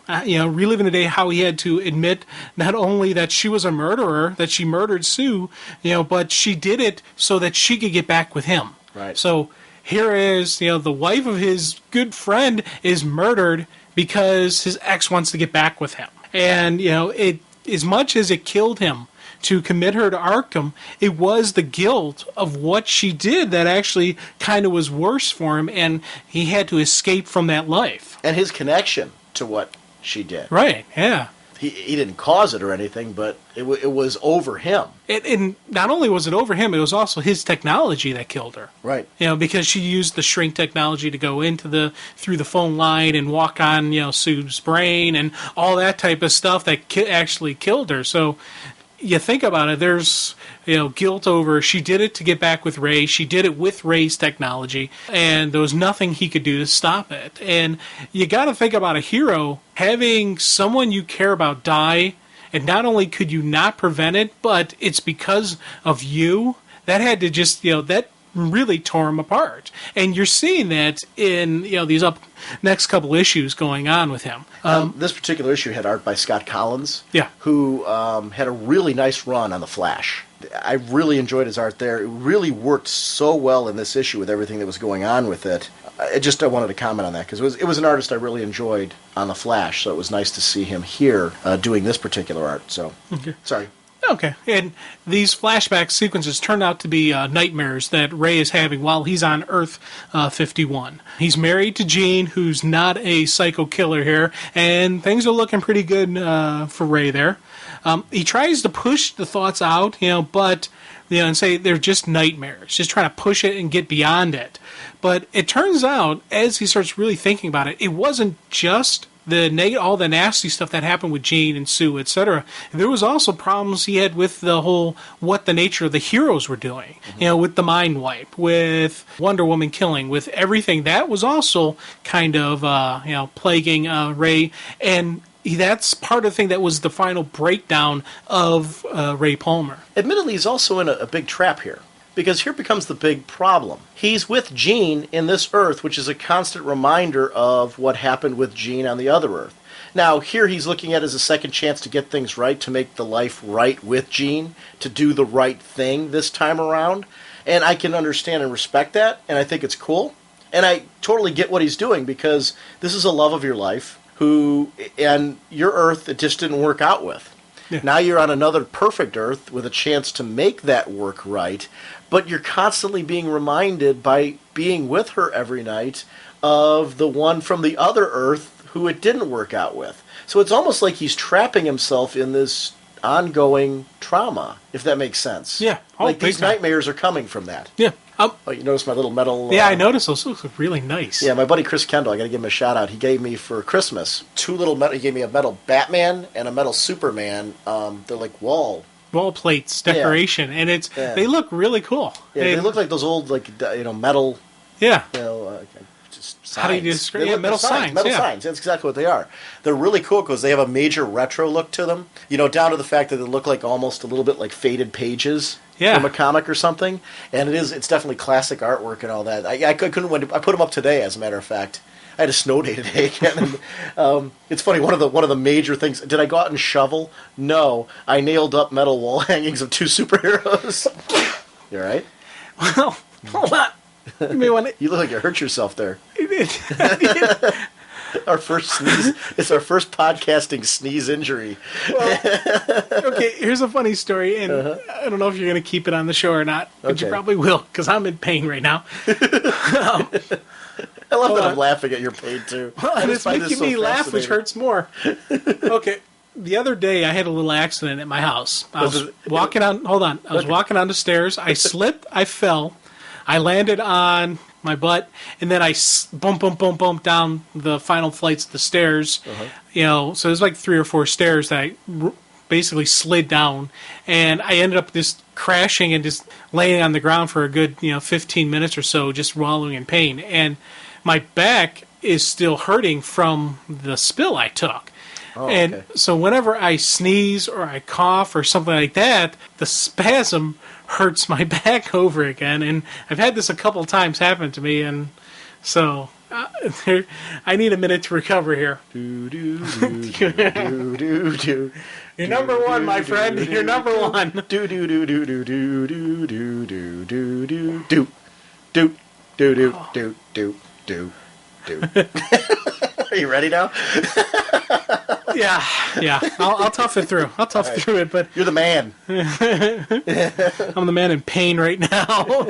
Speaker 2: reliving the day how he had to admit not only that she was a murderer, that she murdered Sue, but she did it so that she could get back with him.
Speaker 1: Right.
Speaker 2: So here is, the wife of his good friend is murdered because his ex wants to get back with him. And, it, as much as it killed him to commit her to Arkham, it was the guilt of what she did that actually kind of was worse for him, and he had to escape from that life.
Speaker 1: And his connection to what she did.
Speaker 2: Right, yeah.
Speaker 1: He didn't cause it or anything, but it was over him.
Speaker 2: And not only was it over him, it was also his technology that killed her.
Speaker 1: Right.
Speaker 2: Because she used the shrink technology to go through the phone line and walk on, Sue's brain and all that type of stuff that actually killed her. So you think about it, there's guilt over she did it to get back with Ray. She did it with Ray's technology, and there was nothing he could do to stop it. And you got to think about a hero having someone you care about die, and not only could you not prevent it, but it's because of you. That had to just that really tore him apart. And you're seeing that in these next couple issues going on with him.
Speaker 1: This particular issue had art by Scott Collins,
Speaker 2: yeah,
Speaker 1: who had a really nice run on The Flash. I really enjoyed his art there. It really worked so well in this issue with everything that was going on with it. I wanted to comment on that because it was an artist I really enjoyed on The Flash, so it was nice to see him here doing this particular art. So,
Speaker 2: okay.
Speaker 1: Sorry.
Speaker 2: Okay, and these flashback sequences turn out to be nightmares that Ray is having while he's on Earth 51. He's married to Jean, who's not a psycho killer here, and things are looking pretty good for Ray there. He tries to push the thoughts out, but and say they're just nightmares, just trying to push it and get beyond it. But it turns out, as he starts really thinking about it, it wasn't just all the nasty stuff that happened with Jean and Sue, etc. There was also problems he had with the whole what the nature of the heroes were doing. With the mind wipe, with Wonder Woman killing, with everything that was also kind of plaguing Ray, and that's part of the thing that was the final breakdown of Ray Palmer.
Speaker 1: Admittedly, he's also in a big trap here. Because here becomes the big problem. He's with Jean in this Earth, which is a constant reminder of what happened with Jean on the other Earth. Now, here he's looking at it as a second chance to get things right, to make the life right with Jean, to do the right thing this time around. And I can understand and respect that, and I think it's cool. And I totally get what he's doing, because this is a love of your life, and your Earth, it just didn't work out with. Yeah. Now you're on another perfect Earth with a chance to make that work right, but you're constantly being reminded by being with her every night of the one from the other Earth who it didn't work out with. So it's almost like he's trapping himself in this ongoing trauma, if that makes sense.
Speaker 2: Yeah.
Speaker 1: Like these nightmares are coming from that.
Speaker 2: Yeah.
Speaker 1: Oh, you notice my little metal...
Speaker 2: Yeah, I noticed those. Those look really nice.
Speaker 1: Yeah, my buddy Chris Kendall, I got to give him a shout-out. He gave me for Christmas two little metal... He gave me a metal Batman and a metal Superman. They're like wall
Speaker 2: plates, decoration, and they look really cool.
Speaker 1: Yeah, they look like those old, metal...
Speaker 2: Yeah.
Speaker 1: Just signs.
Speaker 2: How do you describe it? Metal signs.
Speaker 1: Metal signs. That's exactly what they are. They're really cool because they have a major retro look to them. Down to the fact that they look like almost a little bit like faded pages from a comic or something. And it's definitely classic artwork and all that. I couldn't wait. I put them up today, as a matter of fact. I had a snow day today again. And, it's funny. One of the major things. Did I go out and shovel? No. I nailed up metal wall hangings of two superheroes. You all right?
Speaker 2: Well, hold on.
Speaker 1: You look like you hurt yourself there. Our first sneeze. It's our first podcasting sneeze injury.
Speaker 2: Well, okay, here's a funny story, and I don't know if you're going to keep it on the show or not, but you probably will, because I'm in pain right now.
Speaker 1: I love that I'm laughing at your pain, too.
Speaker 2: Well, and it's making me laugh, which hurts more. Okay. The other day, I had a little accident at my house. I was walking on... Hold on. I was walking on the stairs. I slipped. I fell. I landed on my butt, and then I bump down the final flights of the stairs. So there's like 3 or 4 stairs that I basically slid down, and I ended up just crashing and just laying on the ground for a good 15 minutes or so, just wallowing in pain. And my back is still hurting from the spill I took. And so whenever I sneeze or I cough or something like that, the spasm hurts my back over again. And I've had this a couple of times happen to me, and so I need a minute to recover here.
Speaker 1: You're
Speaker 2: number one, my friend. You're number one.
Speaker 1: Are you ready now?
Speaker 2: Yeah. I'll tough it through. Through it, but
Speaker 1: you're the man.
Speaker 2: I'm the man in pain right now.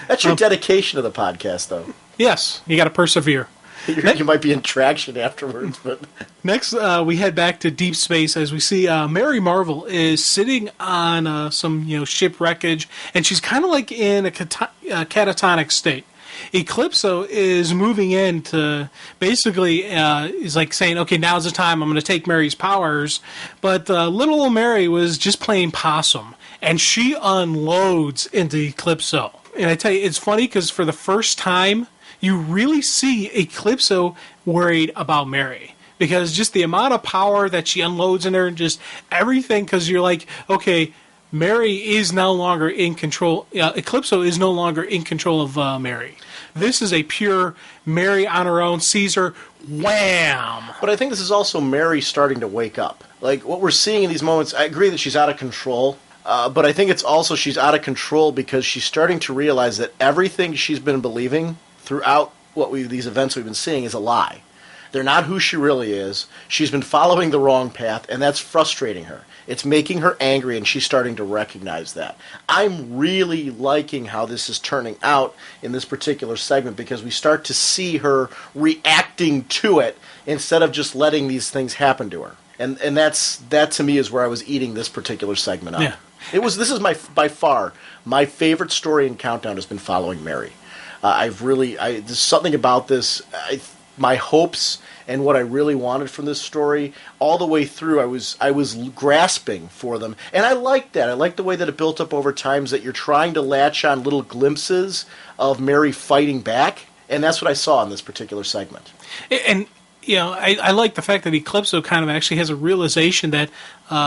Speaker 1: That's your dedication to the podcast, though.
Speaker 2: Yes, you got to persevere.
Speaker 1: You might be in traction afterwards, but
Speaker 2: next we head back to deep space as we see Mary Marvel is sitting on some ship wreckage, and she's kind of like in a catatonic state. Eclipso is moving in to basically is like saying, okay, now's the time, I'm going to take Mary's powers. But little old Mary was just playing possum, and she unloads into Eclipso. And I tell you, it's funny because for the first time, you really see Eclipso worried about Mary. Because just the amount of power that she unloads in her and just everything, because you're like, okay, Mary is no longer in control. Eclipso is no longer in control of Mary. This is a pure Mary on her own, sees her, wham!
Speaker 1: But I think this is also Mary starting to wake up. Like, what we're seeing in these moments, I agree that she's out of control, but I think it's also she's out of control because she's starting to realize that everything she's been believing throughout these events we've been seeing is a lie. They're not who she really is. She's been following the wrong path, and that's frustrating her. It's making her angry, and she's starting to recognize that. I'm really liking how this is turning out in this particular segment because we start to see her reacting to it instead of just letting these things happen to her. And that to me is where I was eating this particular segment up.
Speaker 2: Yeah.
Speaker 1: This is by far my favorite story in Countdown has been following Mary. There's something about this. My hopes and what I really wanted from this story all the way through, I was grasping for them, and I liked that. I liked the way that it built up over times, that you're trying to latch on little glimpses of Mary fighting back, and that's what I saw in this particular segment.
Speaker 2: And I like the fact that Eclipso kind of actually has a realization that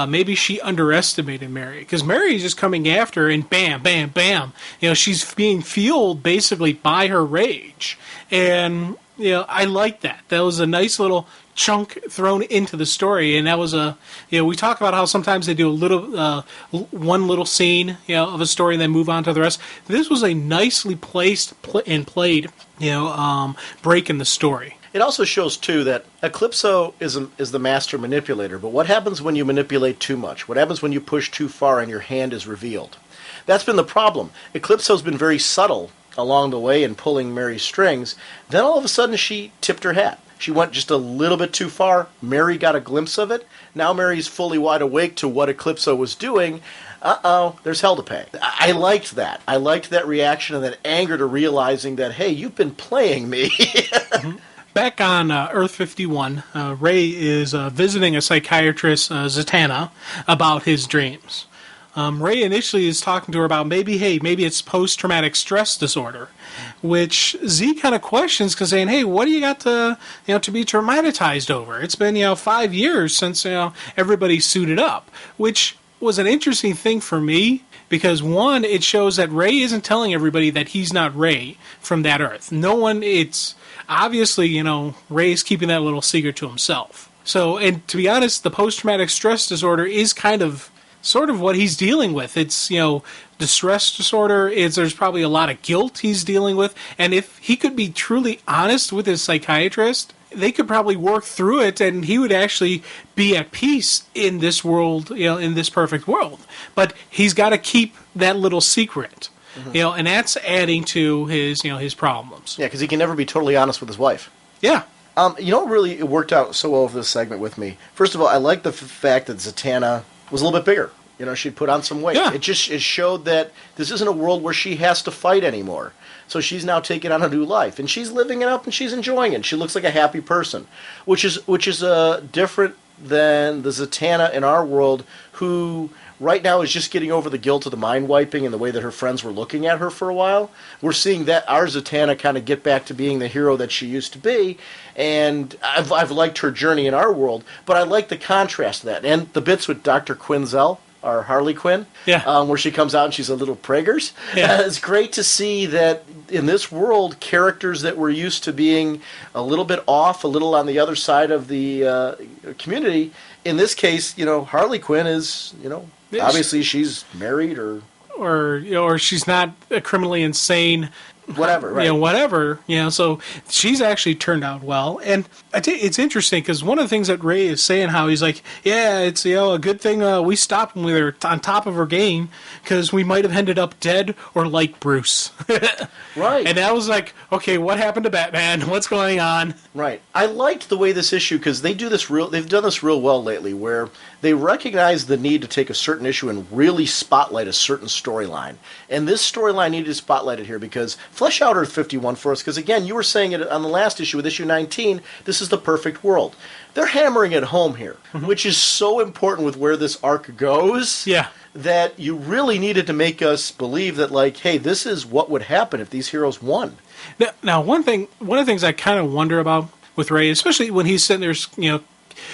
Speaker 2: maybe she underestimated Mary, because Mary is just coming after her and bam, bam, bam. She's being fueled basically by her rage, and I like that. That was a nice little chunk thrown into the story, and that was we talk about how sometimes they do a little one little scene of a story and then move on to the rest. This was a nicely placed and played break in the story.
Speaker 1: It also shows, too, that Eclipso is the master manipulator, but what happens when you manipulate too much? What happens when you push too far and your hand is revealed? That's been the problem. Eclipso's been very subtle along the way in pulling Mary's strings. Then all of a sudden she tipped her hat. She went just a little bit too far. Mary got a glimpse of it. Now Mary's fully wide awake to what Eclipso was doing. There's hell to pay. I liked that. I liked that reaction and that anger to realizing that, hey, you've been playing me.
Speaker 2: Back on Earth 51, Ray is visiting a psychiatrist, Zatanna, about his dreams. Ray initially is talking to her about maybe it's post-traumatic stress disorder, which Z kind of questions, because saying, hey, what do you got to be traumatized over? It's been 5 years since everybody's suited up, which was an interesting thing for me, because one, it shows that Ray isn't telling everybody that he's not Ray from that Earth. No one, it's obviously, Ray's keeping that little secret to himself. So, and to be honest, the post-traumatic stress disorder is sort of what he's dealing with. It's, distress disorder. There's probably a lot of guilt he's dealing with. And if he could be truly honest with his psychiatrist, they could probably work through it, and he would actually be at peace in this world, in this perfect world. But he's got to keep that little secret, and that's adding to his problems.
Speaker 1: Yeah, because he can never be totally honest with his wife.
Speaker 2: Yeah.
Speaker 1: Really, it worked out so well for this segment with me. First of all, I like the fact that Zatanna was a little bit bigger. She'd put on some weight.
Speaker 2: Yeah.
Speaker 1: It showed that this isn't a world where she has to fight anymore. So she's now taking on a new life, and she's living it up, and she's enjoying it. She looks like a happy person, which is different than the Zatanna in our world, who right now is just getting over the guilt of the mind wiping and the way that her friends were looking at her for a while. We're seeing that our Zatanna kind of get back to being the hero that she used to be, and I've liked her journey in our world, but I like the contrast to that, and the bits with Dr. Quinzel, our Harley Quinn, where she comes out and she's a little preggers. Yeah. It's great to see that in this world, characters that were used to being a little bit off, a little on the other side of the community, in this case, Harley Quinn is, obviously she's married
Speaker 2: or she's not criminally insane.
Speaker 1: Whatever, right?
Speaker 2: Whatever. So she's actually turned out well, and it's interesting because one of the things that Ray is saying, how he's like, yeah, it's a good thing we stopped when we were on top of her game, because we might have ended up dead or like Bruce.
Speaker 1: Right.
Speaker 2: And that was like, okay, what happened to Batman? What's going on?
Speaker 1: Right. I liked the way this issue, because they've done this real well lately, where they recognize the need to take a certain issue and really spotlight a certain storyline. And this storyline needed to spotlight it here, because flesh out Earth 51 for us, because again, you were saying it on the last issue with issue 19, this is the perfect world. They're hammering it home here, which is so important with where this arc goes.
Speaker 2: Yeah.
Speaker 1: That you really needed to make us believe that, like, hey, this is what would happen if these heroes won.
Speaker 2: Now, one of the things I kind of wonder about with Ray, especially when he's sitting there,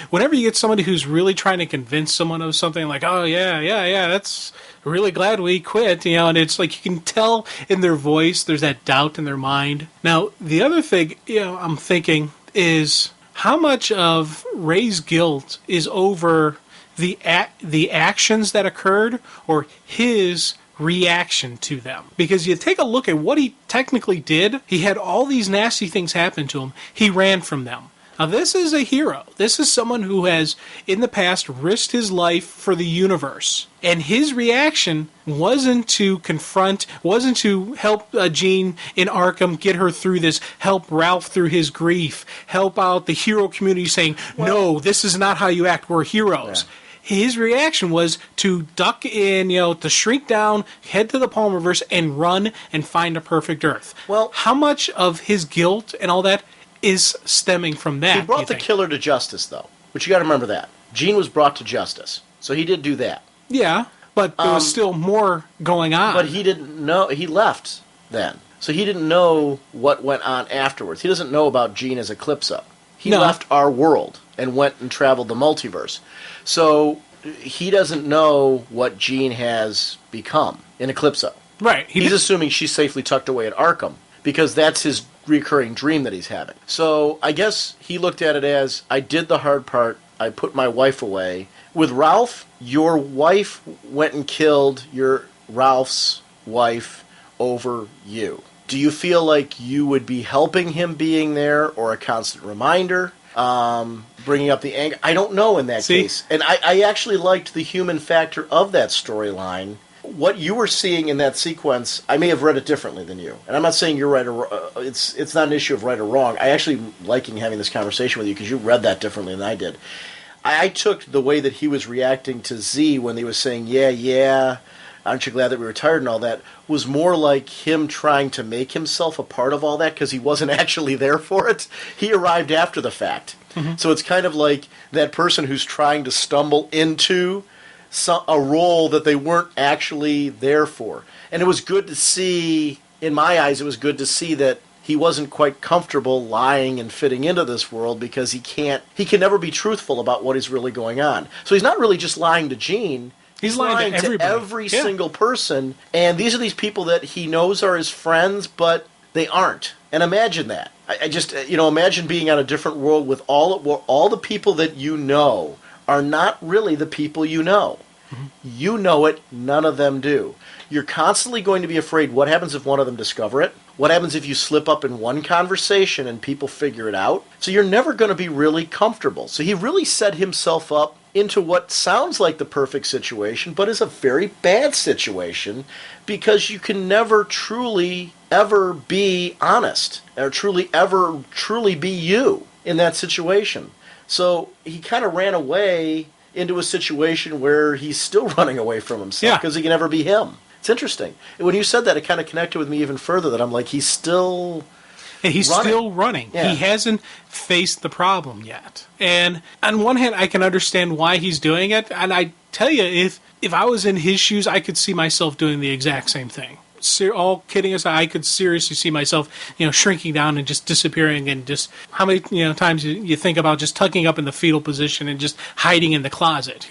Speaker 2: whenever you get somebody who's really trying to convince someone of something, like, oh, yeah, that's really glad we quit, and it's like you can tell in their voice there's that doubt in their mind. Now, the other thing, I'm thinking is how much of Ray's guilt is over the actions that occurred or his reaction to them. Because you take a look at what he technically did, he had all these nasty things happen to him. He ran from them. Now, this is a hero. This is someone who has, in the past, risked his life for the universe. And his reaction wasn't to confront, wasn't to help Jean in Arkham get her through this, help Ralph through his grief, help out the hero community saying, no, this is not how you act, we're heroes. Yeah. His reaction was to duck in, to shrink down, head to the Palmerverse, and run and find a perfect Earth.
Speaker 1: Well,
Speaker 2: how much of his guilt and all that is stemming from that?
Speaker 1: He brought the killer to justice, though. But you got to remember that. Jean was brought to justice. So he did do that.
Speaker 2: Yeah, but there was still more going on.
Speaker 1: But he didn't know. He left then. So he didn't know what went on afterwards. He doesn't know about Jean as Eclipso. He left our world and went and traveled the multiverse. So he doesn't know what Jean has become in Eclipso.
Speaker 2: Right.
Speaker 1: He's assuming she's safely tucked away at Arkham because that's his recurring dream that he's having. So I guess he looked at it as, I did the hard part. I put my wife away. With Ralph, your wife went and killed Ralph's wife over you. Do you feel like you would be helping him being there or a constant reminder? Bringing up the anger? I don't know in that case. And I actually liked the human factor of that storyline. What you were seeing in that sequence, I may have read it differently than you. And I'm not saying you're right or it's not an issue of right or wrong. I actually liking having this conversation with you because you read that differently than I did. I took the way that he was reacting to Z when he was saying, yeah, aren't you glad that we retired and all that, was more like him trying to make himself a part of all that because he wasn't actually there for it. He arrived after the fact. Mm-hmm. So it's kind of like that person who's trying to stumble into a role that they weren't actually there for. And it was good to see, in my eyes, it was good to see that he wasn't quite comfortable lying and fitting into this world because he can never be truthful about what is really going on. So he's not really just lying to Jean. He's lying to every single person, and these are these people that he knows are his friends, but they aren't. And imagine that. I just, imagine being on a different world with all the people that you know are not really the people you know. Mm-hmm. You know it, none of them do. You're constantly going to be afraid, what happens if one of them discover it? What happens if you slip up in one conversation and people figure it out? So you're never going to be really comfortable. So he really set himself up into what sounds like the perfect situation, but is a very bad situation because you can never truly ever be honest or truly be you in that situation. So he kind of ran away into a situation where he's still running away from himself because he can never be him. It's interesting. When you said that, it kind of connected with me even further that I'm like, he's still
Speaker 2: still running. Yeah. He hasn't faced the problem yet. And on one hand, I can understand why he's doing it. And I tell you, if I was in his shoes, I could see myself doing the exact same thing. All kidding aside, I could seriously see myself, shrinking down and just disappearing, and just how many times you think about just tucking up in the fetal position and just hiding in the closet.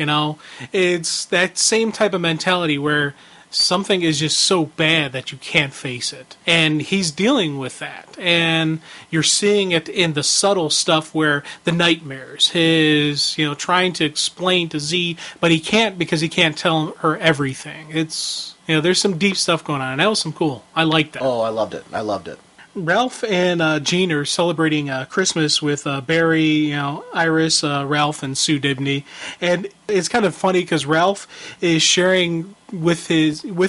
Speaker 2: It's that same type of mentality where something is just so bad that you can't face it. And he's dealing with that. And you're seeing it in the subtle stuff where the nightmares, his, trying to explain to Z, but he can't because he can't tell her everything. It's, there's some deep stuff going on. And that was some cool. I liked that.
Speaker 1: Oh, I loved it.
Speaker 2: Ralph and Jean are celebrating Christmas with Barry, Iris, Ralph, and Sue Dibney. And it's kind of funny because Ralph is sharing with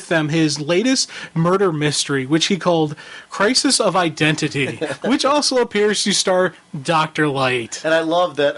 Speaker 2: them his latest murder mystery, which he called Crisis of Identity, which also appears to star Dr. Light.
Speaker 1: And I love that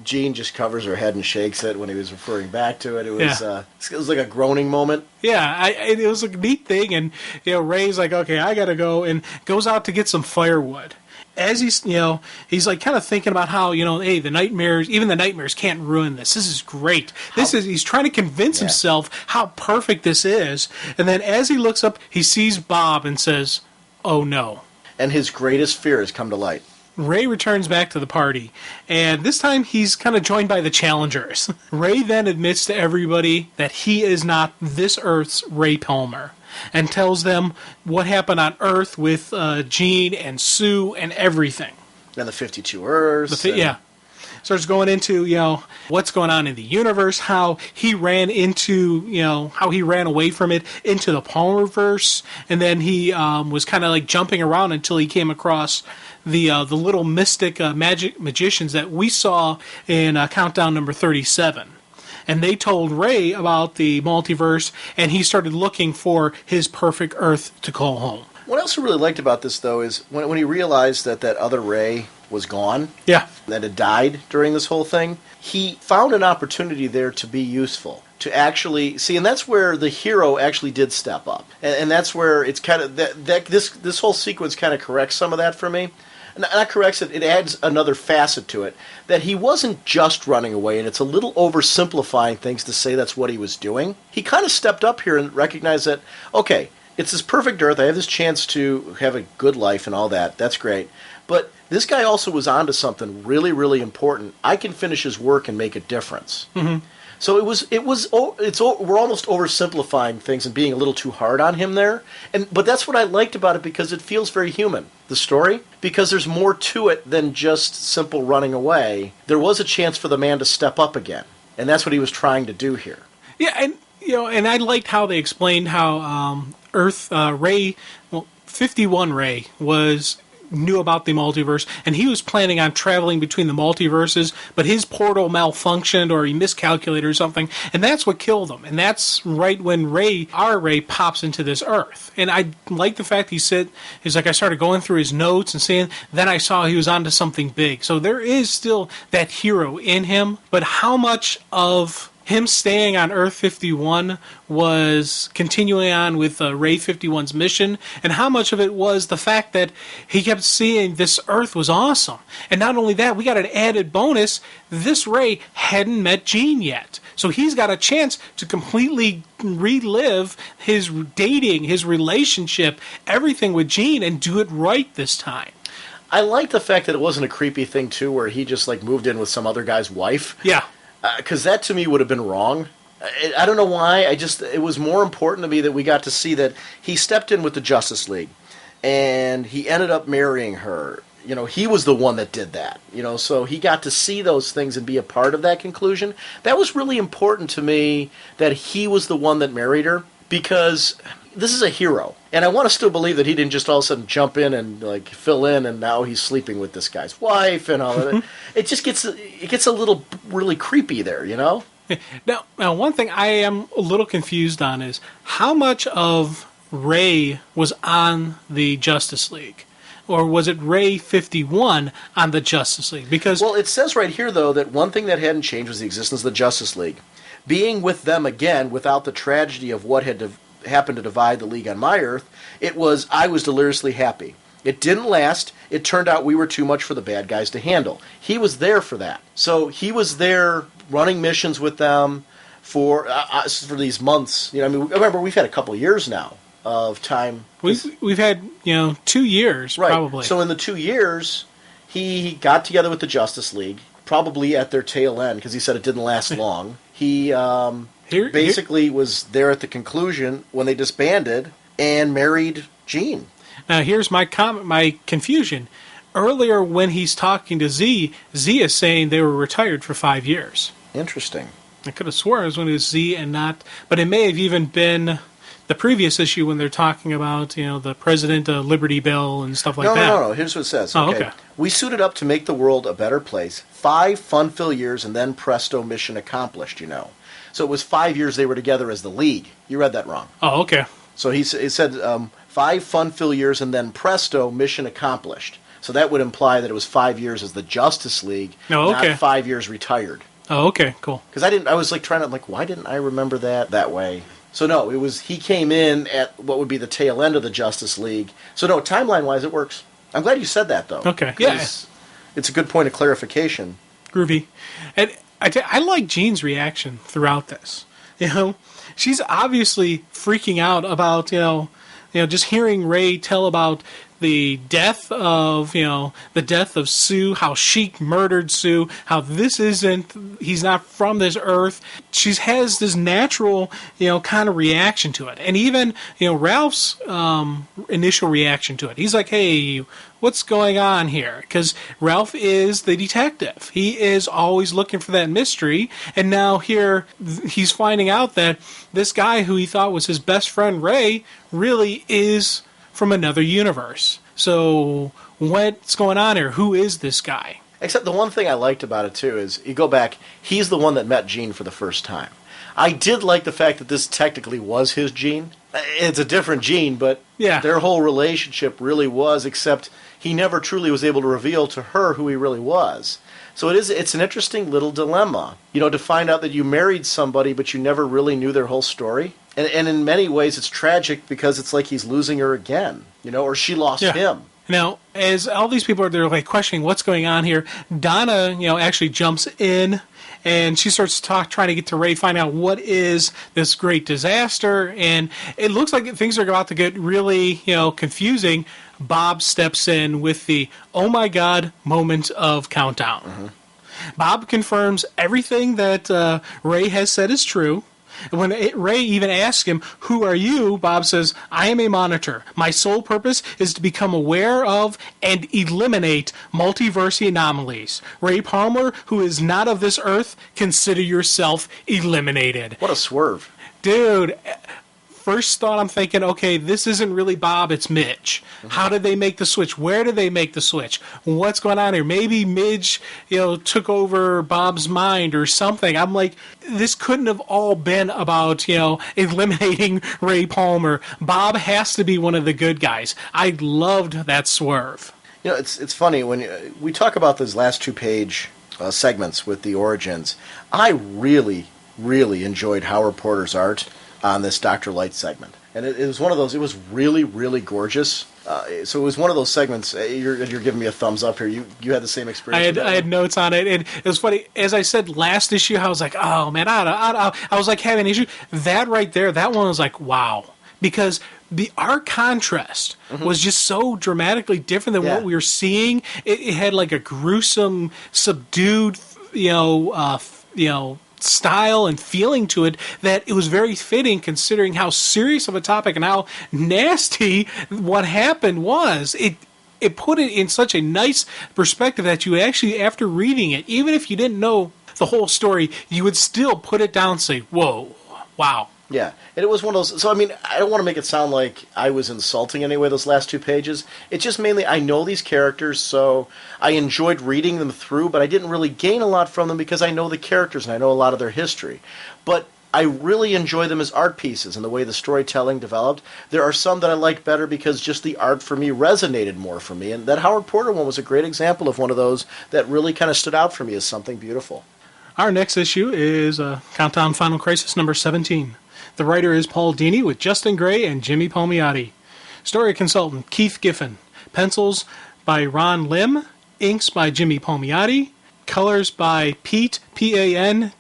Speaker 1: Jean just covers her head and shakes it when he was referring back to it. It was like a groaning moment.
Speaker 2: Yeah, it was a neat thing, and Ray's like, okay, I gotta go, and goes out to get some firewood. As he's like kind of thinking about how, hey, the nightmares can't ruin this. This is great. He's trying to convince himself how perfect this is. And then as he looks up, he sees Bob and says, oh no.
Speaker 1: And his greatest fear has come to light.
Speaker 2: Ray returns back to the party, and this time he's kind of joined by the challengers. Ray then admits to everybody that he is not this Earth's Ray Palmer, and tells them what happened on Earth with Jean and Sue and everything.
Speaker 1: And the 52 Earths.
Speaker 2: starts going into, what's going on in the universe, how he ran away from it into the Palmerverse, and then he was kind of like jumping around until he came across the little mystic magicians that we saw in Countdown number 37. And they told Ray about the multiverse, and he started looking for his perfect Earth to call home.
Speaker 1: What else I really liked about this, though, is when he realized that other Ray was gone,
Speaker 2: yeah,
Speaker 1: that had died during this whole thing, he found an opportunity there to be useful, to actually see, and that's where the hero actually did step up, and that's where it's kind of this whole sequence kind of corrects some of that for me. Not corrects it, it adds another facet to it, that he wasn't just running away, and it's a little oversimplifying things to say that's what he was doing. He kind of stepped up here and recognized that, okay, it's this perfect Earth, I have this chance to have a good life and all that, that's great, but this guy also was onto something really, really important. I can finish his work and make a difference. Mm-hmm. So we're almost oversimplifying things and being a little too hard on him there. But that's what I liked about it, because it feels very human, the story, because there's more to it than just simple running away. There was a chance for the man to step up again, and that's what he was trying to do here.
Speaker 2: Yeah, and I liked how they explained how Ray, 51 Ray knew about the multiverse, and he was planning on traveling between the multiverses, but his portal malfunctioned or he miscalculated or something, and that's what killed him. And that's right when our Ray pops into this Earth. And I like the fact he's like, I started going through his notes and seeing, then I saw he was onto something big. So there is still that hero in him, but how much of him staying on Earth 51 was continuing on with Ray 51's mission, and how much of it was the fact that he kept seeing this Earth was awesome. And not only that, we got an added bonus, this Ray hadn't met Jean yet. So he's got a chance to completely relive his dating, his relationship, everything with Jean, and do it right this time.
Speaker 1: I like the fact that it wasn't a creepy thing, too, where he just moved in with some other guy's wife.
Speaker 2: Yeah.
Speaker 1: Because that to me would have been wrong. I don't know why. It was more important to me that we got to see that he stepped in with the Justice League, and he ended up marrying her. He was the one that did that. So he got to see those things and be a part of that conclusion. That was really important to me, that he was the one that married her, because this is a hero. And I want to still believe that he didn't just all of a sudden jump in and fill in, and now he's sleeping with this guy's wife and all of that. It just gets a little really creepy there,
Speaker 2: Now, one thing I am a little confused on is how much of Ray was on the Justice League? Or was it Ray 51 on the Justice League? Because
Speaker 1: it says right here, though, that one thing that hadn't changed was the existence of the Justice League. Being with them again without the tragedy of what had happened to divide the League on my Earth, I was deliriously happy. It didn't last. It turned out we were too much for the bad guys to handle. He was there for that. So he was there running missions with them for these months. Remember, we've had a couple of years now of time.
Speaker 2: We've had 2 years,
Speaker 1: right,
Speaker 2: probably.
Speaker 1: So in the 2 years, he got together with the Justice League, probably at their tail end, because he said it didn't last long. He basically was there at the conclusion when they disbanded and married Jean.
Speaker 2: Now here's my confusion. Earlier when he's talking to Z is saying they were retired for 5 years.
Speaker 1: Interesting.
Speaker 2: I could have sworn it was when it was Z and not, but it may have even been the previous issue when they're talking about, the President Liberty Bell and stuff like that.
Speaker 1: No. Here's what it says.
Speaker 2: Okay.
Speaker 1: We suited up to make the world a better place. 5 fun-filled years, and then presto, mission accomplished, So it was 5 years they were together as the League. You read that wrong.
Speaker 2: Oh, okay.
Speaker 1: So he said 5 fun-filled years, and then presto, mission accomplished. So that would imply that it was 5 years as the Justice League, not 5 years retired.
Speaker 2: Oh, okay, cool.
Speaker 1: Because I was why didn't I remember that way? So no, he came in at what would be the tail end of the Justice League. So no, timeline-wise, it works. I'm glad you said that, though.
Speaker 2: Okay, yeah.
Speaker 1: It's a good point of clarification.
Speaker 2: Groovy. And I like Jean's reaction throughout this. She's obviously freaking out about, just hearing Ray tell about the death of Sue, how she murdered Sue, how he's not from this earth. She has this natural, kind of reaction to it. And even, Ralph's initial reaction to it. He's like, hey, what's going on here? Because Ralph is the detective. He is always looking for that mystery. And now here he's finding out that this guy who he thought was his best friend, Ray, really is from another universe. So what's going on here? Who is this guy?
Speaker 1: Except the one thing I liked about it, too, is you go back, he's the one that met Jean for the first time. I did like the fact that this technically was his Jean. It's a different Jean, but their whole relationship really was, except he never truly was able to reveal to her who he really was. So it's an interesting little dilemma, to find out that you married somebody but you never really knew their whole story. And in many ways it's tragic because it's like he's losing her again, or she lost him.
Speaker 2: Now, as all these people they're like questioning what's going on here, Donna, actually jumps in and she starts trying to get to Ray, find out what is this great disaster, and it looks like things are about to get really, confusing. Bob steps in with the "oh my god" moment of countdown. Mm-hmm. Bob confirms everything that Ray has said is true. And when Ray even asks him, "Who are you?" Bob says, "I am a monitor. My sole purpose is to become aware of and eliminate multiverse anomalies. Ray Palmer, who is not of this earth, consider yourself eliminated."
Speaker 1: What a swerve.
Speaker 2: Dude, first thought I'm thinking, okay, this isn't really Bob, it's Midge. Mm-hmm. How did they make the switch? Where did they make the switch? What's going on here? Maybe Midge, took over Bob's mind or something. I'm like, this couldn't have all been about, eliminating Ray Palmer. Bob has to be one of the good guys. I loved that swerve.
Speaker 1: It's funny, when we talk about those last 2-page segments with the origins, I really, really enjoyed Howard Porter's art on this Dr. Light segment. And it was one of those, it was really, really gorgeous. So it was one of those segments, you're giving me a thumbs up here. You had the same experience?
Speaker 2: I had notes on it, and it was funny. As I said last issue, I was like, oh man, I was like having an issue. That right there, that one was like, wow. Because the art contrast was just so dramatically different than what we were seeing. It had like a gruesome, subdued, style and feeling to it that it was very fitting considering how serious of a topic and how nasty what happened was. It put it in such a nice perspective that you actually, after reading it, even if you didn't know the whole story, you would still put it down and say, whoa, wow.
Speaker 1: Yeah, and it was one of those, so I mean, I don't want to make it sound like I was insulting anyway, those last 2 pages. It's just mainly, I know these characters, so I enjoyed reading them through, but I didn't really gain a lot from them because I know the characters and I know a lot of their history. But I really enjoy them as art pieces and the way the storytelling developed. There are some that I like better because just the art for me resonated more for me, and that Howard Porter one was a great example of one of those that really kind of stood out for me as something beautiful.
Speaker 2: Our next issue is Countdown Final Crisis number 17. The writer is Paul Dini with Justin Gray and Jimmy Palmiotti. Story consultant Keith Giffen. Pencils by Ron Lim. Inks by Jimmy Palmiotti. Colors by Pete, P-A-N-T-A-Z-I-S.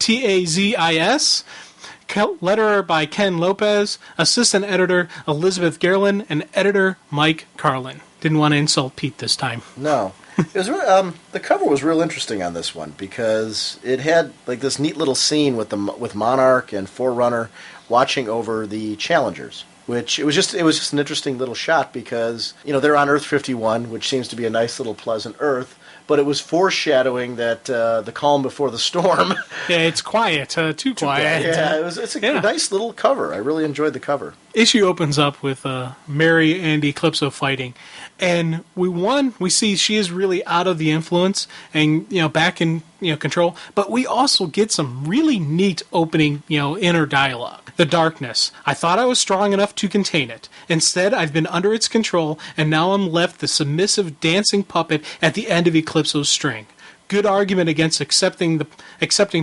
Speaker 2: Letterer by Ken Lopez. Assistant editor Elizabeth Gerlin. And editor Mike Carlin. Didn't want to insult Pete this time.
Speaker 1: No. It was really, the cover was real interesting on this one because it had like this neat little scene with Monarch and Forerunner watching over the Challengers, which it was just an interesting little shot because they're on Earth 51, which seems to be a nice little pleasant Earth, but it was foreshadowing that the calm before the storm.
Speaker 2: Yeah, it's quiet, too quiet.
Speaker 1: Yeah, it's a nice little cover. I really enjoyed the cover.
Speaker 2: Issue opens up with Mary and Eclipso fighting. And we see she is really out of the influence and, back in, control. But we also get some really neat opening, inner dialogue. The darkness. I thought I was strong enough to contain it. Instead, I've been under its control, and now I'm left the submissive dancing puppet at the end of Eclipso's string. Good argument against accepting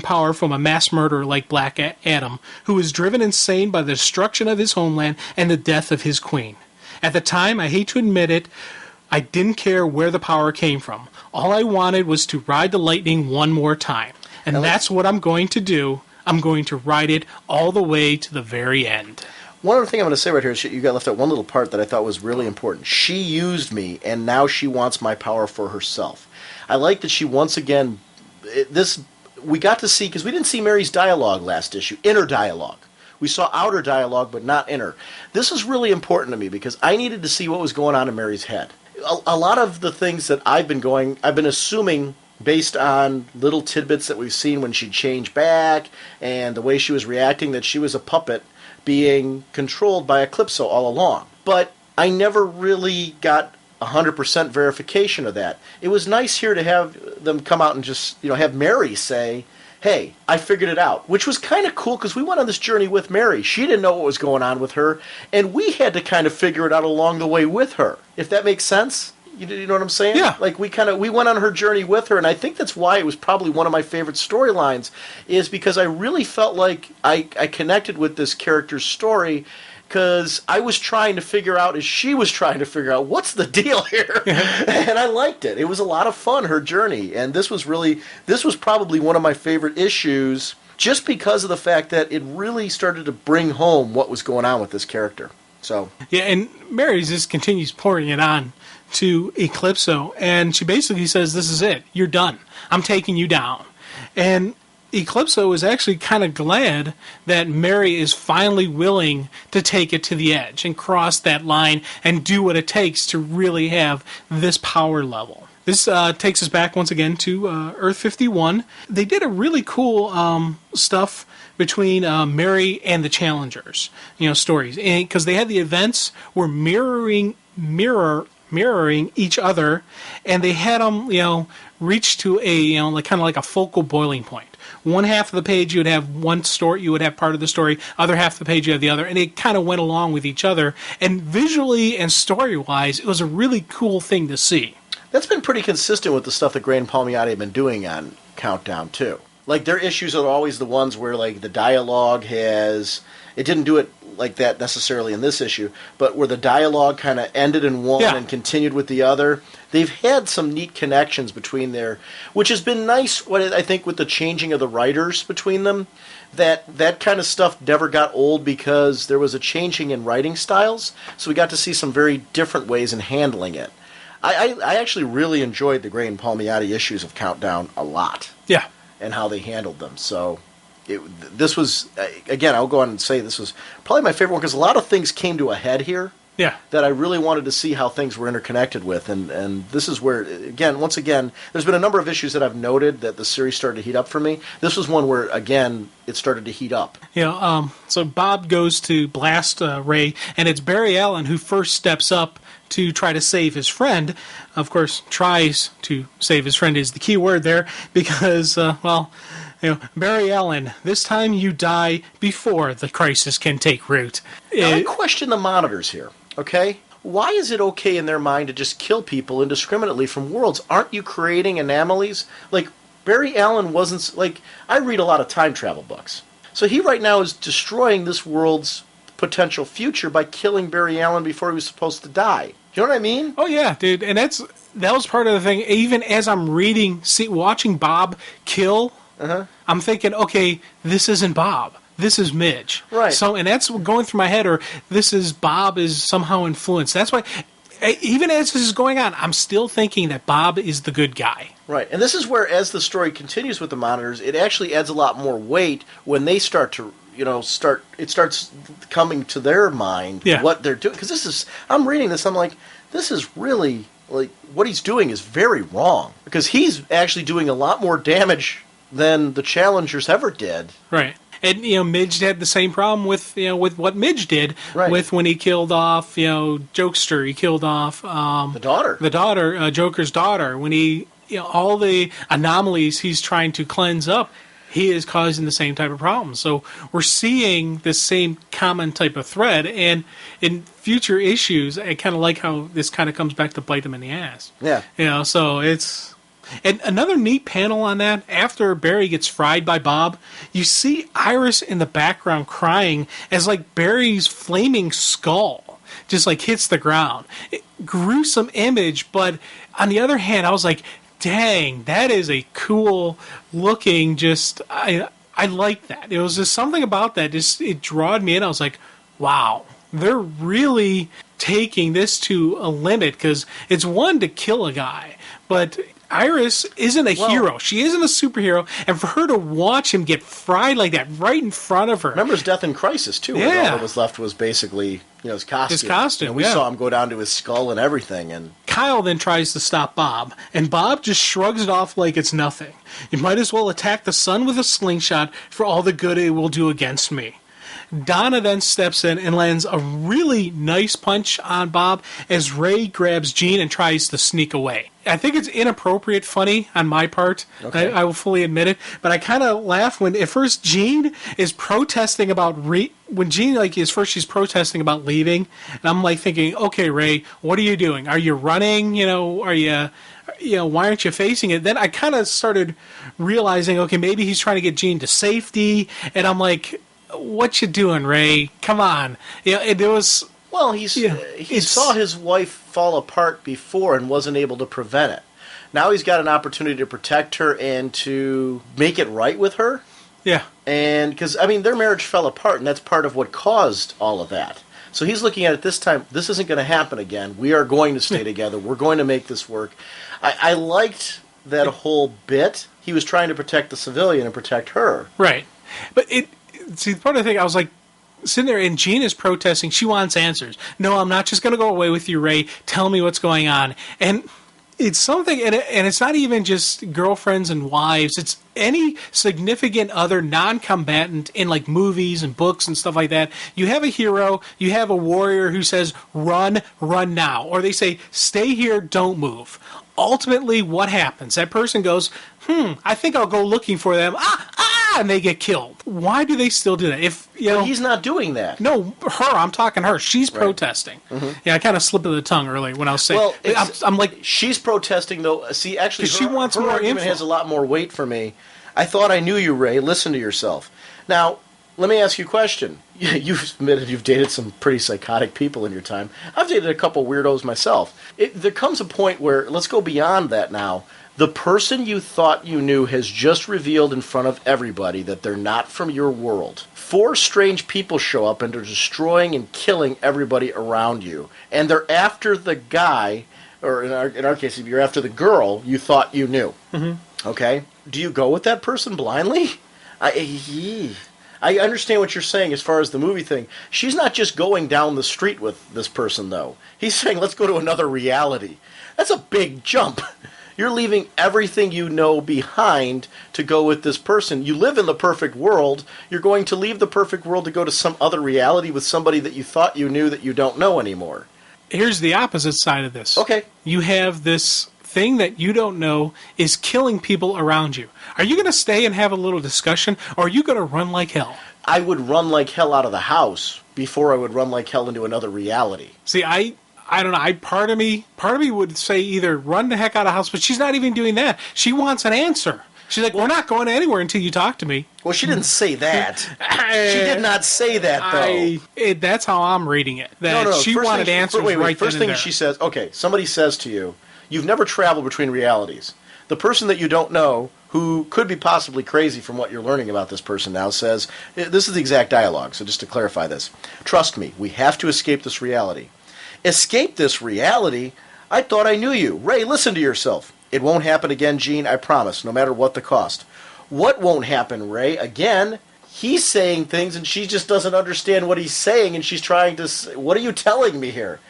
Speaker 2: power from a mass murderer like Black Adam, who is driven insane by the destruction of his homeland and the death of his queen. At the time, I hate to admit it, I didn't care where the power came from. All I wanted was to ride the lightning one more time. And that's what I'm going to do. I'm going to ride it all the way to the very end.
Speaker 1: One other thing I'm going to say right here is you got left out one little part that I thought was really important. She used me, and now she wants my power for herself. I like that she once again, we got to see, because we didn't see Mary's dialogue last issue, inner dialogue. We saw outer dialogue, but not inner. This is really important to me because I needed to see what was going on in Mary's head. A lot of the things that I've been assuming based on little tidbits that we've seen when she changed back and the way she was reacting, that she was a puppet being controlled by Eclipso all along. But I never really got 100% verification of that. It was nice here to have them come out and just, have Mary say, hey, I figured it out, which was kind of cool because we went on this journey with Mary. She didn't know what was going on with her, and we had to kind of figure it out along the way with her, if that makes sense. You know what I'm saying?
Speaker 2: Yeah.
Speaker 1: Like we went on her journey with her, and I think that's why it was probably one of my favorite storylines, is because I really felt like I connected with this character's story, because I was trying to figure out, as she was trying to figure out, what's the deal here? And I liked it. It was a lot of fun, her journey. And this was probably one of my favorite issues, just because of the fact that it really started to bring home what was going on with this character. So
Speaker 2: yeah, and Mary just continues pouring it on to Eclipso, and she basically says, this is it. You're done. I'm taking you down. And Eclipso is actually kind of glad that Mary is finally willing to take it to the edge and cross that line and do what it takes to really have this power level. This takes us back once again to Earth 51. They did a really cool stuff between Mary and the Challengers, stories. Because they had the events were mirroring each other, and they had them, reach to a, kind of like a focal boiling point. One half of the page you would have one story, you would have part of the story, other half of the page you have the other, and it kind of went along with each other. And visually and story-wise, it was a really cool thing to see.
Speaker 1: That's been pretty consistent with the stuff that Gray and Palmiotti have been doing on Countdown, too. Like, their issues are always the ones where, like, the dialogue it didn't do it like that necessarily in this issue, but where the dialogue kind of ended in one and continued with the other. They've had some neat connections between there, which has been nice, I think, with the changing of the writers between them. That kind of stuff never got old because there was a changing in writing styles, so we got to see some very different ways in handling it. I actually really enjoyed the Gray and Palmiotti issues of Countdown a lot.
Speaker 2: Yeah.
Speaker 1: And how they handled them. So this was, again, I'll go on and say this was probably my favorite one because a lot of things came to a head here.
Speaker 2: Yeah.
Speaker 1: That I really wanted to see how things were interconnected with. And this is where, once again, there's been a number of issues that I've noted that the series started to heat up for me. This was one where, again, it started to heat up.
Speaker 2: So Bob goes to blast Ray, and it's Barry Allen who first steps up to try to save his friend. Of course, tries to save his friend is the key word there, because, Barry Allen, this time you die before the crisis can take root.
Speaker 1: Now, I question the monitors here, okay? Why is it okay in their mind to just kill people indiscriminately from worlds? Aren't you creating anomalies? Like, Barry Allen wasn't, I read a lot of time travel books. So he right now is destroying this world's potential future by killing Barry Allen before he was supposed to die. You know what I mean?
Speaker 2: Oh, yeah, dude. And that was part of the thing. Even as I'm watching Bob kill, I'm thinking, okay, this isn't Bob. This is Midge.
Speaker 1: Right.
Speaker 2: So, and that's going through my head, or Bob is somehow influenced. That's why, even as this is going on, I'm still thinking that Bob is the good guy.
Speaker 1: Right. And this is where, as the story continues with the monitors, it actually adds a lot more weight when they start to, it starts coming to their mind what they're doing. Because I'm reading this, I'm like, this is really, what he's doing is very wrong. Because he's actually doing a lot more damage than the Challengers ever did.
Speaker 2: Right. And, Midge had the same problem with what Midge did with when he killed off, Jokester. He killed off
Speaker 1: the daughter.
Speaker 2: The daughter, Joker's daughter. When he, all the anomalies he's trying to cleanse up, he is causing the same type of problem. So we're seeing the same common type of thread. And in future issues, I kind of like how this kind of comes back to bite them in the ass.
Speaker 1: Yeah.
Speaker 2: So it's... And another neat panel on that, after Barry gets fried by Bob, you see Iris in the background crying as, Barry's flaming skull just, hits the ground. Gruesome image, but on the other hand, I was like, dang, that is a cool looking, I like that. It was just something about that, it drawed me in. I was like, wow, they're really taking this to a limit, because it's one to kill a guy, but Iris isn't a hero. She isn't a superhero, and for her to watch him get fried like that right in front of her.
Speaker 1: Remember his death in Crisis, too, where all that was left was basically, his costume.
Speaker 2: His costume,
Speaker 1: and we saw him go down to his skull and everything. And
Speaker 2: Kyle then tries to stop Bob, and Bob just shrugs it off like it's nothing. You might as well attack the sun with a slingshot for all the good it will do against me. Donna then steps in and lands a really nice punch on Bob as Ray grabs Jean and tries to sneak away. I think it's inappropriate funny on my part. Okay. I will fully admit it. But I kind of laugh when at first Jean is protesting about when Jean she's protesting about leaving, and I'm like thinking, okay, Ray, what are you doing? Are you running? Are you? Why aren't you facing it? Then I kind of started realizing, okay, maybe he's trying to get Jean to safety, and I'm like, what you doing, Ray? Come on. It was...
Speaker 1: Well, he saw his wife fall apart before and wasn't able to prevent it. Now he's got an opportunity to protect her and to make it right with her.
Speaker 2: Yeah.
Speaker 1: And because, their marriage fell apart, and that's part of what caused all of that. So he's looking at it this time, this isn't going to happen again. We are going to stay together. We're going to make this work. I liked that whole bit. He was trying to protect the civilian and protect her.
Speaker 2: Right. But see, part of the thing, I was like, sitting there, and Jean is protesting. She wants answers. No, I'm not just going to go away with you, Ray. Tell me what's going on. And it's something, and it's not even just girlfriends and wives. It's any significant other non-combatant in like movies and books and stuff like that. You have a hero, you have a warrior who says, run now. Or they say, stay here, don't move. Ultimately, what happens? That person goes, I think I'll go looking for them. And they get killed. Why do they still do that?
Speaker 1: But he's not doing that.
Speaker 2: No, her. I'm talking her. She's protesting. Mm-hmm. Yeah, I kind of slipped of the tongue earlier when I was saying. Well, I'm like,
Speaker 1: she's protesting though. See, actually,
Speaker 2: she wants more
Speaker 1: argument
Speaker 2: info.
Speaker 1: Has a lot more weight for me. I thought I knew you, Ray. Listen to yourself. Now, let me ask you a question. You've admitted you've dated some pretty psychotic people in your time. I've dated a couple weirdos myself. There comes a point where, let's go beyond that now. The person you thought you knew has just revealed in front of everybody that they're not from your world. 4 strange people show up and are destroying and killing everybody around you. And they're after the guy, or in our case, if you're after the girl you thought you knew. Mm-hmm. Okay? Do you go with that person blindly? I understand what you're saying as far as the movie thing. She's not just going down the street with this person, though. He's saying, let's go to another reality. That's a big jump. You're leaving everything you know behind to go with this person. You live in the perfect world. You're going to leave the perfect world to go to some other reality with somebody that you thought you knew that you don't know anymore.
Speaker 2: Here's the opposite side of this.
Speaker 1: Okay.
Speaker 2: You have this thing that you don't know is killing people around you. Are you going to stay and have a little discussion, or are you going to run like hell?
Speaker 1: I would run like hell out of the house before I would run like hell into another reality.
Speaker 2: See, I don't know. Part of me would say either run the heck out of the house, but she's not even doing that. She wants an answer. She's like, we're not going anywhere until you talk to me.
Speaker 1: Well, she didn't say that. She did not say that, though.
Speaker 2: That's how I'm reading it. That she wanted answers right then and there.
Speaker 1: First thing she says, okay, somebody says to you, you've never traveled between realities. The person that you don't know, who could be possibly crazy from what you're learning about this person now, says, this is the exact dialogue, so just to clarify this. Trust me, we have to escape this reality. Escape this reality? I thought I knew you. Ray, listen to yourself. It won't happen again, Gene, I promise, no matter what the cost. What won't happen, Ray? Again, he's saying things and she just doesn't understand what he's saying, and she's trying to say, what are you telling me here?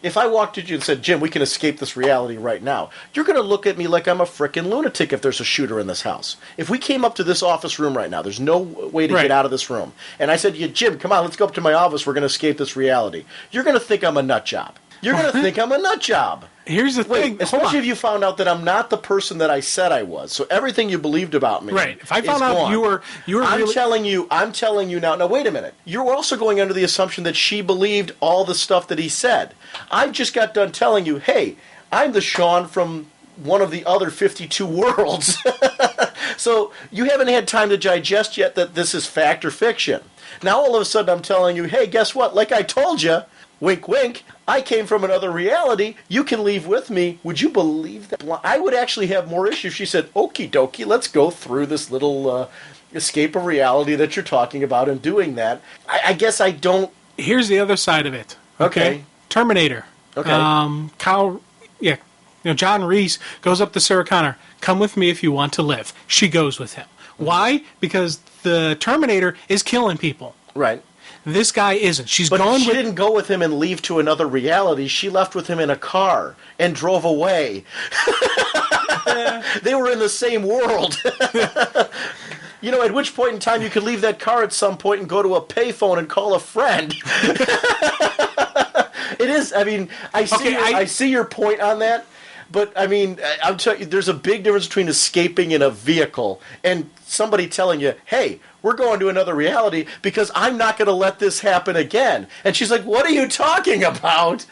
Speaker 1: If I walked to you and said, Jim, we can escape this reality right now, you're going to look at me like I'm a frickin' lunatic if there's a shooter in this house. If we came up to this office room right now, there's no way to get out of this room, and I said to you, Jim, come on, let's go up to my office, we're going to escape this reality. You're going to think I'm a nut job. You're going to think I'm a nut job.
Speaker 2: Here's the thing.
Speaker 1: Especially if you found out that I'm not the person that I said I was. So everything you believed about me,
Speaker 2: right? If I found out you were
Speaker 1: I'm telling you now. Now wait a minute. You're also going under the assumption that she believed all the stuff that he said. I just got done telling you, hey, I'm the Sean from one of the other 52 worlds. So you haven't had time to digest yet that this is fact or fiction. Now all of a sudden I'm telling you, hey, guess what? Like I told you, wink, wink, I came from another reality. You can leave with me. Would you believe that? I would actually have more issues. She said, okie dokie, let's go through this little escape of reality that you're talking about and doing that. I guess I don't.
Speaker 2: Here's the other side of it.
Speaker 1: Okay.
Speaker 2: Terminator.
Speaker 1: Okay.
Speaker 2: Kyle, yeah, John Reese goes up to Sarah Connor. Come with me if you want to live. She goes with him. Why? Because the Terminator is killing people.
Speaker 1: Right.
Speaker 2: This guy isn't. She's
Speaker 1: But
Speaker 2: gone
Speaker 1: she
Speaker 2: with...
Speaker 1: didn't go with him and leave to another reality. She left with him in a car and drove away. They were in the same world. At which point in time you could leave that car at some point and go to a payphone and call a friend. It is. I mean, I see your point on that. But, I mean, I'm telling you, there's a big difference between escaping in a vehicle and somebody telling you, hey, we're going to another reality because I'm not going to let this happen again. And she's like, what are you talking about?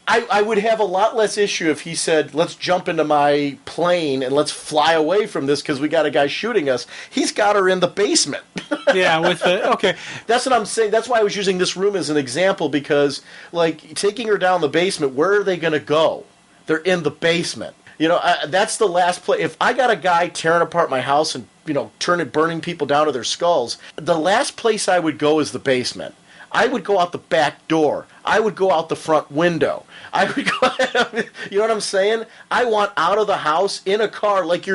Speaker 1: I would have a lot less issue if he said, let's jump into my plane and let's fly away from this because we got a guy shooting us. He's got her in the basement.
Speaker 2: Yeah, okay.
Speaker 1: That's what I'm saying. That's why I was using this room as an example because, like, taking her down the basement, where are they going to go? They're in the basement. That's the last place. If I got a guy tearing apart my house and, burning people down to their skulls, the last place I would go is the basement. I would go out the back door. I would go out the front window. I would go, you know what I'm saying? I want out of the house in a car like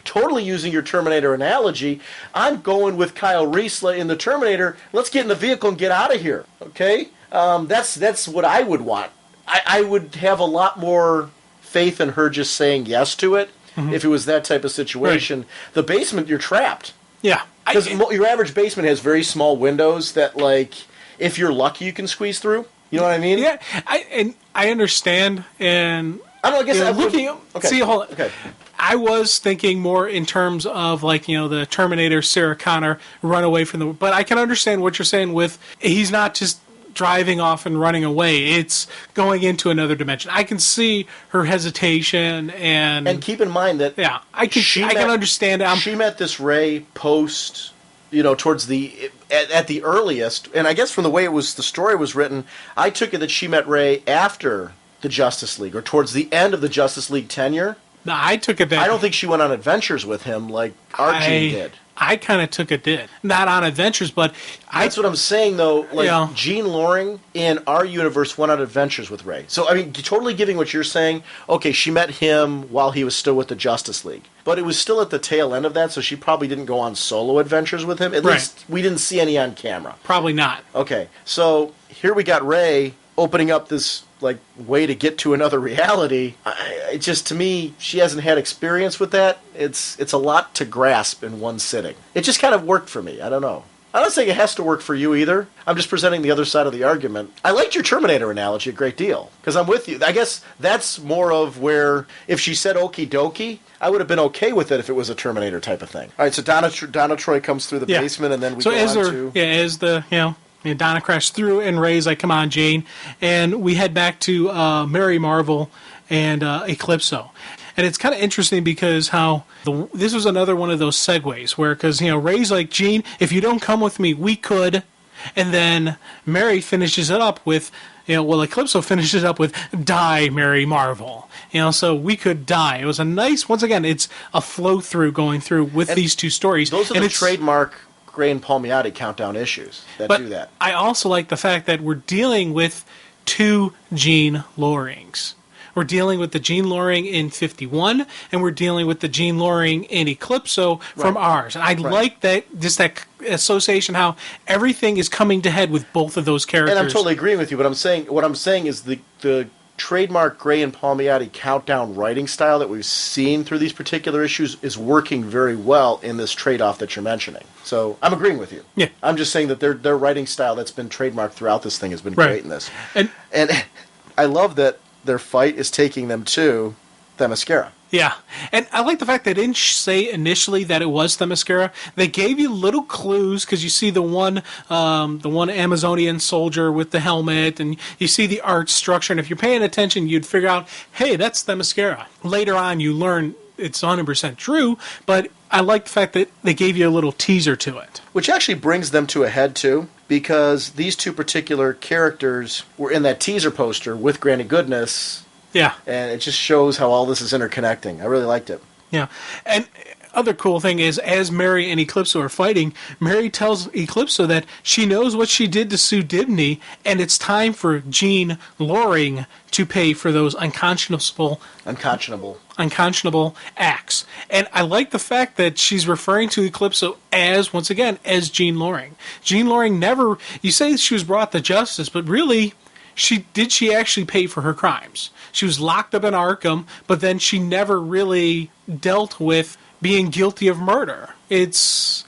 Speaker 1: totally using your Terminator analogy. I'm going with Kyle Reese in the Terminator. Let's get in the vehicle and get out of here. Okay? That's what I would want. I would have a lot more faith in her just saying yes to it if it was that type of situation. Right. The basement, you're trapped.
Speaker 2: Yeah.
Speaker 1: Because your average basement has very small windows that, like, if you're lucky, you can squeeze through. You know what I mean?
Speaker 2: Yeah. I understand. And
Speaker 1: I don't know, I guess I'm
Speaker 2: looking...
Speaker 1: Okay.
Speaker 2: See, hold on.
Speaker 1: Okay.
Speaker 2: I was thinking more in terms of, like, the Terminator, Sarah Connor, run away from the... But I can understand what you're saying with... He's not just driving off and running away. It's going into another dimension. I can see her hesitation and
Speaker 1: keep in mind that
Speaker 2: I can understand it.
Speaker 1: She met this Ray post, towards at the earliest, and I guess from the way the story was written, I took it that she met Ray after the Justice League or towards the end of the Justice League tenure.
Speaker 2: No, I took it that
Speaker 1: I don't think she went on adventures with him like Archie did.
Speaker 2: I kind of took it not on adventures, but
Speaker 1: that's what I'm saying though. Like Jean Loring in our universe went on adventures with Ray. So I mean, totally giving what you're saying. Okay, she met him while he was still with the Justice League, but it was still at the tail end of that, so she probably didn't go on solo adventures with him. At least we didn't see any on camera.
Speaker 2: Probably not.
Speaker 1: Okay, so here we got Ray opening up this way to get to another reality. To me, she hasn't had experience with that. It's a lot to grasp in one sitting. It just kind of worked for me. I don't know. I'm not saying it has to work for you either. I'm just presenting the other side of the argument. I liked your Terminator analogy a great deal because I'm with you. I guess that's more of where if she said okie dokie, I would have been okay with it if it was a Terminator type of thing. All right, so Donna Troy comes through the basement and then we go on to...
Speaker 2: as the, and Donna crashed through, and Ray's like, come on, Jane. And we head back to Mary Marvel and Eclipso. And it's kind of interesting because this was another one of those segues where, because, Ray's like, Jean, if you don't come with me, we could. And then Mary finishes it up with, Eclipso finishes it up with, die, Mary Marvel. So we could die. It was a nice, once again, it's a flow through going through with these two stories.
Speaker 1: Those are the trademark Gray and Palmiotti countdown issues that do that.
Speaker 2: I also like the fact that we're dealing with two Jean Lorings. We're dealing with the Jean Loring in 51, and we're dealing with the Jean Loring in Eclipso from ours. And I like that association, how everything is coming to head with both of those characters.
Speaker 1: And I'm totally agreeing with you. What I'm saying is the trademark Gray and Palmiotti countdown writing style that we've seen through these particular issues is working very well in this trade-off that you're mentioning. So I'm agreeing with you.
Speaker 2: Yeah.
Speaker 1: I'm just saying that their writing style that's been trademarked throughout this thing has been great in this. And I love that their fight is taking them to Themyscira.
Speaker 2: Yeah, and I like the fact they didn't say initially that it was Themyscira. They gave you little clues because you see the one Amazonian soldier with the helmet, and you see the art structure. And if you're paying attention, you'd figure out, hey, that's Themyscira. Later on, you learn it's 100% true, but I like the fact that they gave you a little teaser to it.
Speaker 1: Which actually brings them to a head, too, because these two particular characters were in that teaser poster with Granny Goodness.
Speaker 2: Yeah.
Speaker 1: And it just shows how all this is interconnecting. I really liked it.
Speaker 2: Yeah. And other cool thing is, as Mary and Eclipso are fighting, Mary tells Eclipso that she knows what she did to Sue Dibney, and it's time for Jean Loring to pay for those unconscionable acts. And I like the fact that she's referring to Eclipso as, once again, as Jean Loring. Jean Loring never, you say she was brought to justice, but really, she actually pay for her crimes? She was locked up in Arkham, but then she never really dealt with being guilty of murder. It's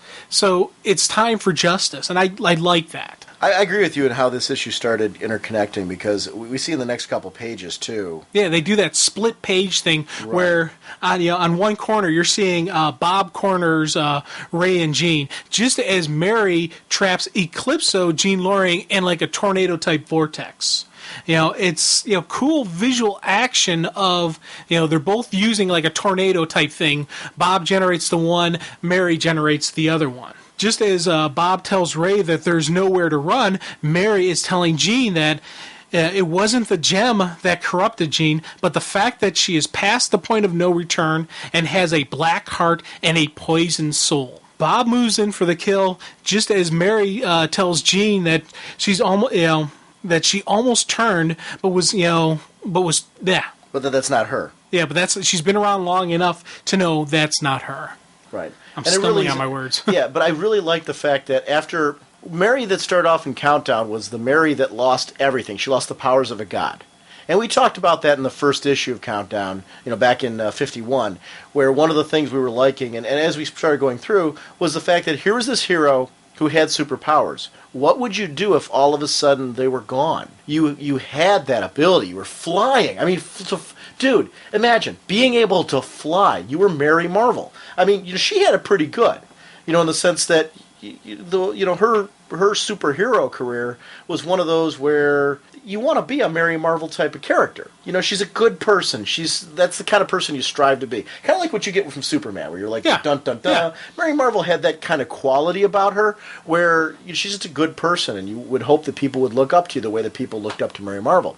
Speaker 2: time for justice, and I like that.
Speaker 1: I agree with you in how this issue started interconnecting, because we see in the next couple pages too.
Speaker 2: Yeah, they do that split page thing where on one corner you're seeing Bob corners Ray and Jean, just as Mary traps Eclipso, Jean Loring, in like a tornado type vortex. It's cool visual action of they're both using like a tornado type thing. Bob generates the one, Mary generates the other one. Just as Bob tells Ray that there's nowhere to run, Mary is telling Jean that it wasn't the gem that corrupted Jean, but the fact that she is past the point of no return and has a black heart and a poisoned soul. Bob moves in for the kill, just as Mary tells Jean that she's almost that she almost turned, but
Speaker 1: that's not her.
Speaker 2: Yeah, but she's been around long enough to know that's not her.
Speaker 1: Right.
Speaker 2: I'm stumbling on my words.
Speaker 1: Yeah, but I really like the fact that after Mary that started off in Countdown was the Mary that lost everything. She lost the powers of a god. And we talked about that in the first issue of Countdown, back in 51, where one of the things we were liking, and as we started going through, was the fact that here was this hero who had superpowers. What would you do if all of a sudden they were gone? You had that ability. You were flying. I mean, dude, imagine being able to fly. You were Mary Marvel. I mean, she had it pretty good, in the sense that her superhero career was one of those where you want to be a Mary Marvel type of character. She's a good person. That's the kind of person you strive to be. Kind of like what you get from Superman, where you're like, dun, dun, dun. Yeah. Mary Marvel had that kind of quality about her, where she's just a good person, and you would hope that people would look up to you the way that people looked up to Mary Marvel.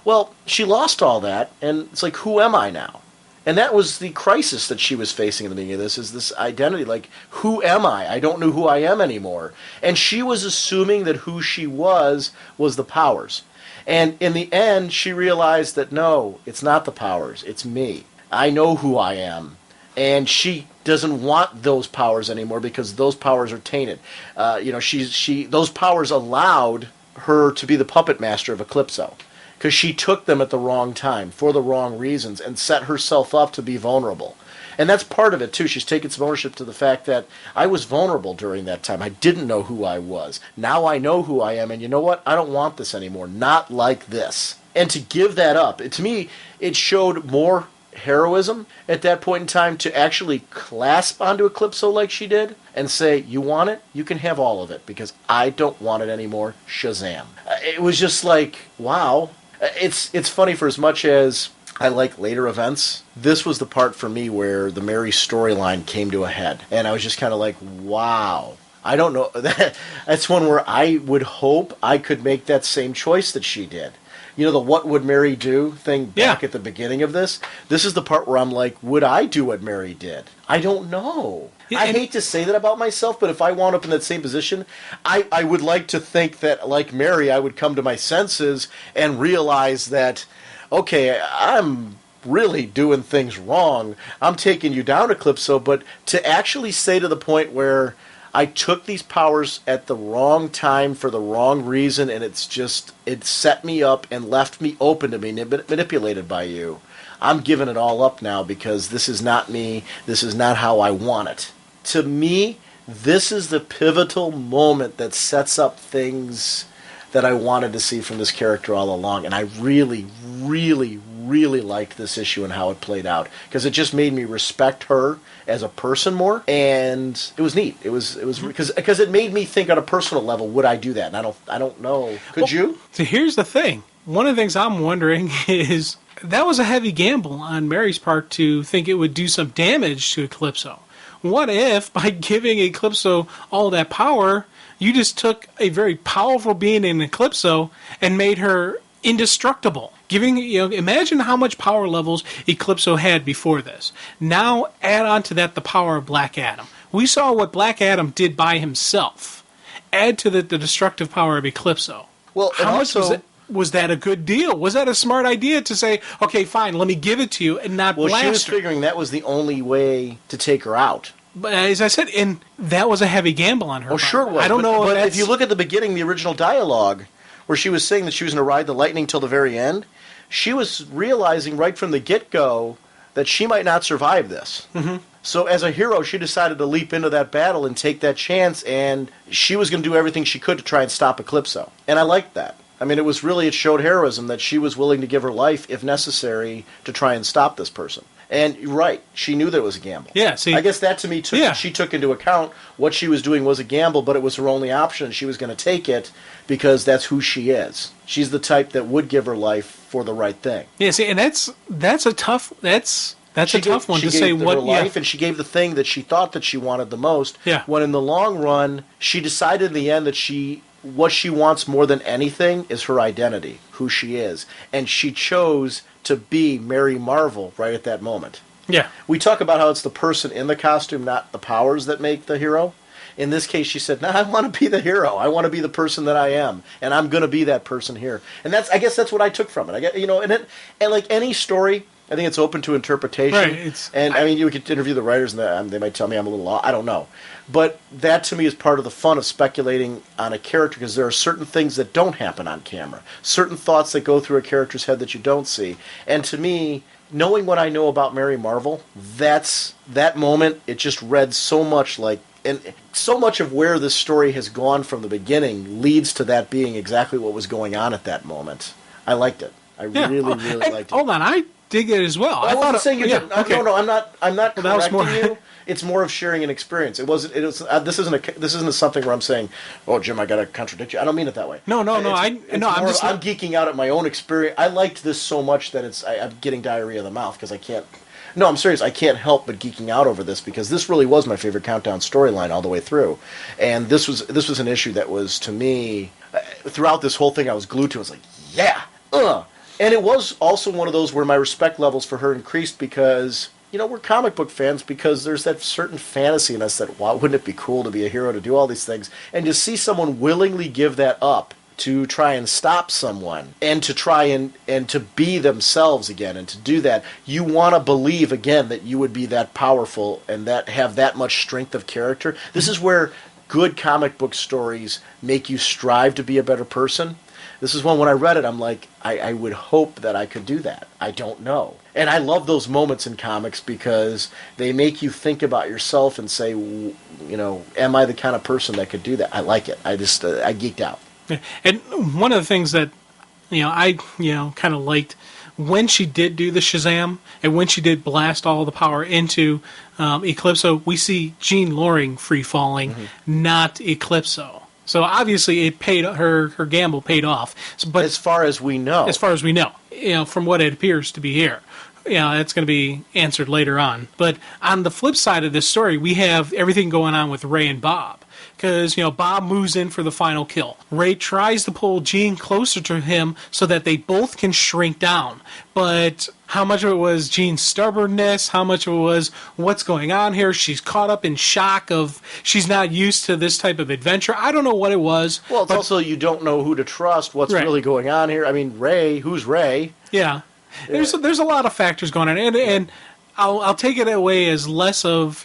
Speaker 1: Well, she lost all that, and it's like, who am I now? And that was the crisis that she was facing in the beginning of this, is this identity, like, who am I? I don't know who I am anymore. And she was assuming that who she was the powers. And in the end, she realized that, no, it's not the powers, it's me. I know who I am. And she doesn't want those powers anymore because those powers are tainted. Those powers allowed her to be the puppet master of Eclipso, because she took them at the wrong time, for the wrong reasons, and set herself up to be vulnerable. And that's part of it, too. She's taken some ownership to the fact that I was vulnerable during that time. I didn't know who I was. Now I know who I am, and you know what? I don't want this anymore. Not like this. And to give that up, to me, it showed more heroism at that point in time to actually clasp onto Eclipso like she did and say, you want it? You can have all of it, because I don't want it anymore. Shazam. It was just like, wow. It's funny, for as much as I like later events, this was the part for me where the Mary storyline came to a head. And I was just kind of like, wow. I don't know. That's one where I would hope I could make that same choice that she did. The what would Mary do thing back at the beginning of this. This is the part where I'm like, would I do what Mary did? I don't know. I hate to say that about myself, but if I wound up in that same position, I would like to think that, like Mary, I would come to my senses and realize that, okay, I'm really doing things wrong. I'm taking you down, Eclipso, but to actually say to the point where I took these powers at the wrong time for the wrong reason, and it set me up and left me open to be manipulated by you. I'm giving it all up now because this is not me. This is not how I want it. To me, this is the pivotal moment that sets up things that I wanted to see from this character all along. And I really, really, really liked this issue and how it played out, because it just made me respect her as a person more, and it was neat. It was because it made me think on a personal level, would I do that? And I don't know. Could you?
Speaker 2: So here's the thing. One of the things I'm wondering is, that was a heavy gamble on Mary's part to think it would do some damage to Eclipso. What if, by giving Eclipso all that power, you just took a very powerful being in Eclipso and made her indestructible. Imagine how much power levels Eclipso had before this. Now add on to that the power of Black Adam. We saw what Black Adam did by himself. Add to the destructive power of Eclipso.
Speaker 1: Well,
Speaker 2: how much was that a good deal? Was that a smart idea to say, okay, fine, let me give it to you and not blast her?
Speaker 1: Well, she was figuring that was the only way to take her out.
Speaker 2: But as I said, and that was a heavy gamble on her part.
Speaker 1: Sure it was.
Speaker 2: I don't know
Speaker 1: but if you look at the beginning, the original dialogue, where she was saying that she was going to ride the lightning till the very end, she was realizing right from the get-go that she might not survive this.
Speaker 2: Mm-hmm.
Speaker 1: So as a hero, she decided to leap into that battle and take that chance, and she was going to do everything she could to try and stop Eclipso. And I liked that. I mean, it showed heroism that she was willing to give her life, if necessary, to try and stop this person. And you're right, she knew that it was a gamble.
Speaker 2: Yeah, see,
Speaker 1: I guess that to me she took into account what she was doing was a gamble, but it was her only option. She was going to take it because that's who she is. She's the type that would give her life for the right thing.
Speaker 2: Yeah, see, and that's a tough one to say what.
Speaker 1: Her life, and she gave the thing that she thought that she wanted the most.
Speaker 2: Yeah.
Speaker 1: When in the long run, she decided in the end that what she wants more than anything is her identity, who she is, and she chose to be Mary Marvel right at that moment.
Speaker 2: Yeah.
Speaker 1: We talk about how it's the person in the costume, not the powers that make the hero. In this case, she said, "No, I want to be the hero. I want to be the person that I am, and I'm going to be that person here." And I guess that's what I took from it. And like any story, I think it's open to interpretation.
Speaker 2: Right.
Speaker 1: I mean, you could interview the writers, and they might tell me I'm a little off. I don't know. But that, to me, is part of the fun of speculating on a character, because there are certain things that don't happen on camera, certain thoughts that go through a character's head that you don't see. And to me, knowing what I know about Mary Marvel, that moment, it just read so much like, and so much of where this story has gone from the beginning leads to that being exactly what was going on at that moment. I liked it. I really liked it.
Speaker 2: Hold on, I dig it as well.
Speaker 1: I wasn't saying you didn't.
Speaker 2: Okay.
Speaker 1: No, I'm not correcting you.
Speaker 2: It's
Speaker 1: more of sharing an experience. This isn't something where I'm saying, "Oh, Jim, I got to contradict you." I don't mean it that way.
Speaker 2: I'm
Speaker 1: geeking out at my own experience. I liked this so much that I'm getting diarrhea of the mouth because I can't. No, I'm serious. I can't help but geeking out over this because this really was my favorite Countdown storyline all the way through, and this was an issue that was, to me, throughout this whole thing, I was glued to. I was like, yeah, and it was also one of those where my respect levels for her increased because, we're comic book fans, because there's that certain fantasy in us that, wow, wouldn't it be cool to be a hero, to do all these things, and to see someone willingly give that up to try and stop someone, and to try and to be themselves again, and to do that, you want to believe again that you would be that powerful and that have that much strength of character. This is where good comic book stories make you strive to be a better person. This is one, when I read it, I'm like, I would hope that I could do that. I don't know. And I love those moments in comics because they make you think about yourself and say, am I the kind of person that could do that? I like it. I geeked out.
Speaker 2: And one of the things that, I kind of liked when she did do the Shazam and when she did blast all the power into Eclipso, we see Jean Loring free falling, not Eclipso. So obviously, her gamble paid off. But
Speaker 1: as far as we know,
Speaker 2: from what it appears to be here, it's going to be answered later on. But on the flip side of this story, we have everything going on with Ray and Bob. Because, Bob moves in for the final kill. Ray tries to pull Jean closer to him so that they both can shrink down. But how much of it was Jean's stubbornness? How much of it was what's going on here? She's caught up in shock of she's not used to this type of adventure. I don't know what it was.
Speaker 1: Well, it's also you don't know who to trust, what's really going on here. I mean, Ray, who's Ray?
Speaker 2: Yeah. There's a lot of factors going on. And I'll take it away as less of,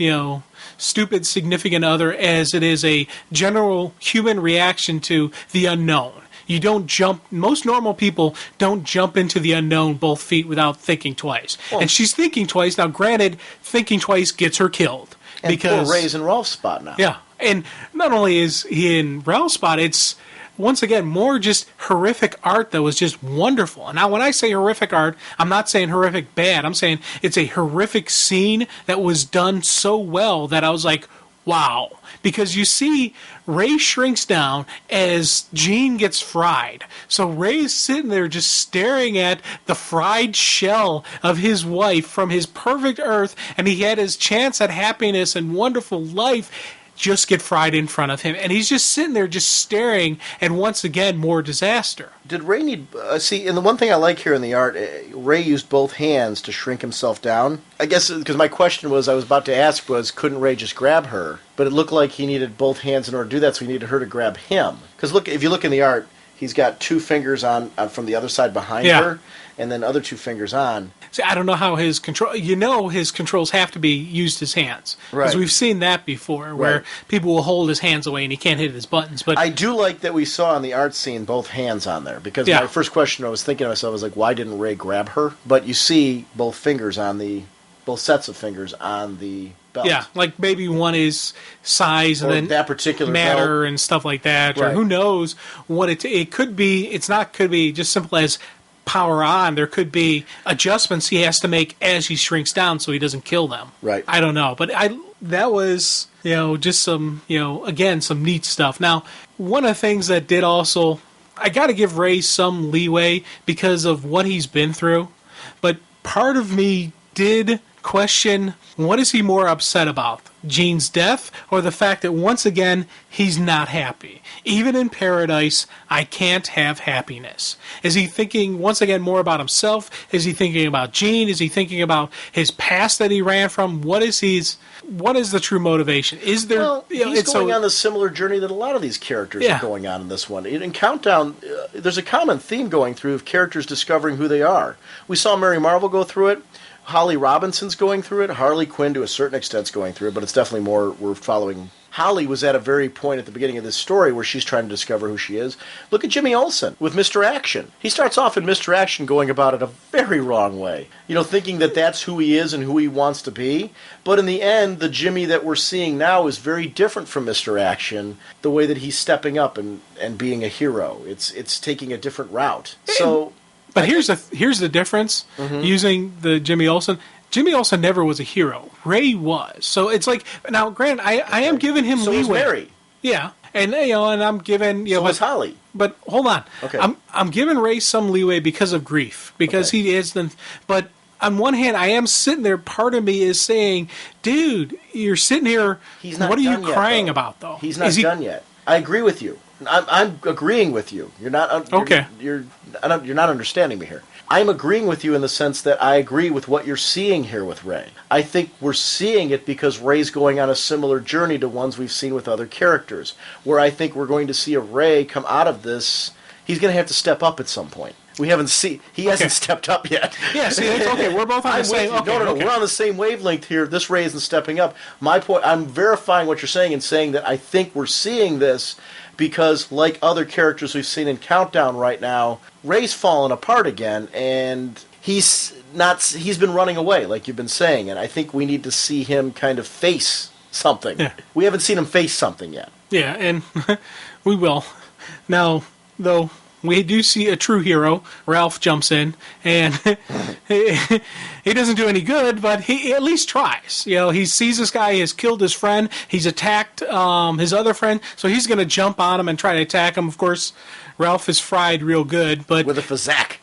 Speaker 2: stupid significant other as it is a general human reaction to the unknown. You don't jump. Most normal people don't jump into the unknown both feet without thinking twice. Well, and she's thinking twice. Now, granted, thinking twice gets her killed.
Speaker 1: Because Ray's in Ralph's spot now.
Speaker 2: Yeah. And not only is he in Ralph's spot, it's, once again, more just horrific art that was just wonderful. And now, when I say horrific art, I'm not saying horrific bad. I'm saying it's a horrific scene that was done so well that I was like, wow. Because you see, Ray shrinks down as Jean gets fried. So Ray's sitting there just staring at the fried shell of his wife from his perfect Earth, and he had his chance at happiness and wonderful life just get fried in front of him. And he's just sitting there just staring, and once again, more disaster.
Speaker 1: Did Ray need... see, and the one thing I like here in the art, Ray used both hands to shrink himself down. I guess, because my question was, I was about to ask was, couldn't Ray just grab her? But it looked like he needed both hands in order to do that, so he needed her to grab him. Because look, if you look in the art, he's got 2 fingers on from the other side behind her, and then other 2 fingers on.
Speaker 2: See, I don't know how his control... his controls have to be used his hands.
Speaker 1: Right.
Speaker 2: Because we've seen that before, where people will hold his hands away and he can't hit his buttons. But
Speaker 1: I do like that we saw in the art scene both hands on there, because my first question I was thinking to myself was like, why didn't Ray grab her? But you see both sets of fingers on the belt.
Speaker 2: Yeah, like maybe one is size and then
Speaker 1: that particular
Speaker 2: matter
Speaker 1: belt.
Speaker 2: And stuff like that, or
Speaker 1: Right.
Speaker 2: who knows what it could be. Could be just simple as power on. There could be adjustments he has to make as he shrinks down so he doesn't kill them.
Speaker 1: Right.
Speaker 2: I don't know, but that was just some again some neat stuff. Now, one of the things that did also, I got to give Ray some leeway because of what he's been through, but part of me did question, what is he more upset about? Jean's death, or the fact that once again he's not happy? Even in paradise, I can't have happiness. Is he thinking once again more about himself? Is he thinking about Jean? Is he thinking about his past that he ran from? What is the true motivation? Is there?
Speaker 1: Well, he's going on the similar journey that a lot of these characters are going on in this one. In Countdown, there's a common theme going through of characters discovering who they are. We saw Mary Marvel go through it. Holly Robinson's going through it. Harley Quinn, to a certain extent, is going through it, but it's definitely more we're following. Holly was at a very point at the beginning of this story where she's trying to discover who she is. Look at Jimmy Olsen with Mr. Action. He starts off in Mr. Action going about it a very wrong way. Thinking that that's who he is and who he wants to be. But in the end, the Jimmy that we're seeing now is very different from Mr. Action, the way that he's stepping up and being a hero. It's taking a different route. So...
Speaker 2: But here's the difference using the Jimmy Olsen. Jimmy Olsen never was a hero. Ray was. So it's like, now granted, I am giving him
Speaker 1: so
Speaker 2: leeway.
Speaker 1: So was Mary.
Speaker 2: Yeah. And and I'm giving
Speaker 1: so was Holly.
Speaker 2: But hold on.
Speaker 1: Okay.
Speaker 2: I'm giving Ray some leeway because of grief. Because he is but on one hand, I am sitting there, part of me is saying, dude, you're sitting here, what are you crying about though?
Speaker 1: He's not done yet. I agree with you. I'm agreeing with you. You're not okay. You're not understanding me here. I'm agreeing with you in the sense that I agree with what you're seeing here with Ray. I think we're seeing it because Ray's going on a similar journey to ones we've seen with other characters, where I think we're going to see a Ray come out of this. He's going to have to step up at some point. He hasn't stepped up yet.
Speaker 2: Yeah, see, it's okay. We're both on the same.
Speaker 1: No. We're on the same wavelength here. This Ray isn't stepping up. My point. I'm verifying what you're saying and saying that I think we're seeing this because, like other characters we've seen in Countdown right now, Ray's fallen apart again, and he's been running away, like you've been saying, and I think we need to see him kind of face something. Yeah. We haven't seen him face something yet.
Speaker 2: Yeah, and we will. Now, though, we do see a true hero. Ralph jumps in, and he doesn't do any good, but he at least tries. He sees this guy has killed his friend. He's attacked his other friend, so he's going to jump on him and try to attack him. Of course, Ralph is fried real good, but
Speaker 1: with a Fazak.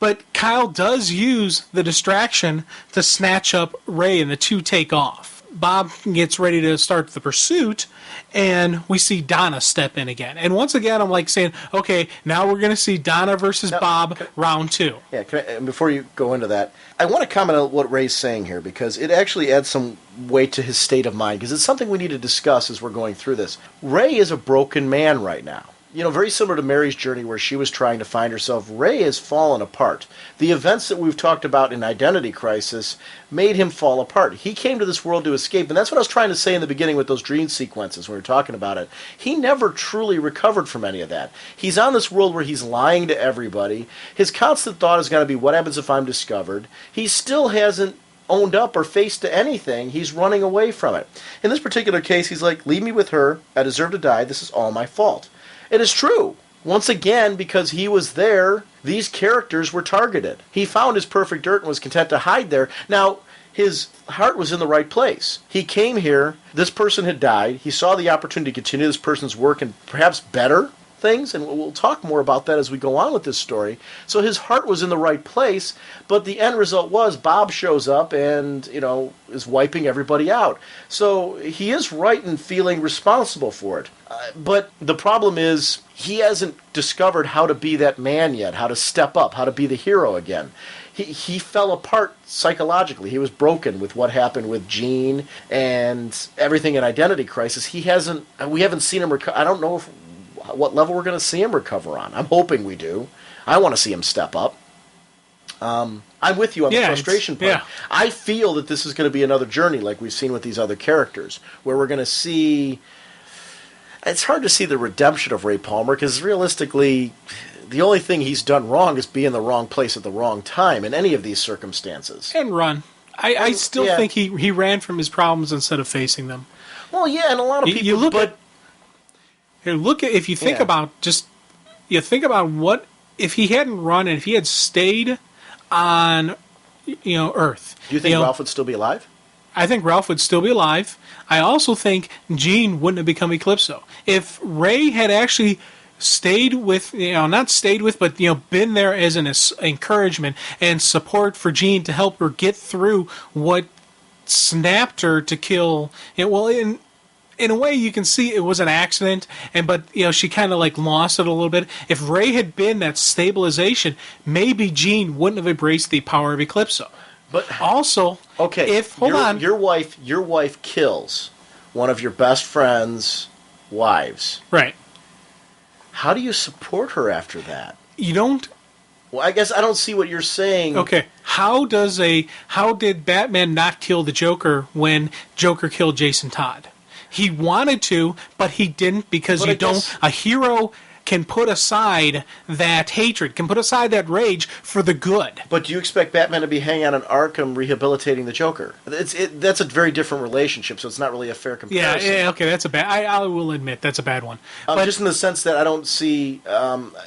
Speaker 2: But Kyle does use the distraction to snatch up Ray, and the two take off. Bob gets ready to start the pursuit, and we see Donna step in again. And once again, I'm like saying, okay, now we're going to see Donna versus Bob round 2.
Speaker 1: Yeah, before you go into that, I want to comment on what Ray's saying here, because it actually adds some weight to his state of mind, because it's something we need to discuss as we're going through this. Ray is a broken man right now. Very similar to Mary's journey where she was trying to find herself. Ray has fallen apart. The events that we've talked about in Identity Crisis made him fall apart. He came to this world to escape, and that's what I was trying to say in the beginning with those dream sequences when we were talking about it. He never truly recovered from any of that. He's on this world where he's lying to everybody. His constant thought is going to be, what happens if I'm discovered? He still hasn't owned up or faced to anything. He's running away from it. In this particular case, he's like, leave me with her. I deserve to die. This is all my fault. It is true. Once again, because he was there, these characters were targeted. He found his perfect dirt and was content to hide there. Now, his heart was in the right place. He came here, this person had died, he saw the opportunity to continue this person's work and perhaps better things, and we'll talk more about that as we go on with this story. So his heart was in the right place, but the end result was Bob shows up and, is wiping everybody out. So he is right in feeling responsible for it. But the problem is he hasn't discovered how to be that man yet, how to step up, how to be the hero again. He fell apart psychologically. He was broken with what happened with Jean and everything in Identity Crisis. We haven't seen him recover. I don't know what level we're going to see him recover on. I'm hoping we do. I want to see him step up. I'm with you on the frustration part. Yeah. I feel that this is going to be another journey like we've seen with these other characters, where we're going to see... It's hard to see the redemption of Ray Palmer, because realistically, the only thing he's done wrong is be in the wrong place at the wrong time in any of these circumstances.
Speaker 2: And run. I still think he ran from his problems instead of facing them.
Speaker 1: Well, yeah, and a lot of people...
Speaker 2: If you think about what... If he hadn't run and if he had stayed on, Earth...
Speaker 1: Do you think Ralph would still be alive?
Speaker 2: I think Ralph would still be alive. I also think Jean wouldn't have become Eclipso. If Ray had actually stayed with, not stayed with, but, been there as an encouragement and support for Jean to help her get through what snapped her to kill, in a way you can see it was an accident, but she kind of lost it a little bit. If Ray had been that stabilization, maybe Jean wouldn't have embraced the power of Eclipso.
Speaker 1: But
Speaker 2: also,
Speaker 1: your wife kills one of your best friend's wives.
Speaker 2: Right.
Speaker 1: How do you support her after that?
Speaker 2: You don't.
Speaker 1: Well, I guess I don't see what you're saying.
Speaker 2: Okay. How did Batman not kill the Joker when Joker killed Jason Todd? He wanted to, but he didn't, because a hero can put aside that hatred, can put aside that rage for the good.
Speaker 1: But do you expect Batman to be hanging out in Arkham rehabilitating the Joker? That's a very different relationship, so it's not really a fair comparison.
Speaker 2: Yeah, okay, that's a bad... I will admit, that's a bad one.
Speaker 1: But just in the sense that I don't see...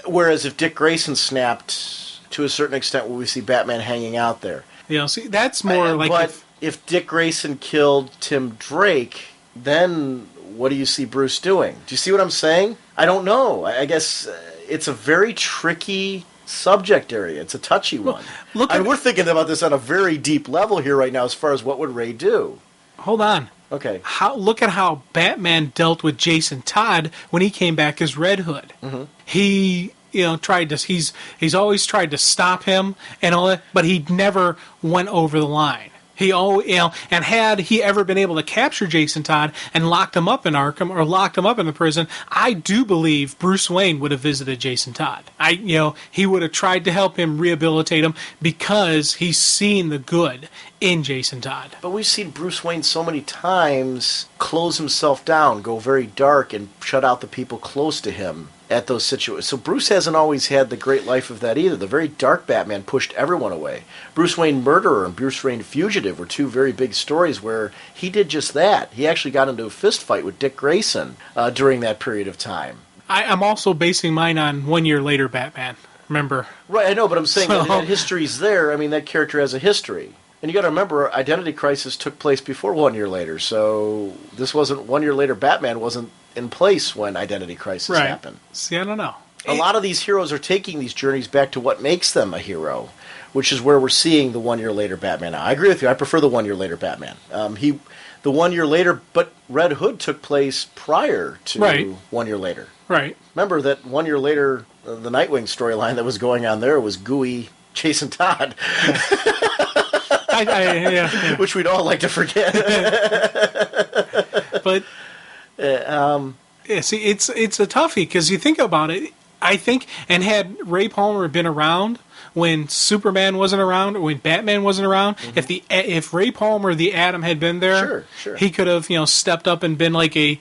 Speaker 1: whereas if Dick Grayson snapped, to a certain extent, will we see Batman hanging out there?
Speaker 2: See, that's more
Speaker 1: But if Dick Grayson killed Tim Drake, then... what do you see Bruce doing? Do you see what I'm saying? I don't know. I guess it's a very tricky subject area. It's a touchy one. We're thinking about this on a very deep level here right now as far as what would Ray do.
Speaker 2: Hold on.
Speaker 1: Okay.
Speaker 2: Look at how Batman dealt with Jason Todd when he came back as Red Hood. Mm-hmm. He... he's always tried to stop him and all that, but he never went over the line. And had he ever been able to capture Jason Todd and locked him up in Arkham or locked him up in the prison, I do believe Bruce Wayne would have visited Jason Todd. He would have tried to help him, rehabilitate him, because he's seen the good in Jason Todd.
Speaker 1: But we've seen Bruce Wayne so many times close himself down, go very dark, and shut out the people close to him at those situations. So Bruce hasn't always had the great life of that either. The very dark Batman pushed everyone away. Bruce Wayne Murderer and Bruce Wayne Fugitive were two very big stories where he did just that. He actually got into a fist fight with Dick Grayson during that period of time.
Speaker 2: I'm also basing mine on 1 year later Batman. Remember?
Speaker 1: Right, I know, but I'm saying that history's there. I mean, that character has a history. And you got to remember, Identity Crisis took place before 1 year later, so this wasn't 1 year later. Batman wasn't in place when Identity Crisis happened.
Speaker 2: See, I don't know.
Speaker 1: A lot of these heroes are taking these journeys back to what makes them a hero, which is where we're seeing the 1 year later Batman now. I agree with you. I prefer the 1 year later Batman. The 1 year later, but Red Hood took place prior to 1 year later.
Speaker 2: Right.
Speaker 1: Remember that 1 year later, the Nightwing storyline that was going on there was gooey Jason Todd. Which we'd all like to forget.
Speaker 2: But see, it's a toughie, because you think about it. I think, and had Ray Palmer been around when Superman wasn't around, or when Batman wasn't around, mm-hmm. if Ray Palmer, the Atom, had been there,
Speaker 1: sure.
Speaker 2: he could have stepped up and been like a.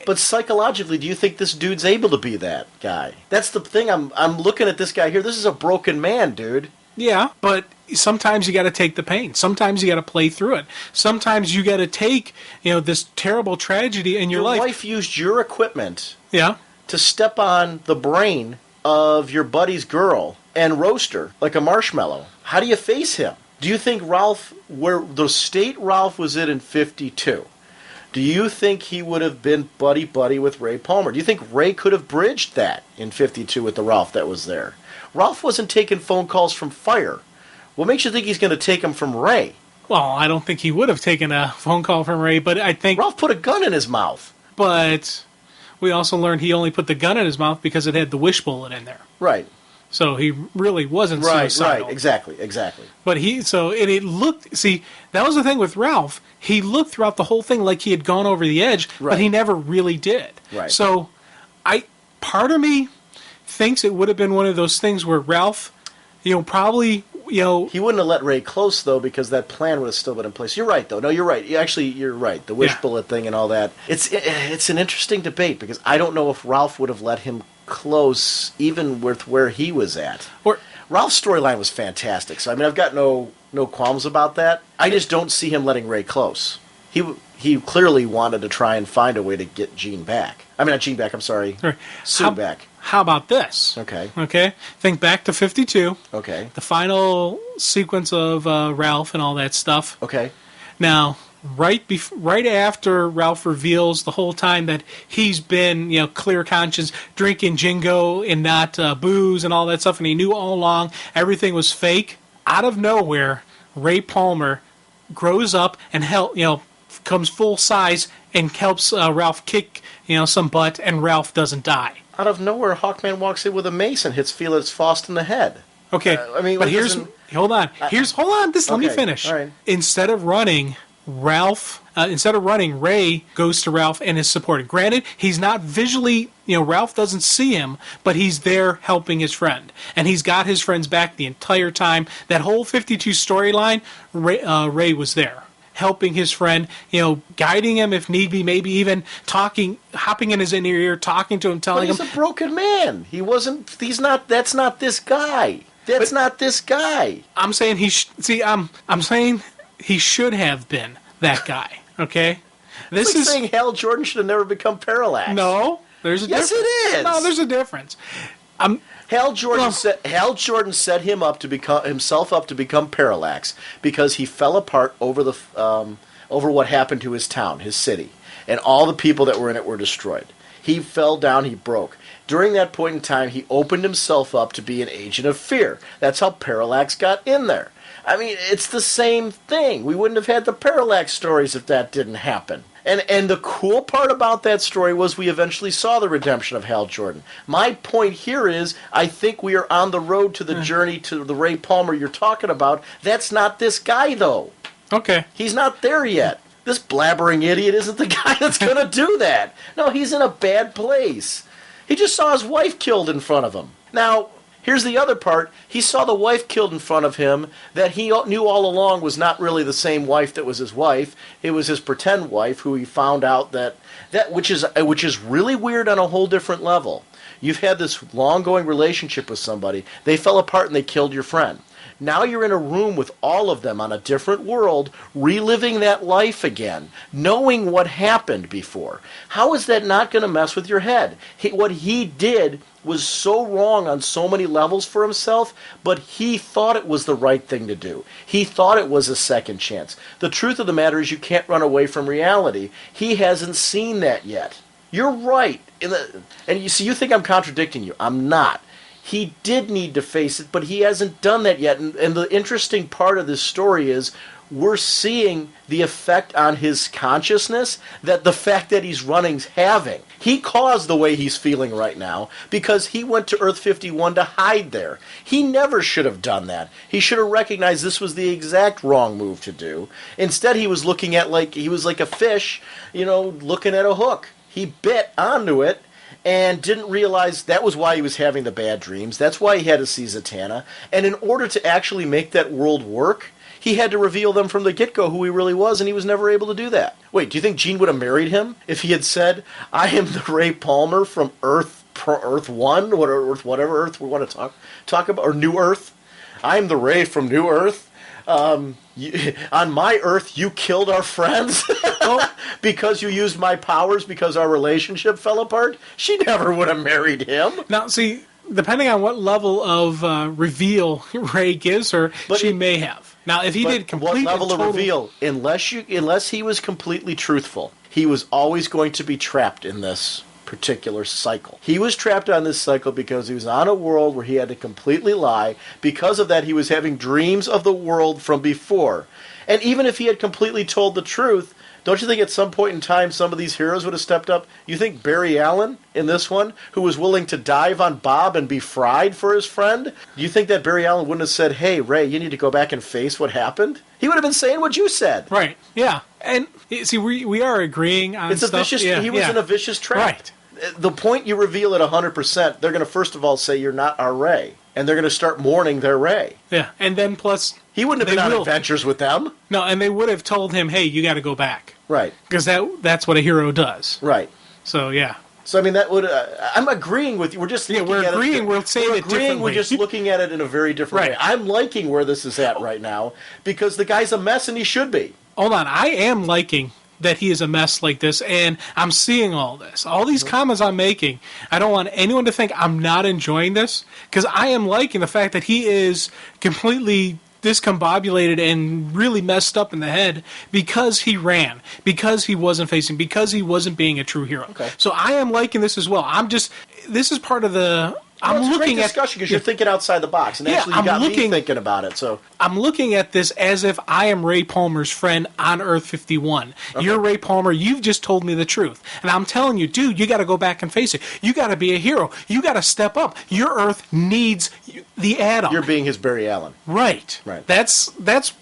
Speaker 1: But psychologically, do you think this dude's able to be that guy? That's the thing. I'm looking at this guy here. This is a broken man, dude.
Speaker 2: Yeah, but sometimes you got to take the pain. Sometimes you got to play through it. Sometimes you got to take, this terrible tragedy in your life.
Speaker 1: Your wife used your equipment.
Speaker 2: Yeah.
Speaker 1: To step on the brain of your buddy's girl and roast her like a marshmallow. How do you face him? Do you think Ralph, where the state Ralph was in 52, Do you think he would have been buddy-buddy with Ray Palmer? Do you think Ray could have bridged that in 52 with the Ralph that was there? Ralph wasn't taking phone calls from Fire. What makes you think he's going to take them from Ray?
Speaker 2: Well, I don't think he would have taken a phone call from Ray, but I think...
Speaker 1: Ralph put a gun in his mouth.
Speaker 2: But we also learned he only put the gun in his mouth because it had the wish bullet in there.
Speaker 1: Right.
Speaker 2: So he really wasn't suicidal.
Speaker 1: Right, exactly.
Speaker 2: But it looked, see, that was the thing with Ralph. He looked throughout the whole thing like he had gone over the edge, but he never really did.
Speaker 1: Right.
Speaker 2: So part of me thinks it would have been one of those things where Ralph, probably,
Speaker 1: He wouldn't have let Ray close, though, because that plan would have still been in place. You're right, though. No, you're right. You're right. The wish bullet thing and all that. It's an interesting debate, because I don't know if Ralph would have let him close, even with where he was at. Ralph's storyline was fantastic, so I mean, I've got no qualms about that. I just don't see him letting Ray close. He clearly wanted to try and find a way to get Gene back. I mean, not Gene back, I'm sorry.
Speaker 2: Right.
Speaker 1: Sue back.
Speaker 2: How about this? Okay. Think back to 52.
Speaker 1: Okay.
Speaker 2: The final sequence of Ralph and all that stuff.
Speaker 1: Okay.
Speaker 2: Now, right after Ralph reveals the whole time that he's been, clear conscience, drinking Jingo and not booze and all that stuff, and he knew all along everything was fake, out of nowhere, Ray Palmer grows up and comes full size and helps Ralph kick, some butt, and Ralph doesn't die.
Speaker 1: Out of nowhere, Hawkman walks in with a mace and hits Felix Faust in the head.
Speaker 2: Okay, but hold on. Let me finish.
Speaker 1: All right.
Speaker 2: Instead of running, Ray goes to Ralph and is supporting. Granted, he's not visually, Ralph doesn't see him, but he's there helping his friend. And he's got his friend's back the entire time. That whole 52 storyline, Ray was there, helping his friend, guiding him if need be, maybe even hopping in his inner ear, talking to him, telling him.
Speaker 1: But he's a broken man. That's not this guy. That's not this guy.
Speaker 2: I'm saying I'm saying he should have been that guy, okay?
Speaker 1: This is saying Hal Jordan should have never become Parallax.
Speaker 2: No, there's a difference.
Speaker 1: Yes, it is.
Speaker 2: No, there's a difference.
Speaker 1: Hal Jordan set himself up to become Parallax because he fell apart over what happened to his town, his city, and all the people that were in it were destroyed. He fell down, he broke. During that point in time, he opened himself up to be an agent of fear. That's how Parallax got in there. I mean, it's the same thing. We wouldn't have had the Parallax stories if that didn't happen. And the cool part about that story was we eventually saw the redemption of Hal Jordan. My point here is, I think we are on the road to the journey to the Ray Palmer you're talking about. That's not this guy, though.
Speaker 2: Okay.
Speaker 1: He's not there yet. This blabbering idiot isn't the guy that's going to do that. No, he's in a bad place. He just saw his wife killed in front of him. Now, here's the other part. He saw the wife killed in front of him that he knew all along was not really the same wife that was his wife. It was his pretend wife who he found out which is really weird on a whole different level. You've had this long-going relationship with somebody. They fell apart and they killed your friend. Now you're in a room with all of them on a different world, reliving that life again, knowing what happened before. How is that not going to mess with your head? What he did was so wrong on so many levels for himself, but he thought it was the right thing to do. He thought it was a second chance. The truth of the matter is you can't run away from reality. He hasn't seen that yet. You're right. And you see, you think I'm contradicting you. I'm not. He did need to face it, but he hasn't done that yet. And the interesting part of this story is we're seeing the effect on his consciousness that the fact that he's running's having. He caused the way he's feeling right now because he went to Earth 51 to hide there. He never should have done that. He should have recognized this was the exact wrong move to do. Instead, he was looking at he was like a fish, looking at a hook. He bit onto it and didn't realize that was why he was having the bad dreams. That's why he had to see Zatanna. And in order to actually make that world work, he had to reveal them from the get-go who he really was, and he was never able to do that. Wait, do you think Gene would have married him if he had said, I am the Ray Palmer from Earth 1, whatever Earth we want to talk about, or New Earth? I'm the Ray from New Earth. On my Earth, you killed our friends because you used my powers because our relationship fell apart? She never would have married him.
Speaker 2: Now, see, depending on what level of reveal Ray gives her, she may have. Now, if he did complete
Speaker 1: what level of reveal? Unless he was completely truthful. he was always going to be trapped in this particular cycle. He was trapped on this cycle because he was on a world where he had to completely lie. Because of that, he was having dreams of the world from before. And even if he had completely told the truth, don't you think at some point in time some of these heroes would have stepped up? You think Barry Allen in this one, who was willing to dive on Bob and be fried for his friend, do you think that Barry Allen wouldn't have said, hey, Ray, you need to go back and face what happened? He would have been saying what you said.
Speaker 2: Right, yeah. And see, we are agreeing on
Speaker 1: It's a
Speaker 2: stuff.
Speaker 1: vicious,
Speaker 2: yeah,
Speaker 1: he was in a vicious trap.
Speaker 2: Right.
Speaker 1: The point you reveal at 100%, they're going to first of all say you're not our Ray. And they're going to start mourning their Ray.
Speaker 2: Yeah, and then plus...
Speaker 1: He wouldn't have been on adventures with them.
Speaker 2: No, and they would have told him, hey, you got to go back.
Speaker 1: Right.
Speaker 2: Because that's what a hero does.
Speaker 1: Right.
Speaker 2: So, yeah.
Speaker 1: So, I mean, that would... I'm agreeing with you. We're just looking
Speaker 2: we're
Speaker 1: at
Speaker 2: agreeing.
Speaker 1: it...
Speaker 2: We're saying it differently.
Speaker 1: We're just looking at it in a very different way. I'm liking where this is at right now because the guy's a mess and he should be.
Speaker 2: Hold on. I am liking that he is a mess like this, and I'm seeing all this. All these comments I'm making, I don't want anyone to think I'm not enjoying this, because I am liking the fact that he is completely discombobulated and really messed up in the head because he ran, because he wasn't facing, because he wasn't being a true hero.
Speaker 1: Okay.
Speaker 2: So I am liking this as well. This is part of the...
Speaker 1: Well, it's a great discussion because you're thinking outside the box, and actually you got me thinking about it. So
Speaker 2: I'm looking at this as if I am Ray Palmer's friend on Earth 51. Okay. You're Ray Palmer. You've just told me the truth, and I'm telling you, dude, you got to go back and face it. You got to be a hero. You got to step up. Your Earth needs the atom.
Speaker 1: You're being his Barry Allen.
Speaker 2: Right.
Speaker 1: Right.
Speaker 2: That's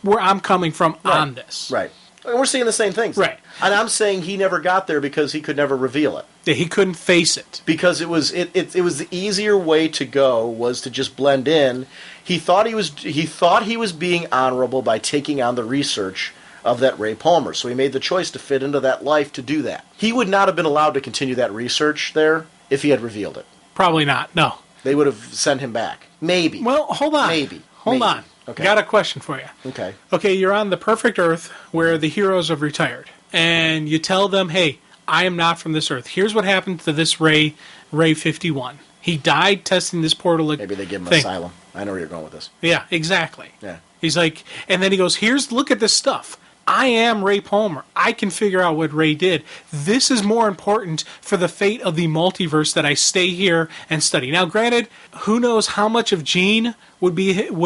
Speaker 2: where I'm coming from on this.
Speaker 1: Right. And we're seeing the same things.
Speaker 2: Right.
Speaker 1: And I'm saying he never got there because he could never reveal it.
Speaker 2: Yeah, he couldn't face it.
Speaker 1: Because it was the easier way to go was to just blend in. He thought he was being honorable by taking on the research of that Ray Palmer. So he made the choice to fit into that life to do that. He would not have been allowed to continue that research there if he had revealed it.
Speaker 2: Probably not. No.
Speaker 1: They would have sent him back. Maybe.
Speaker 2: Well, hold on. Hold on.
Speaker 1: Okay.
Speaker 2: Got a question for you.
Speaker 1: Okay.
Speaker 2: Okay, you're on the perfect Earth where the heroes have retired. And you tell them, hey, I am not from this Earth. Here's what happened to this Ray 51. He died testing this portal.
Speaker 1: Maybe they give him asylum. I know where you're going with this.
Speaker 2: Yeah, exactly.
Speaker 1: Yeah.
Speaker 2: He's like, and then he goes, look at this stuff. I am Ray Palmer. I can figure out what Ray did. This is more important for the fate of the multiverse that I stay here and study. Now, granted, who knows how much of Gene would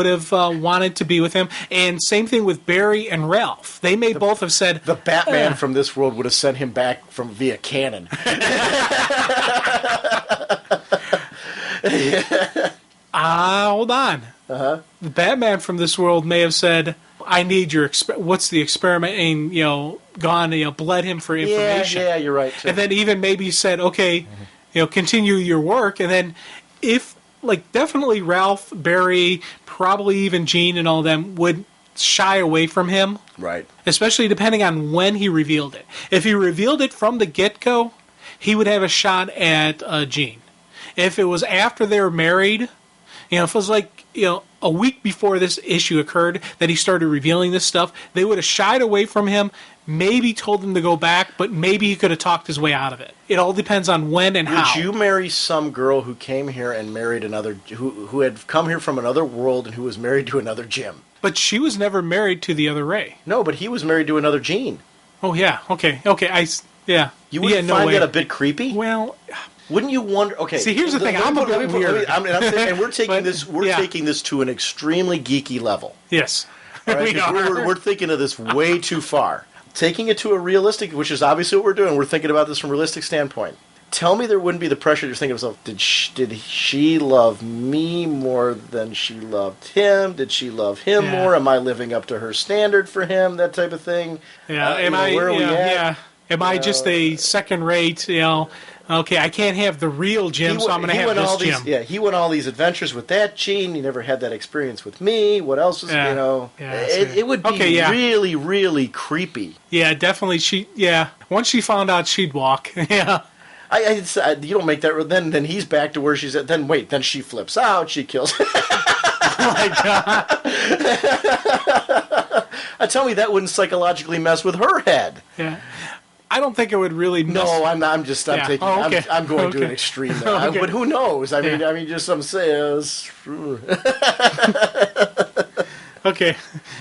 Speaker 2: have wanted to be with him, and same thing with Barry and Ralph. They may both have said
Speaker 1: the Batman from this world would have sent him back via canon.
Speaker 2: Hold on.
Speaker 1: Uh-huh.
Speaker 2: The Batman from this world may have said, I need your what's the experiment, and gone, bled him for information.
Speaker 1: Yeah, you're right too.
Speaker 2: And then even maybe said, okay, continue your work. And then if definitely Ralph, Barry, probably even Gene and all them would shy away from him.
Speaker 1: Right.
Speaker 2: Especially depending on when he revealed it. If he revealed it from the get-go, he would have a shot at Gene. If it was after they were married, if it was a week before this issue occurred that he started revealing this stuff, they would have shied away from him, maybe told him to go back, but maybe he could have talked his way out of it. It all depends on when and how.
Speaker 1: Would you marry some girl who came here and married another, who had come here from another world and who was married to another Jim?
Speaker 2: But she was never married to the other Ray.
Speaker 1: No, but he was married to another Gene.
Speaker 2: Oh, yeah. Okay. Yeah.
Speaker 1: You wouldn't find that a bit creepy?
Speaker 2: Well...
Speaker 1: Wouldn't you wonder? Okay.
Speaker 2: See, here's the thing. I'm a bit weird.
Speaker 1: And we're taking this. We're taking this to an extremely geeky level.
Speaker 2: Yes,
Speaker 1: right?
Speaker 2: We are.
Speaker 1: We're thinking of this way too far. Taking it to a realistic, which is obviously what we're doing. We're thinking about this from a realistic standpoint. Tell me there wouldn't be the pressure to think of yourself. Did she love me more than she loved him? Did she love him more? Am I living up to her standard for him? That type of thing.
Speaker 2: Yeah.
Speaker 1: Where are we at?
Speaker 2: Yeah. Am I just a second rate? Okay, I can't have the real Jim, so I'm going to have this Jim.
Speaker 1: He went all these adventures with that Gene. He never had that experience with me. What else was, it would be really, really creepy.
Speaker 2: Yeah, definitely. Once she found out, she'd walk. Yeah.
Speaker 1: You don't make that. Then he's back to where she's at. Then she flips out. She kills.
Speaker 2: Oh my God.
Speaker 1: Tell me that wouldn't psychologically mess with her head.
Speaker 2: Yeah. I don't think it would really mess.
Speaker 1: No, I'm taking.
Speaker 2: Oh, okay.
Speaker 1: I'm going to an extreme there.
Speaker 2: Okay.
Speaker 1: But who knows? I mean, just some saying.
Speaker 2: Okay,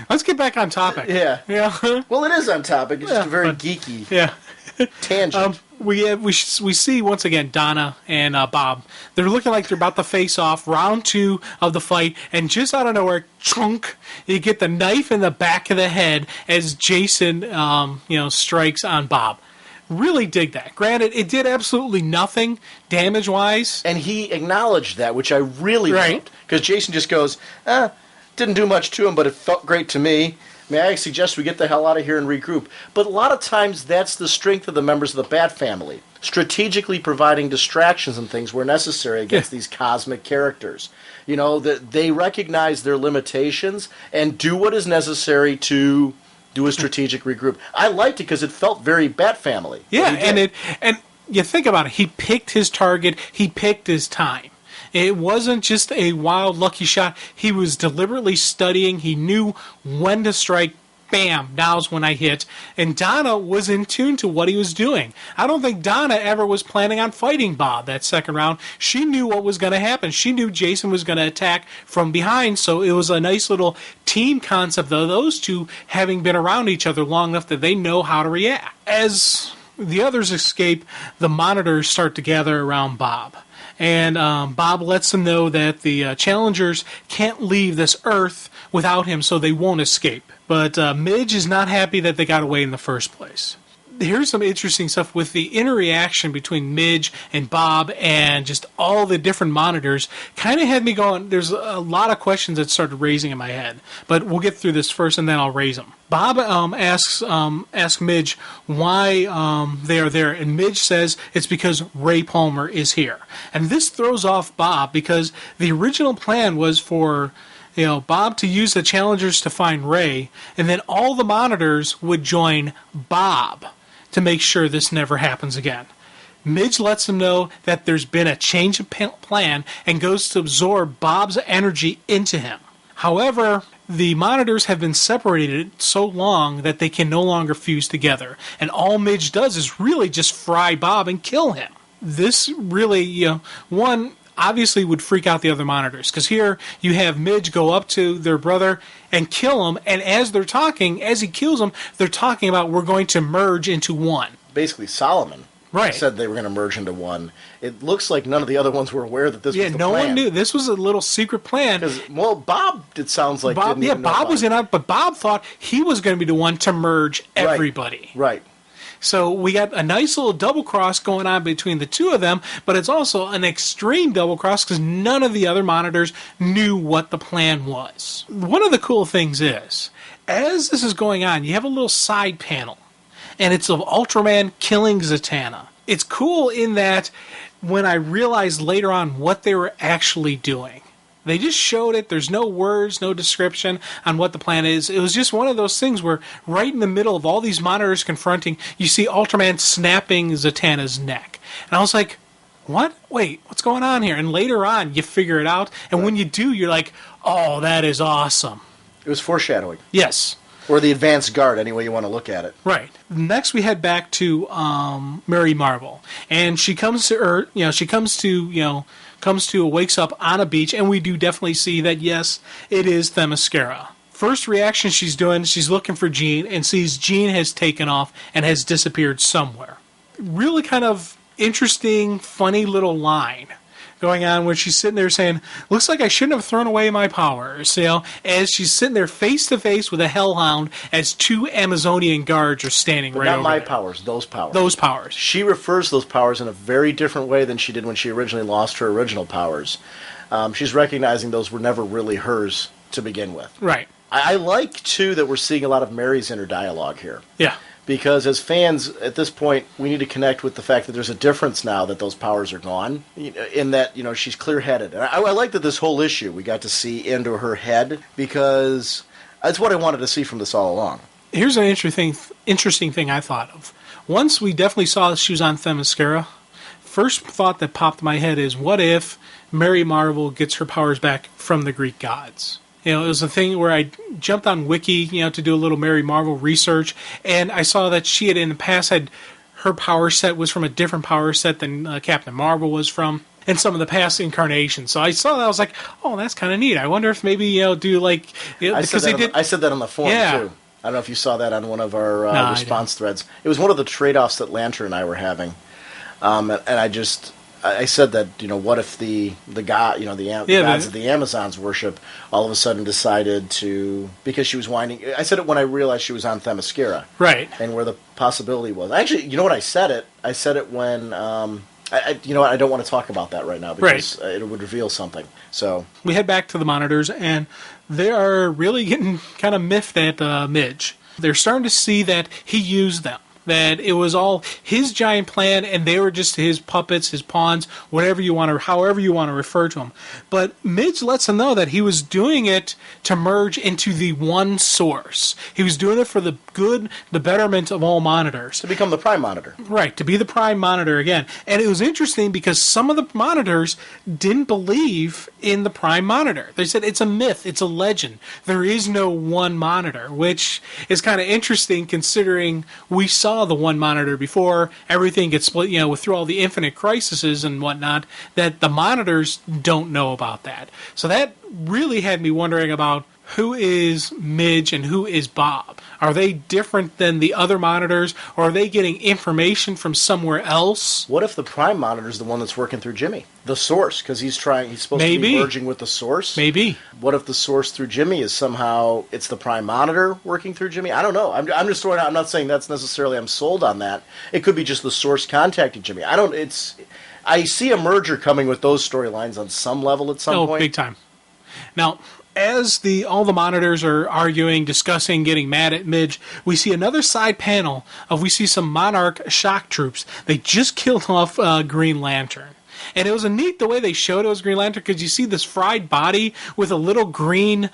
Speaker 2: let's get back on topic.
Speaker 1: Yeah.
Speaker 2: Yeah.
Speaker 1: Well, it is on topic. It's just very geeky.
Speaker 2: Yeah.
Speaker 1: Tangent.
Speaker 2: We see once again Donna and Bob. They're looking like they're about to face off. Round 2 of the fight, and just out of nowhere, chunk! You get the knife in the back of the head as Jason, strikes on Bob. Really dig that. Granted, it did absolutely nothing damage-wise.
Speaker 1: And he acknowledged that, which I really liked. Because Jason just goes, didn't do much to him, but it felt great to me. May I suggest we get the hell out of here and regroup? But a lot of times that's the strength of the members of the Bat family. Strategically providing distractions and things where necessary against these cosmic characters. You know, that they recognize their limitations and do what is necessary to do a strategic regroup. I liked it because it felt very Bat family.
Speaker 2: Yeah, and you think about it. He picked his target. He picked his time. It wasn't just a wild, lucky shot. He was deliberately studying. He knew when to strike. Bam, now's when I hit. And Donna was in tune to what he was doing. I don't think Donna ever was planning on fighting Bob that second round. She knew what was going to happen. She knew Jason was going to attack from behind, so it was a nice little team concept of those two having been around each other long enough that they know how to react. As the others escape, the monitors start to gather around Bob. And Bob lets them know that the challengers can't leave this Earth without him, so they won't escape. But Midge is not happy that they got away in the first place. Here's some interesting stuff with the interaction between Midge and Bob and just all the different monitors. Kind of had me going, there's a lot of questions that started raising in my head. But we'll get through this first and then I'll raise them. Bob asks Midge why they are there, and Midge says it's because Ray Palmer is here. And this throws off Bob because the original plan was for Bob to use the challengers to find Ray, and then all the monitors would join Bob to make sure this never happens again. Midge lets him know that there's been a change of plan and goes to absorb Bob's energy into him. However, the monitors have been separated so long that they can no longer fuse together, and all Midge does is really just fry Bob and kill him. This really, obviously would freak out the other monitors, because here you have Midge go up to their brother and kill him, and as he kills him, they're talking about we're going to merge into one.
Speaker 1: Basically, Solomon said they were going to merge into one. It looks like none of the other ones were aware that this was the plan. Yeah, no one knew.
Speaker 2: This was a little secret plan.
Speaker 1: Bob, it sounds like, didn't even know
Speaker 2: Bob was in on it, but Bob thought he was going to be the one to merge everybody.
Speaker 1: Right.
Speaker 2: So we got a nice little double cross going on between the two of them, but it's also an extreme double cross because none of the other monitors knew what the plan was. One of the cool things is, as this is going on, you have a little side panel, and it's of Ultraman killing Zatanna. It's cool in that when I realized later on what they were actually doing. They just showed it. There's no words, no description on what the plan is. It was just one of those things where right in the middle of all these monitors confronting, you see Ultraman snapping Zatanna's neck. And I was like, what? Wait, what's going on here? And later on, you figure it out. And when you do, you're like, oh, that is awesome.
Speaker 1: It was foreshadowing.
Speaker 2: Yes.
Speaker 1: Or the advanced guard, any way you want to look at it.
Speaker 2: Right. Next, we head back to Mary Marvel. And she comes to Earth, wakes up on a beach, and we do definitely see that, yes, it is Themyscira. First reaction she's doing, she's looking for Jean, and sees Jean has taken off and has disappeared somewhere. Really kind of interesting, funny little line going on where she's sitting there saying, looks like I shouldn't have thrown away my powers, as she's sitting there face to face with a hellhound as two Amazonian guards are standing right over
Speaker 1: Not my
Speaker 2: there.
Speaker 1: powers, those powers.
Speaker 2: Those powers.
Speaker 1: She refers to those powers in a very different way than she did when she originally lost her original powers. She's recognizing those were never really hers to begin with.
Speaker 2: Right.
Speaker 1: I like, too, that we're seeing a lot of Mary's inner dialogue here.
Speaker 2: Yeah.
Speaker 1: Because as fans, at this point, we need to connect with the fact that there's a difference now that those powers are gone, in that, she's clear-headed. And I like that this whole issue, we got to see into her head, because that's what I wanted to see from this all along.
Speaker 2: Here's an interesting thing I thought of. Once we definitely saw that she was on Themyscira, first thought that popped in my head is, what if Mary Marvel gets her powers back from the Greek gods? It was a thing where I jumped on Wiki, to do a little Mary Marvel research, and I saw that she had in the past had her power set was from a different power set than Captain Marvel was from, and some of the past incarnations. So I saw that, I was like, oh, that's kind of neat. I wonder if maybe, do like...
Speaker 1: I said that on the forum, too. I don't know if you saw that on one of our
Speaker 2: No,
Speaker 1: response threads. It was one of the trade-offs that Lantern and I were having. And I said that, what if the god, the gods of the Amazons worship all of a sudden decided to, because she was whining. I said it when I realized she was on Themyscira.
Speaker 2: Right.
Speaker 1: And where the possibility was. Actually, you know what, I said it when, I don't want to talk about that right now because it would reveal something. So
Speaker 2: we head back to the monitors, and they are really getting kind of miffed at Midge. They're starting to see that he used them, that it was all his giant plan, and they were just his puppets, his pawns, however you want to refer to them. But Midge lets them know that he was doing it to merge into the one source. He was doing it for the good, the betterment of all monitors.
Speaker 1: To become the Prime Monitor.
Speaker 2: Right, to be the Prime Monitor again. And it was interesting because some of the monitors didn't believe in the Prime Monitor. They said it's a myth, it's a legend. There is no one monitor, which is kind of interesting considering we saw the one monitor before. Everything gets split, through all the Infinite Crises and whatnot, that the monitors don't know about that. So that really had me wondering about who is Midge and who is Bob. Are they different than the other monitors, or are they getting information from somewhere else?
Speaker 1: What if the Prime Monitor is the one that's working through Jimmy? The Source, because he's supposed to be merging with the Source?
Speaker 2: Maybe.
Speaker 1: What if the Source through Jimmy is somehow, it's the Prime Monitor working through Jimmy? I don't know. I'm just throwing out, I'm not saying that's necessarily, I'm sold on that. It could be just the Source contacting Jimmy. I see a merger coming with those storylines on some level at some point.
Speaker 2: Oh, big time. Now, as all the monitors are arguing, discussing, getting mad at Midge, we see another side panel we see some Monarch shock troops. They just killed off Green Lantern. And it was neat the way they showed it was Green Lantern, because you see this fried body with a little green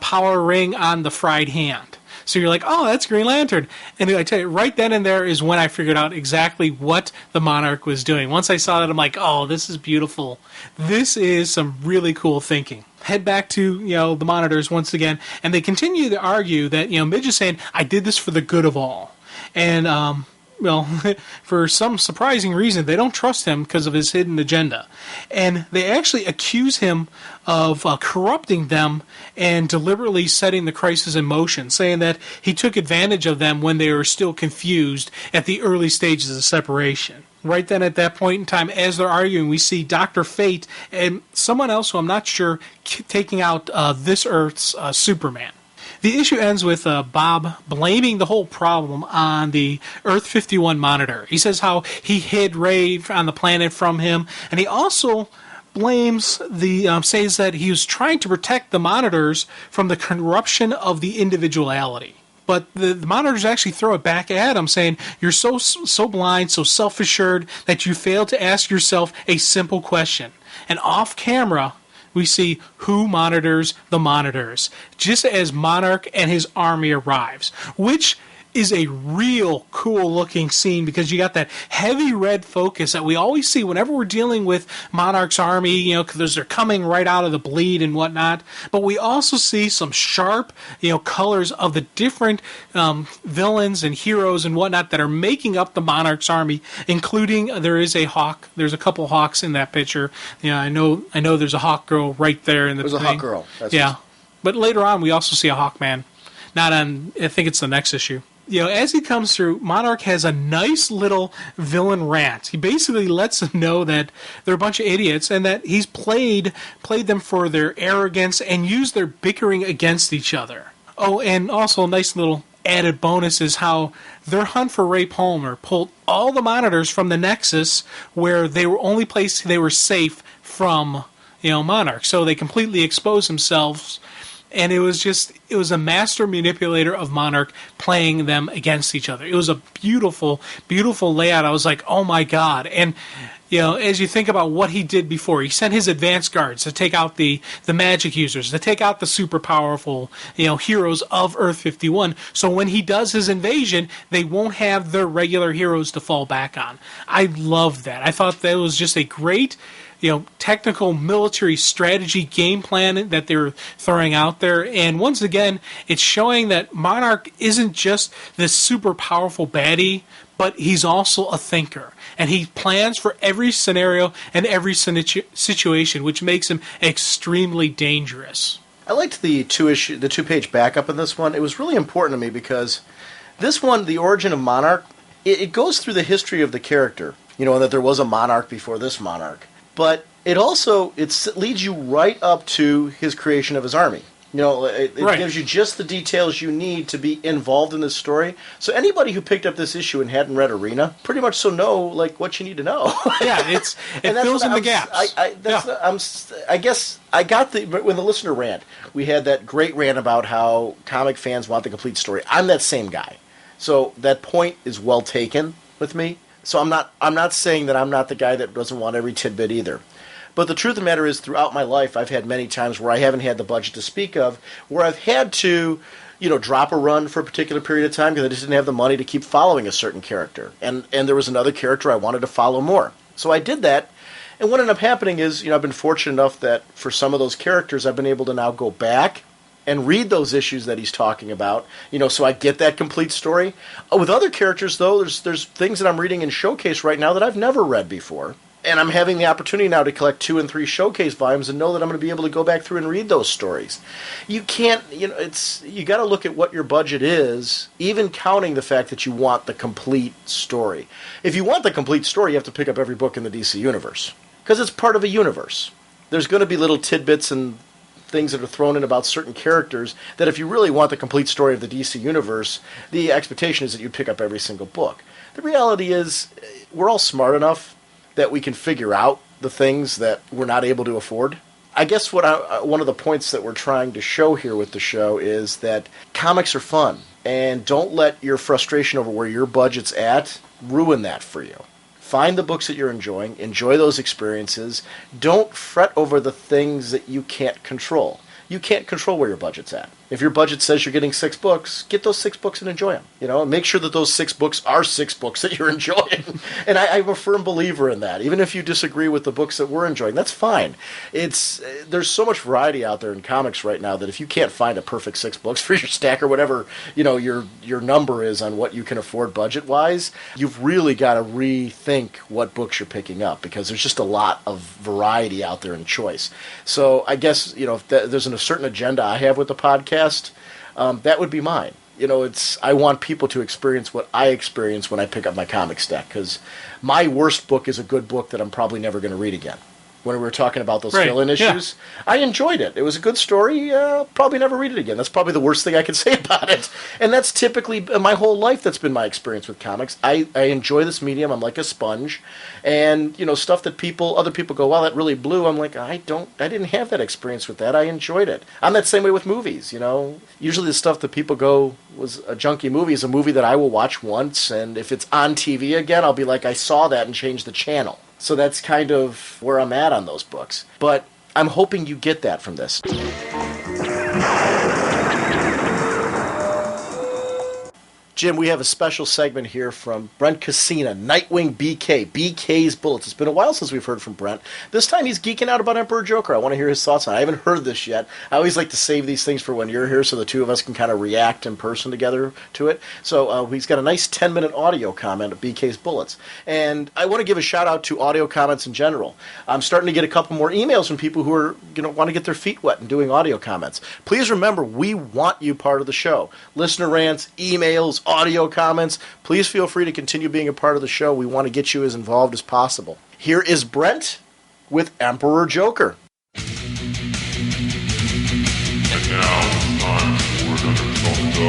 Speaker 2: power ring on the fried hand. So you're like, oh, that's Green Lantern. And I tell you, right then and there is when I figured out exactly what the Monarch was doing. Once I saw that, I'm like, oh, this is beautiful. This is some really cool thinking. Head back to, the monitors once again, and they continue to argue that, Midge is saying, I did this for the good of all. And, for some surprising reason, they don't trust him because of his hidden agenda. And they actually accuse him of corrupting them and deliberately setting the crisis in motion, saying that he took advantage of them when they were still confused at the early stages of separation. Right then at that point in time, as they're arguing, we see Dr. Fate and someone else who I'm not sure taking out this Earth's Superman. The issue ends with Bob blaming the whole problem on the Earth 51 monitor. He says how he hid Ray on the planet from him, and he also blames says that he was trying to protect the monitors from the corruption of the individuality. But the monitors actually throw it back at him, saying, you're so blind, so self-assured, that you fail to ask yourself a simple question. And off camera, we see who monitors the monitors, just as Monarch and his army arrives, which is a real cool looking scene because you got that heavy red focus that we always see whenever we're dealing with Monarch's army, because they're coming right out of the bleed and whatnot. But we also see some sharp, colors of the different villains and heroes and whatnot that are making up the Monarch's army, including there is a Hawk. There's a couple Hawks in that picture. I know there's a Hawk girl right there in the
Speaker 1: There's
Speaker 2: thing.
Speaker 1: a Hawk girl.
Speaker 2: But later on we also see a Hawkman. Not on, I think it's the next issue. As he comes through, Monarch has a nice little villain rant. He basically lets them know that they're a bunch of idiots and that he's played them for their arrogance and used their bickering against each other. Oh, and also a nice little added bonus is how their hunt for Ray Palmer pulled all the monitors from the Nexus where they were only place they were safe from, Monarch. So they completely exposed themselves. And it was a master manipulator of Monarch playing them against each other. It was a beautiful, beautiful layout. I was like, oh my God. And, as you think about what he did before, he sent his advanced guards to take out the magic users, to take out the super powerful, heroes of Earth 51. So when he does his invasion, they won't have their regular heroes to fall back on. I loved that. I thought that was just a great technical military strategy game plan that they're throwing out there. And once again, it's showing that Monarch isn't just this super powerful baddie, but he's also a thinker. And he plans for every scenario and every situation, which makes him extremely dangerous.
Speaker 1: I liked the two-page backup in this one. It was really important to me because this one, The Origin of Monarch, it goes through the history of the character. You know, that there was a monarch before this monarch. But it also it leads you right up to his creation of his army. You know, it gives you just the details you need to be involved in this story. So anybody who picked up this issue and hadn't read Arena, pretty much know like what you need to know.
Speaker 2: Yeah, it fills in the gaps.
Speaker 1: I guess I got when the listener rant, we had that great rant about how comic fans want the complete story. I'm that same guy, so that point is well taken with me. So I'm not saying that I'm not the guy that doesn't want every tidbit either. But the truth of the matter is, throughout my life, I've had many times where I haven't had the budget to speak of, where I've had to, drop a run for a particular period of time because I just didn't have the money to keep following a certain character. And there was another character I wanted to follow more. So I did that. And what ended up happening is, I've been fortunate enough that for some of those characters, I've been able to now go back and read those issues that he's talking about, so I get that complete story. With other characters, though, there's things that I'm reading in Showcase right now that I've never read before. And I'm having the opportunity now to collect 2 and 3 Showcase volumes and know that I'm going to be able to go back through and read those stories. You can't, you got to look at what your budget is, even counting the fact that you want the complete story. If you want the complete story, you have to pick up every book in the DC universe because it's part of a universe. There's going to be little tidbits and things that are thrown in about certain characters that if you really want the complete story of the DC universe, the expectation is that you pick up every single book. The reality is we're all smart enough that we can figure out the things that we're not able to afford. I guess one of the points that we're trying to show here with the show is that comics are fun, and don't let your frustration over where your budget's at ruin that for you. Find the books that you're enjoying, enjoy those experiences. Don't fret over the things that you can't control. You can't control where your budget's at. If your budget says you're getting 6 books, get those 6 books and enjoy them. And make sure that those 6 books are 6 books that you're enjoying. And I'm a firm believer in that. Even if you disagree with the books that we're enjoying, that's fine. There's so much variety out there in comics right now that if you can't find a perfect 6 books for your stack or whatever, your number is on what you can afford budget-wise, you've really got to rethink what books you're picking up because there's just a lot of variety out there and choice. So I guess, if there's a certain agenda I have with the podcast, that would be mine. I want people to experience what I experience when I pick up my comic stack, because my worst book is a good book that I'm probably never going to read again. When we were talking about those fill-in issues, I enjoyed it. It was a good story. Probably never read it again. That's probably the worst thing I can say about it. And that's typically my whole life. That's been my experience with comics. I enjoy this medium. I'm like a sponge, and stuff that other people go, "Wow, that really blew." I'm like, I didn't have that experience with that. I enjoyed it. I'm that same way with movies. Usually the stuff that people go was a junky movie is a movie that I will watch once, and if it's on TV again, I'll be like, I saw that and change the channel. So that's kind of where I'm at on those books. But I'm hoping you get that from this. Jim, we have a special segment here from Brent Cassina, Nightwing BK, BK's Bullets. It's been a while since we've heard from Brent. This time he's geeking out about Emperor Joker. I want to hear his thoughts on it. I haven't heard this yet. I always like to save these things for when you're here so the two of us can kind of react in person together to it. So he's got a nice 10-minute audio comment of BK's Bullets. And I want to give a shout-out to audio comments in general. I'm starting to get a couple more emails from people who are want to get their feet wet and doing audio comments. Please remember, we want you part of the show. Listener rants, emails, audio comments. Please feel free to continue being a part of the show. We want to get you as involved as possible. Here is Brent with Emperor Joker.
Speaker 3: And now it's time for another installment of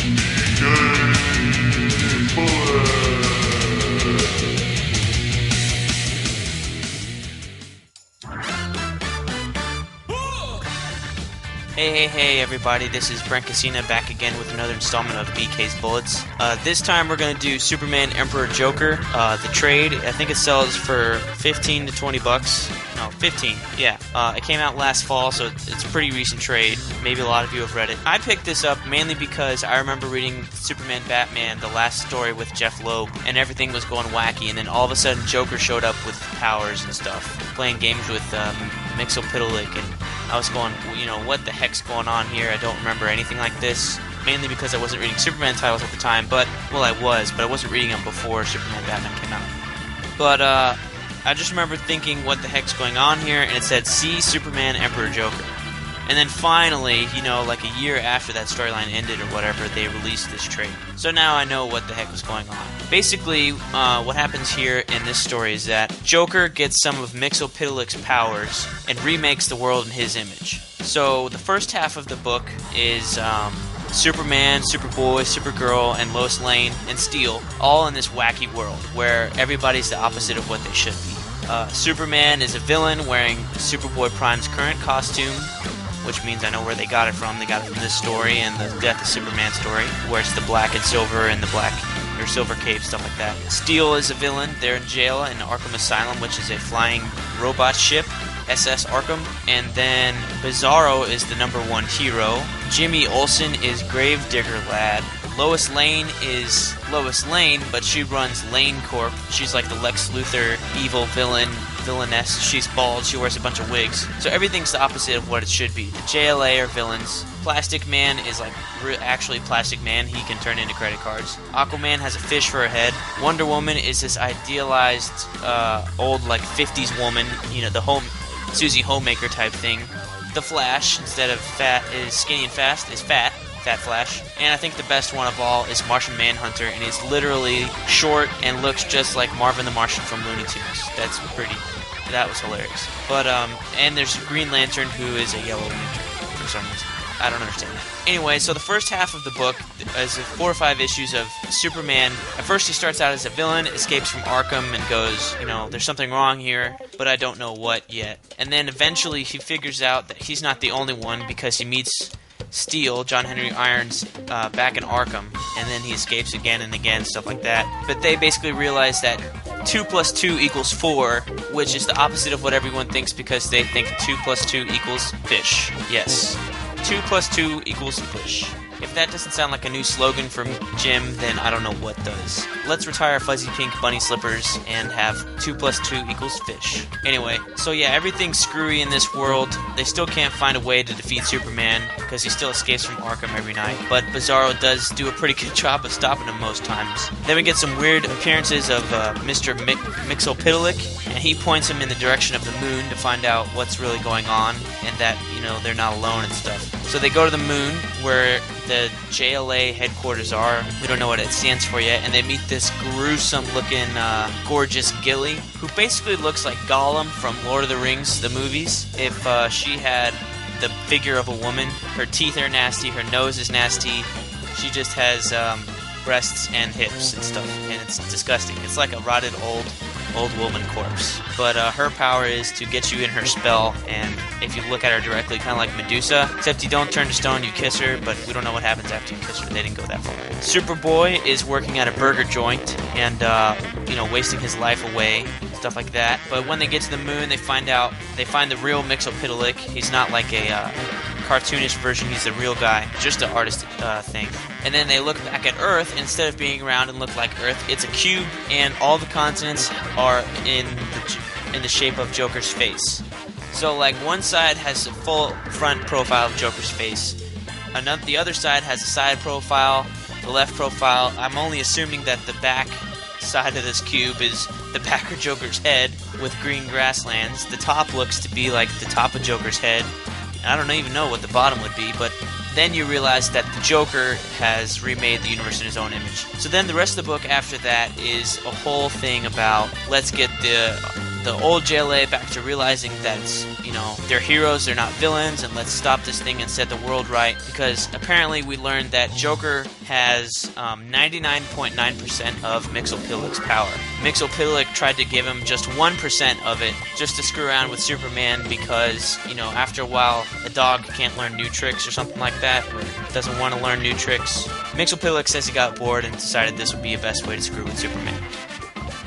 Speaker 3: BK Bullet.
Speaker 4: Hey, everybody, this is Brent Cassina back again with another installment of BK's Bullets. This time we're going to do Superman Emperor Joker, the trade. I think it sells for 15 to 20 bucks. No, 15, yeah. It came out last fall, so it's a pretty recent trade. Maybe a lot of you have read it. I picked this up mainly because I remember reading Superman Batman, the last story with Jeff Loeb, and everything was going wacky, and then all of a sudden Joker showed up with powers and stuff, playing games with Mixoplitic, and I was going, what the heck's going on here? I don't remember anything like this. Mainly because I wasn't reading Superman titles at the time, but I wasn't reading them before Superman Batman came out. But I just remember thinking, what the heck's going on here? And it said, see Superman Emperor Joker. And then finally, like a year after that storyline ended or whatever, they released this trade. So now I know what the heck was going on. Basically, what happens here in this story is that Joker gets some of Mxyzptlk's powers and remakes the world in his image. So the first half of the book is Superman, Superboy, Supergirl, and Lois Lane and Steel all in this wacky world where everybody's the opposite of what they should be. Superman is a villain wearing Superboy Prime's current costume, which means I know where they got it from. They got it from this story and the Death of Superman story, where it's the black and silver and the black or silver cape, stuff like that. Steel is a villain. They're in jail in Arkham Asylum, which is a flying robot ship, SS Arkham. And then Bizarro is the #1 hero. Jimmy Olsen is Gravedigger Lad. Lois Lane is Lois Lane, but she runs Lane Corp. She's like the Lex Luthor evil villainess. She's bald. She wears a bunch of wigs. So everything's the opposite of what it should be. The JLA are villains. Plastic Man is like actually Plastic Man. He can turn into credit cards. Aquaman has a fish for a head. Wonder Woman is this idealized old like 50s woman. The Susie Homemaker type thing. The Flash, instead of fat, is skinny and fast, is fat. Fat Flash. And I think the best one of all is Martian Manhunter, and he's literally short and looks just like Marvin the Martian from Looney Tunes. That was hilarious. But, and there's Green Lantern, who is a Yellow Lantern for some reason. I don't understand that. Anyway, so the first half of the book is 4 or 5 issues of Superman. At first he starts out as a villain, escapes from Arkham, and goes, there's something wrong here, but I don't know what yet. And then eventually he figures out that he's not the only one because he meets Steel, John Henry Irons, back in Arkham, and then he escapes again and again, stuff like that. But they basically realize that 2 + 2 = 4, which is the opposite of what everyone thinks because they think 2 + 2 = fish. Yes, 2 + 2 = fish. If that doesn't sound like a new slogan from Jim, then I don't know what does. Let's retire fuzzy pink bunny slippers and have 2 + 2 = fish. Anyway, so yeah, everything's screwy in this world. They still can't find a way to defeat Superman because he still escapes from Arkham every night. But Bizarro does do a pretty good job of stopping him most times. Then we get some weird appearances of Mr. Mxyzptlk, and he points him in the direction of the moon to find out what's really going on and that, they're not alone and stuff. So they go to the moon where the JLA headquarters are. We don't know what it stands for yet. And they meet this gruesome-looking, gorgeous Gilly, who basically looks like Gollum from Lord of the Rings, the movies. If she had the figure of a woman, her teeth are nasty, her nose is nasty. She just has breasts and hips and stuff, and it's disgusting. It's like a rotted old woman corpse. But her power is to get you in her spell, and if you look at her directly, kind of like Medusa, except you don't turn to stone, you kiss her, but we don't know what happens after you kiss her. They didn't go that far. Superboy is working at a burger joint and, wasting his life away, stuff like that. But when they get to the moon, they find the real Mxyzptlk. He's not like a cartoonish version, he's the real guy, just an artist thing. And then they look back at Earth, and instead of being round and look like Earth, it's a cube, and all the continents are in the shape of Joker's face. So like one side has a full front profile of Joker's face, the other side has a side profile, the left profile. I'm only assuming that the back side of this cube is the back of Joker's head with green grasslands. The top looks to be like the top of Joker's head. I don't even know what the bottom would be, but then you realize that the Joker has remade the universe in his own image. So then the rest of the book after that is a whole thing about let's get the old JLA back to realizing that they're heroes, they're not villains, and let's stop this thing and set the world right, because apparently we learned that Joker has 99.9% of Mxyzptlk's power. Mxyzptlk tried to give him just 1% of it just to screw around with Superman because, after a while a dog can't learn new tricks or something like that, or doesn't want to learn new tricks. Mxyzptlk says he got bored and decided this would be the best way to screw with Superman.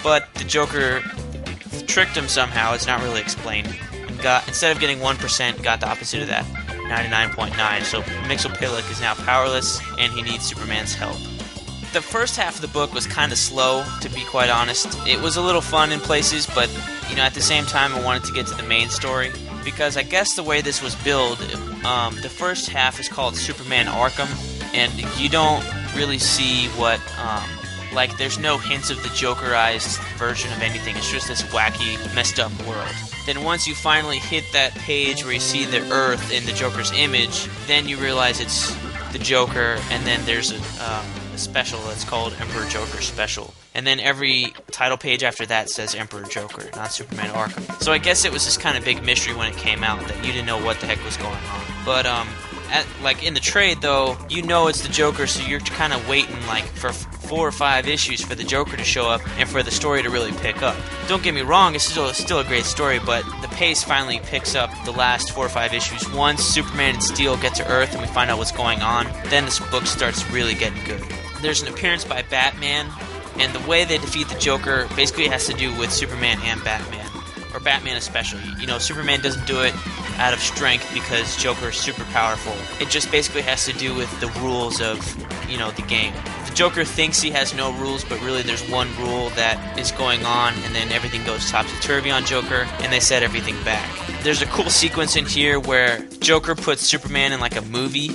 Speaker 4: But the Joker tricked him somehow, it's not really explained. Instead of getting 1%, got the opposite of that, 99.9. So Mxyzptlk is now powerless, and he needs Superman's help. The first half of the book was kind of slow, to be quite honest. It was a little fun in places, but at the same time, I wanted to get to the main story because I guess the way this was billed, the first half is called Superman Arkham, and you don't really see what Like, there's no hints of the Jokerized version of anything. It's just this wacky, messed up world. Then once you finally hit that page where you see the Earth in the Joker's image, then you realize it's the Joker, and then there's a special that's called Emperor Joker Special. And then every title page after that says Emperor Joker, not Superman Arkham. So I guess it was this kind of big mystery when it came out that you didn't know what the heck was going on. But like in the trade though, you know it's the Joker, so you're kind of waiting like for 4 or 5 issues for the Joker to show up and for the story to really pick up. Don't get me wrong, it's still a great story, but the pace finally picks up the last 4 or 5 issues. Once Superman and Steel get to Earth and we find out what's going on, then this book starts really getting good. There's an appearance by Batman, and the way they defeat the Joker basically has to do with Superman and Batman, or Batman especially. You know, Superman doesn't do it out of strength because Joker is super powerful. It just basically has to do with the rules of, you know, the game. The Joker thinks he has no rules, but really there's one rule that is going on, and then everything goes topsy-turvy on Joker, and they set everything back. There's a cool sequence in here where Joker puts Superman in like a movie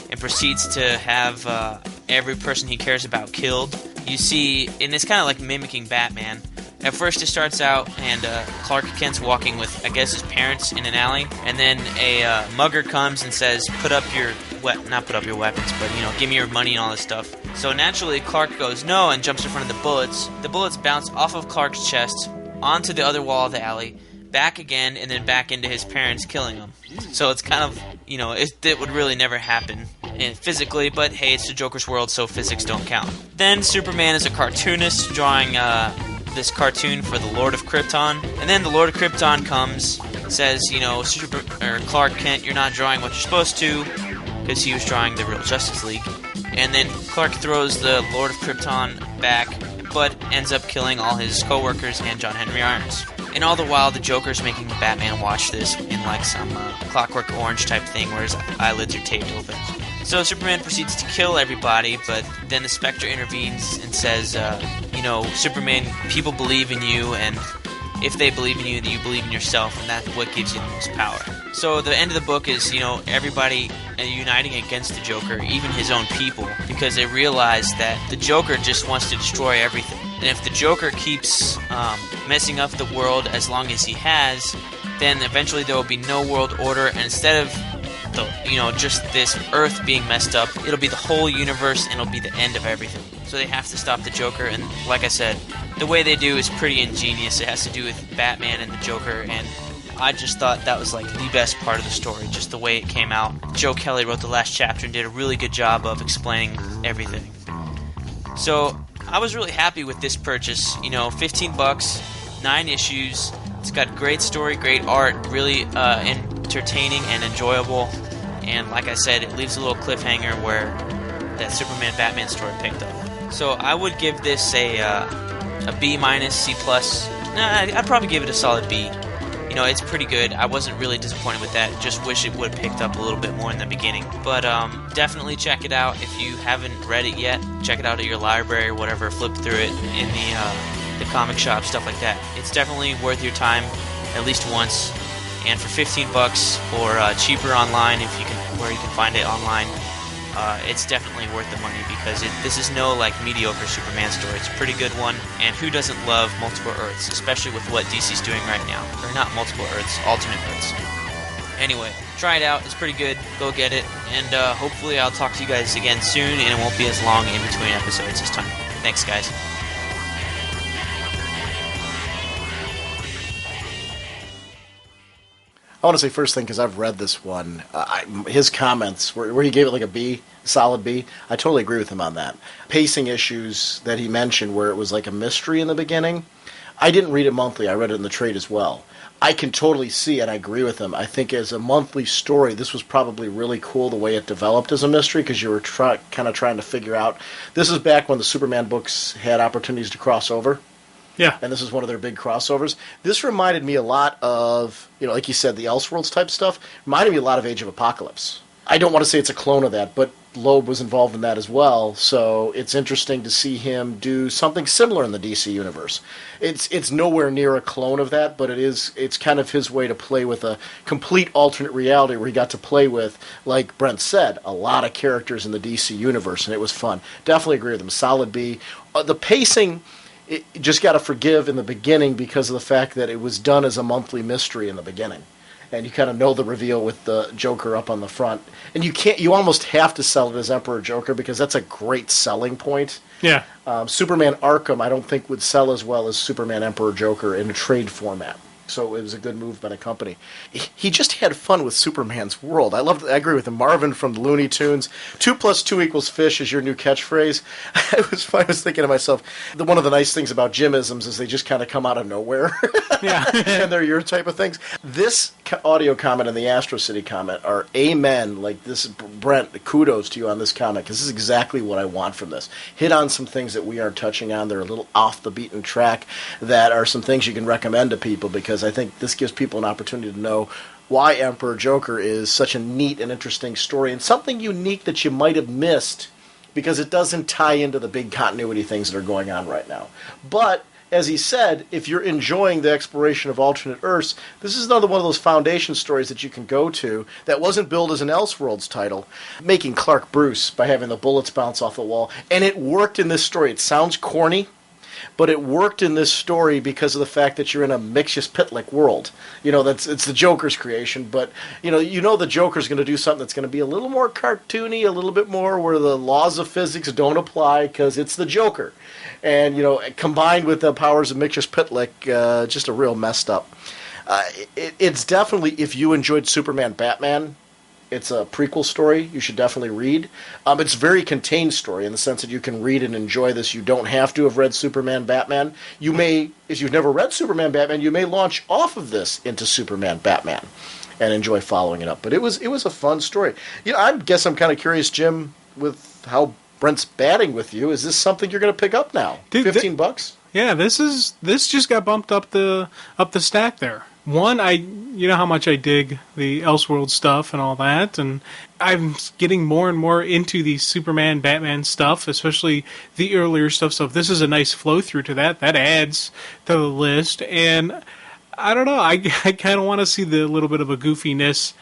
Speaker 4: and proceeds to have every person he cares about killed. You see, and it's kind of like mimicking Batman. At first it starts out and Clark Kent's walking with, I guess, his parents in an alley, and then a mugger comes and says, not put up your weapons, but, you know, give me your money and all this stuff. So naturally Clark goes no and jumps in front of the bullets. The bullets bounce off of Clark's chest onto the other wall of the alley, back again, and then back into his parents, killing him. So it's kind of, you know, it would really never happen physically, but hey, it's the Joker's world, so physics don't count. Then Superman is a cartoonist drawing this cartoon for the Lord of Krypton, and then the Lord of Krypton comes, says, you know, Clark Kent, you're not drawing what you're supposed to, because he was drawing the real Justice League. And then Clark throws the Lord of Krypton back, but ends up killing all his co-workers and John Henry Irons. And all the while, the Joker's making Batman watch this in like some Clockwork Orange type thing where his eyelids are taped open. So Superman proceeds to kill everybody, but then the Spectre intervenes and says, you know, Superman, people believe in you, and if they believe in you, then you believe in yourself, and that's what gives you the most power. So the end of the book is, you know, everybody uniting against the Joker, even his own people, because they realize that the Joker just wants to destroy everything. And if the Joker keeps messing up the world as long as he has, then eventually there will be no world order, and instead of just this Earth being messed up, it'll be the whole universe, and it'll be the end of everything. So they have to stop the Joker, and like I said, the way they do is pretty ingenious. It has to do with Batman and the Joker, and I just thought that was like the best part of the story, just the way it came out. Joe Kelly wrote the last chapter and did a really good job of explaining everything. So I was really happy with this purchase. You know, $15, 9 issues. It's got great story, great art, really entertaining and enjoyable. And like I said, it leaves a little cliffhanger where that Superman-Batman story picked up. So I would give this a B minus, C plus. I'd probably give it a solid B. You know, it's pretty good. I wasn't really disappointed with that. Just wish it would have picked up a little bit more in the beginning. But definitely check it out. If you haven't read it yet, check it out at your library or whatever. Flip through it in the comic shop, stuff like that. It's definitely worth your time at least once. And for $15 or cheaper online, where you can find it online, it's definitely worth the money, because this is no like mediocre Superman story. It's a pretty good one, and who doesn't love multiple Earths, especially with what DC's doing right now. Or not multiple Earths, alternate Earths. Anyway, try it out. It's pretty good. Go get it, and hopefully I'll talk to you guys again soon, and it won't be as long in between episodes this time. Thanks, guys.
Speaker 1: I want to say first thing, because I've read this one, his comments, where he gave it like a B, solid B, I totally agree with him on that. Pacing issues that he mentioned, where it was like a mystery in the beginning, I didn't read it monthly, I read it in the trade as well. I can totally see, and I agree with him, I think as a monthly story, this was probably really cool the way it developed as a mystery, because you were kind of trying to figure out, this is back when the Superman books had opportunities to cross over.
Speaker 2: Yeah.
Speaker 1: And this is one of their big crossovers. This reminded me a lot of, like you said, the Elseworlds type stuff. Reminded me a lot of Age of Apocalypse. I don't want to say it's a clone of that, but Loeb was involved in that as well, so it's interesting to see him do something similar in the DC universe. It's nowhere near a clone of that, but it's kind of his way to play with a complete alternate reality where he got to play with, like Brent said, a lot of characters in the DC universe, and it was fun. Definitely agree with him. Solid B. The pacing, it just got to forgive in the beginning because of the fact that it was done as a monthly mystery in the beginning. And you kind of know the reveal with the Joker up on the front. And you almost have to sell it as Emperor Joker because that's a great selling point.
Speaker 2: Yeah.
Speaker 1: Superman Arkham, I don't think would sell as well as Superman Emperor Joker in a trade format. So it was a good move by the company. He just had fun with Superman's world. I agree with him. Marvin from the Looney Tunes. 2 + 2 = fish is your new catchphrase. I was thinking to myself, one of the nice things about Jim-isms is they just kind of come out of nowhere.
Speaker 2: Yeah.
Speaker 1: And they're your type of things. This audio comment and the Astro City comment are amen. Like this, Brent, kudos to you on this comment because this is exactly what I want from this. Hit on some things that we aren't touching on. They're a little off the beaten track that are some things you can recommend to people because I think this gives people an opportunity to know why Emperor Joker is such a neat and interesting story and something unique that you might have missed because it doesn't tie into the big continuity things that are going on right now. But as he said, if you're enjoying the exploration of alternate Earths, this is another one of those foundation stories that you can go to that wasn't billed as an Elseworlds title, making Clark Bruce by having the bullets bounce off the wall. And it worked in this story. It sounds corny, but it worked in this story because of the fact that you're in a Mixus-Pitlick world. It's the Joker's creation, but the Joker's going to do something that's going to be a little more cartoony, a little bit more where the laws of physics don't apply because it's the Joker. And, combined with the powers of Mixus-Pitlick, just a real messed up. It's definitely, if you enjoyed Superman Batman, it's a prequel story you should definitely read. It's a very contained story in the sense that you can read and enjoy this. You don't have to have read Superman Batman. You may, if you've never read Superman Batman, you may launch off of this into Superman Batman and enjoy following it up. But it was a fun story. I guess I'm kind of curious, Jim, with how Brent's batting with you. Is this something you're going to pick up now?
Speaker 2: Dude,
Speaker 1: $15? Yeah,
Speaker 2: this just got bumped up the stack there. One, you know how much I dig the Elseworld stuff and all that, and I'm getting more and more into the Superman, Batman stuff, especially the earlier stuff. So if this is a nice flow through to that adds to the list. And I don't know, I kind of want to see the little bit of a goofiness,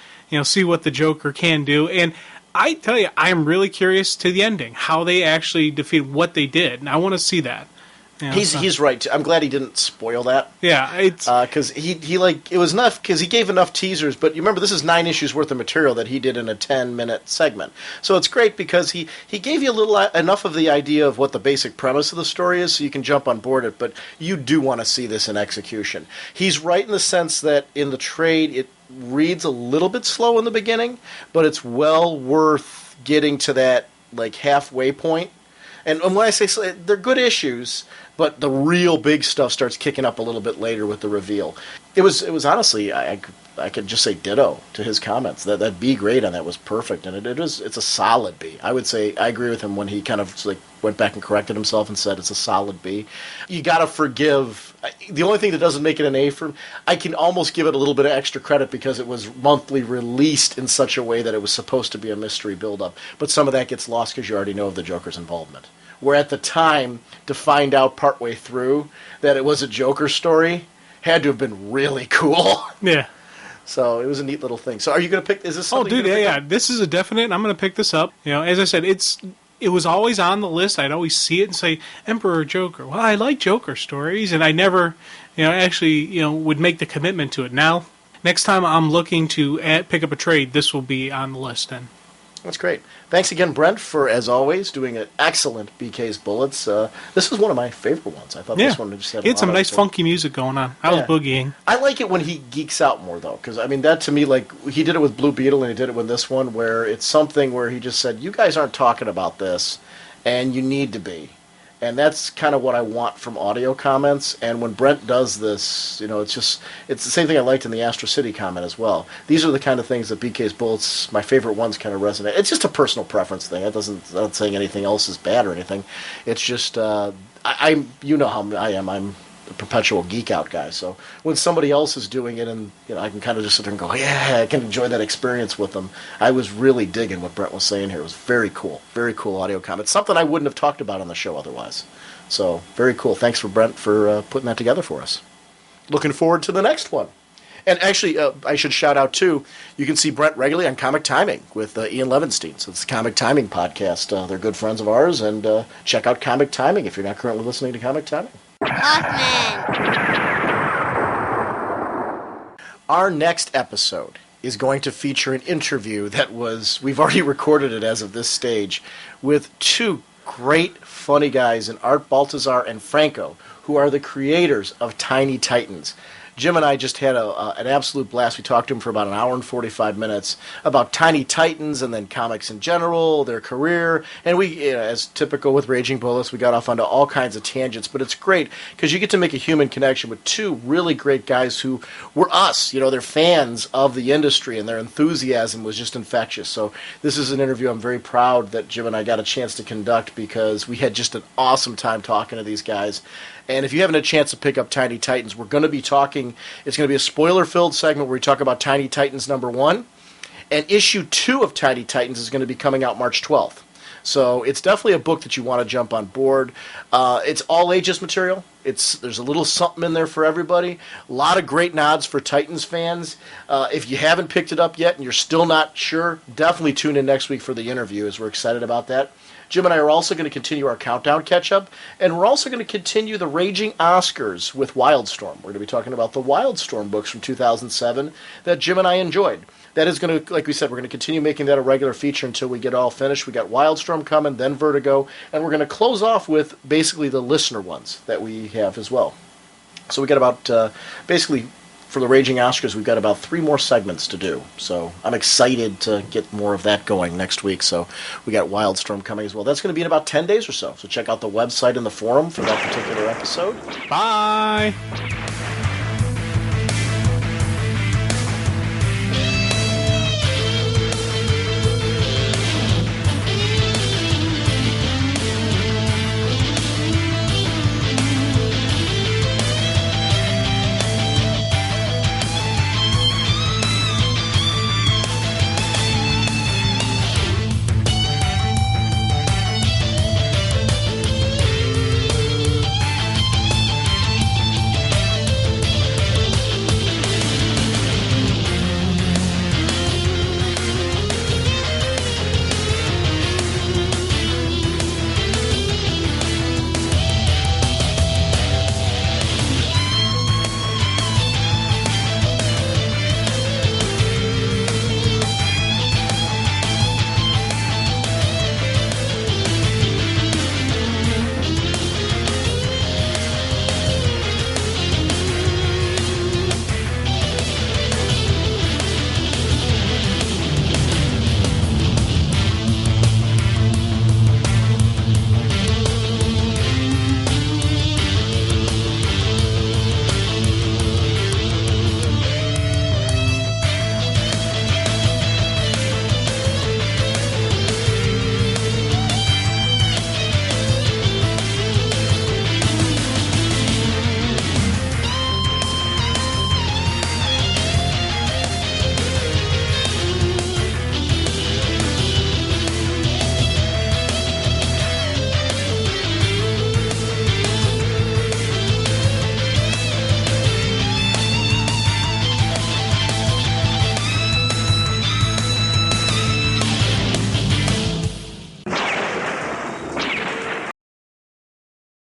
Speaker 2: see what the Joker can do. And I tell you, I'm really curious to the ending, how they actually defeat what they did, and I want to see that.
Speaker 1: He's right. I'm glad he didn't spoil that.
Speaker 2: Yeah, it's
Speaker 1: because it was enough because he gave enough teasers. But you remember, this is 9 issues worth of material that he did in a 10-minute segment. So it's great because he gave you enough of the idea of what the basic premise of the story is, so you can jump on board it. But you do want to see this in execution. He's right in the sense that in the trade it reads a little bit slow in the beginning, but it's well worth getting to that halfway point. And when I say slow, they're good issues, but the real big stuff starts kicking up a little bit later with the reveal. It was honestly, I could just say ditto to his comments. That B grade on that was perfect, and it's a solid B. I would say I agree with him when he kind of went back and corrected himself and said it's a solid B. You got to forgive. The only thing that doesn't make it an A for him, I can almost give it a little bit of extra credit because it was monthly released in such a way that it was supposed to be a mystery build-up. But some of that gets lost because you already know of the Joker's involvement. Where at the time, to find out partway through that it was a Joker story had to have been really cool.
Speaker 2: Yeah.
Speaker 1: So it was a neat little thing. So are you going to pick? Is this something?
Speaker 2: Oh, dude, yeah. This is a definite. I'm going to pick this up. As I said, it was always on the list. I'd always see it and say Emperor Joker. Well, I like Joker stories, and I never, actually, would make the commitment to it. Now, next time I'm looking to pick up a trade, this will be on the list then.
Speaker 1: That's great. Thanks again, Brent, for, as always, doing an excellent BK's Bullets. This was one of my favorite ones. I thought this one just had
Speaker 2: He had some nice funky music going on. I was boogieing.
Speaker 1: I like it when he geeks out more, though, because, that to me, he did it with Blue Beetle and he did it with this one, where it's something where he just said, you guys aren't talking about this, and you need to be. And that's kind of what I want from audio comments. And when Brent does this, it's the same thing I liked in the Astro City comment as well. These are the kind of things that BK's Bullets, my favorite ones, kind of resonate. It's just a personal preference thing. I'm not saying anything else is bad or anything. It's just, you know how I am. the perpetual geek out guy. So when somebody else is doing it, and I can kind of just sit there and go, yeah, I can enjoy that experience with them. I was really digging what Brent was saying here. It was very cool audio comment. Something I wouldn't have talked about on the show otherwise. So very cool. Thanks for Brent for putting that together for us. Looking forward to the next one. And actually, I should shout out, too, you can see Brent regularly on Comic Timing with Ian Levinstein. So it's the Comic Timing podcast. They're good friends of ours, and check out Comic Timing if you're not currently listening to Comic Timing. Hawkman! Our next episode is going to feature an interview that we've already recorded it as of this stage, with two great, funny guys in Art Baltazar and Franco, who are the creators of Tiny Titans. Jim and I just had an absolute blast. We talked to him for about an hour and 45 minutes about Tiny Titans and then comics in general, their career. And we, as typical with Raging Bullets, we got off onto all kinds of tangents. But it's great because you get to make a human connection with two really great guys who were us. They're fans of the industry, and their enthusiasm was just infectious. So this is an interview I'm very proud that Jim and I got a chance to conduct because we had just an awesome time talking to these guys. And if you haven't had a chance to pick up Tiny Titans, we're going to be talking, it's going to be a spoiler-filled segment where we talk about Tiny Titans #1. And issue 2 of Tiny Titans is going to be coming out March 12th. So it's definitely a book that you want to jump on board. It's all ages material. There's a little something in there for everybody. A lot of great nods for Titans fans. If you haven't picked it up yet and you're still not sure, definitely tune in next week for the interview, as we're excited about that. Jim and I are also going to continue our countdown catch-up, and we're also going to continue the Raging Oscars with Wildstorm. We're going to be talking about the Wildstorm books from 2007 that Jim and I enjoyed. That is going to, like we said, we're going to continue making that a regular feature until we get all finished. We got Wildstorm coming, then Vertigo, and we're going to close off with basically the listener ones that we have as well. So we got about, basically, for the Raging Oscars, we've got about 3 more segments to do. So I'm excited to get more of that going next week. So we got Wildstorm coming as well. That's going to be in about 10 days or so. So check out the website and the forum for that particular episode.
Speaker 2: Bye!